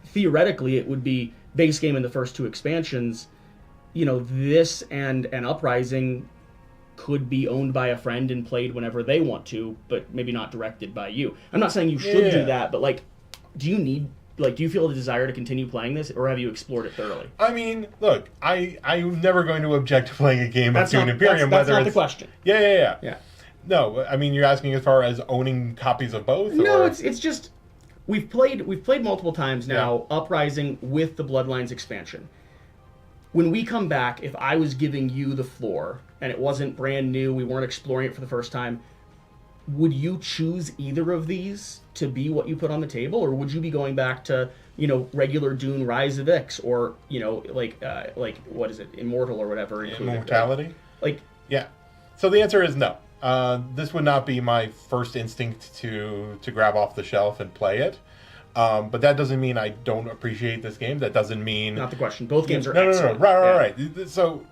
theoretically it would be base game in the first 2 expansions. This and Uprising could be owned by a friend and played whenever they want to, but maybe not directed by you. I'm not saying you should do Yeah. that, but do you feel the desire to continue playing this, or have you explored it thoroughly? I mean, look, I'm never going to object to playing a game of Dune Imperium. That's whether not the it's question. Yeah. Yeah. No, I mean, you're asking as far as owning copies of both? No, or? it's just we've played multiple times now, Uprising with the Bloodlines expansion. When we come back, if I was giving you the floor and it wasn't brand new, we weren't exploring it for the first time, would you choose either of these to be what you put on the table, or would you be going back to regular Dune Rise of Ix, or what is it, Immortal or whatever? included? Immortality? Yeah. So the answer is no. This would not be my first instinct to grab off the shelf and play it. But that doesn't mean I don't appreciate this game. That doesn't mean... Not the question. Both games are No. excellent. Right. So,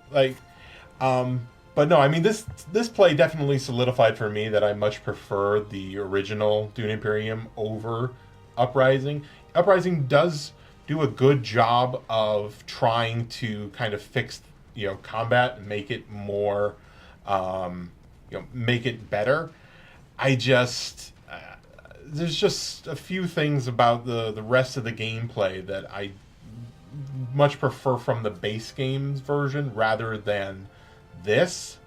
but no, I mean, this play definitely solidified for me that I much prefer the original Dune Imperium over Uprising. Uprising does do a good job of trying to kind of fix, combat and make it more, make it better. I just there's just a few things about the rest of the gameplay that I much prefer from the base games version rather than this,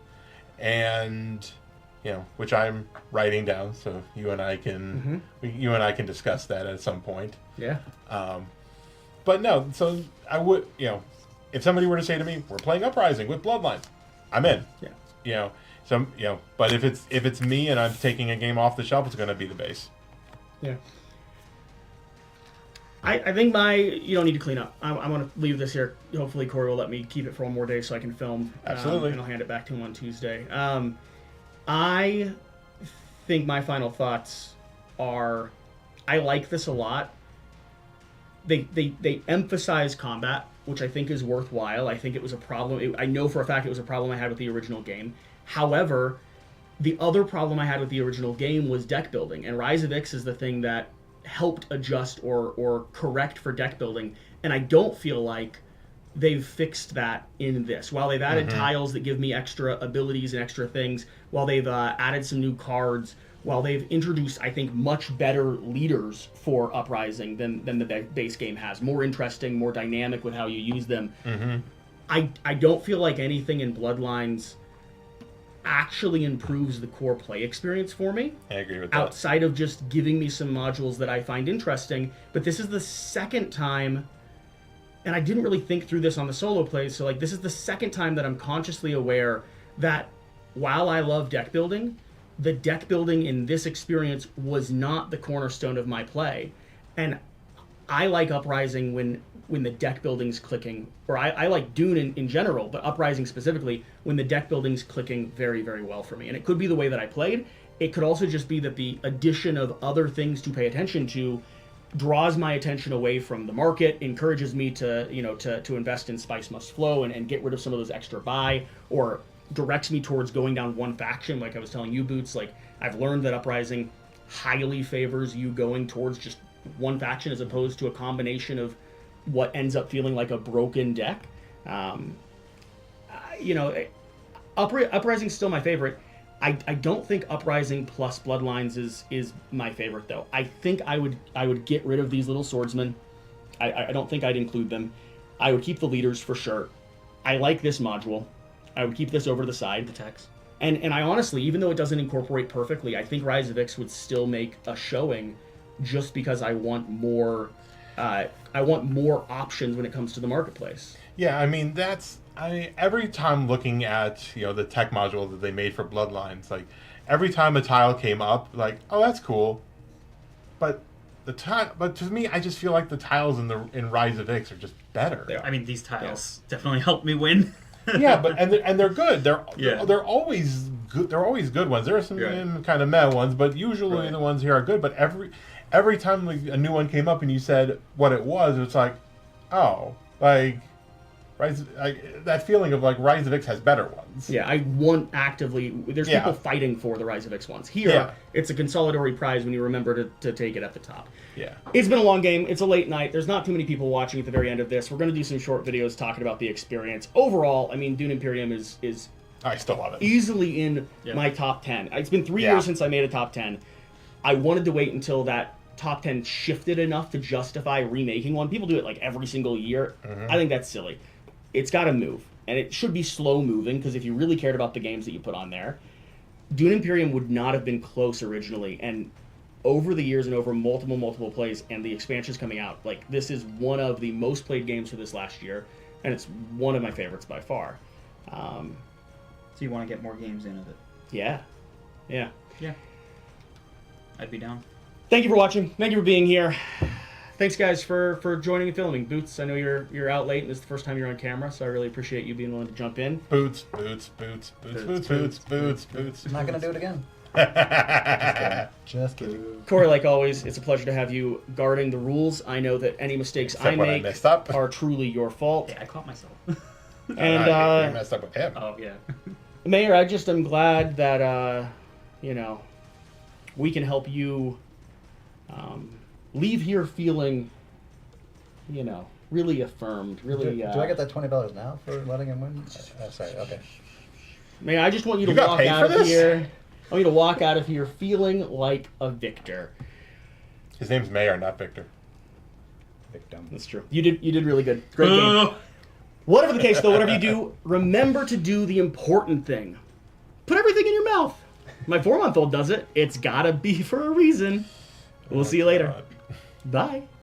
and which I'm writing down, so you and I can discuss that at some point. Yeah. But no, so I would, if somebody were to say to me, "We're playing Uprising with Bloodlines," I'm in. Yeah. But if it's me and I'm taking a game off the shelf, it's going to be the base. Yeah. I think you don't need to clean up. I want to leave this here. Hopefully Corey will let me keep it for one more day so I can film. Absolutely. And I'll hand it back to him on Tuesday. I think my final thoughts are, I like this a lot. They emphasize combat, which I think is worthwhile. I think it was a problem. I know for a fact it was a problem I had with the original game. However, the other problem I had with the original game was deck building, and Rise of Ix is the thing that helped adjust or correct for deck building, and I don't feel like they've fixed that in this. While they've added tiles that give me extra abilities and extra things, while they've added some new cards, while they've introduced, I think, much better leaders for Uprising than the base game has, more interesting, more dynamic with how you use them, I don't feel like anything in Bloodlines actually improves the core play experience for me. I agree with that. Outside of just giving me some modules that I find interesting. But this is the second time, and I didn't really think through this on the solo plays, so this is the second time that I'm consciously aware that while I love deck building, the deck building in this experience was not the cornerstone of my play. And I like Uprising when the deck building's clicking, or I like Dune in general, but Uprising specifically, when the deck building's clicking very, very well for me. And it could be the way that I played. It could also just be that the addition of other things to pay attention to draws my attention away from the market, encourages me to invest in Spice Must Flow and get rid of some of those extra buy, or directs me towards going down one faction, like I was telling you, Boots. I've learned that Uprising highly favors you going towards just one faction as opposed to a combination of what ends up feeling like a broken deck. Uprising's still my favorite. I don't think Uprising plus Bloodlines is my favorite, though. I think I would get rid of these little swordsmen. I don't think I'd include them. I would keep the leaders for sure. I like this module. I would keep this over to the side. The text. And I honestly, even though it doesn't incorporate perfectly, I think Rise of Ix would still make a showing, just because I want more. I want more options when it comes to the marketplace. Yeah, I mean every time looking at the tech module that they made for Bloodlines, every time a tile came up, oh, that's cool, but to me, I just feel like the tiles in Rise of Ix are just better. I mean, these tiles definitely helped me win. Yeah, but and they're good. They're always good. They're always good ones. There are some kind of meh ones, but usually the ones here are good. But every time a new one came up and you said what it was, it's that feeling of Rise of Ix has better ones. Yeah, I want actively. There's people fighting for the Rise of Ix ones. Here, it's a consolatory prize when you remember to take it at the top. Yeah. It's been a long game. It's a late night. There's not too many people watching at the very end of this. We're going to do some short videos talking about the experience. Overall, I mean, Dune Imperium is I still love it. Easily in my top 10. It's been 3 years since I made a top 10. I wanted to wait until that top 10 shifted enough to justify remaking one. People do it every single year. I think that's silly. It's got to move, and it should be slow moving, because if you really cared about the games that you put on there, Dune Imperium would not have been close originally, and over the years and over multiple plays and the expansions coming out, this is one of the most played games for this last year, and it's one of my favorites by far. So you want to get more games in of it? Yeah. I'd be down. Thank you for watching. Thank you for being here. Thanks, guys, for joining and filming. Boots, I know you're out late, and this is the first time you're on camera, so I really appreciate you being willing to jump in. Boots. I'm not going to do it again. Just kidding. Corey, like always, it's a pleasure to have you guarding the rules. I know that any mistakes I make are truly your fault. Yeah, I caught myself. And you messed up with him. Oh, yeah. Mayor, I just am glad that, we can help you leave here feeling, really affirmed, really... Do I get that $20 now for letting him win? Sorry, okay. Man, I just want you to You got walk paid out for of this? here. I want you to walk out of here feeling like a victor. His name's Mayor, not Victor. Victim. That's true. You did really good. Great game. Whatever the case, though, whatever you do, remember to do the important thing. Put everything in your mouth. My 4-month-old does it. It's gotta be for a reason. We'll see you later. God. Bye.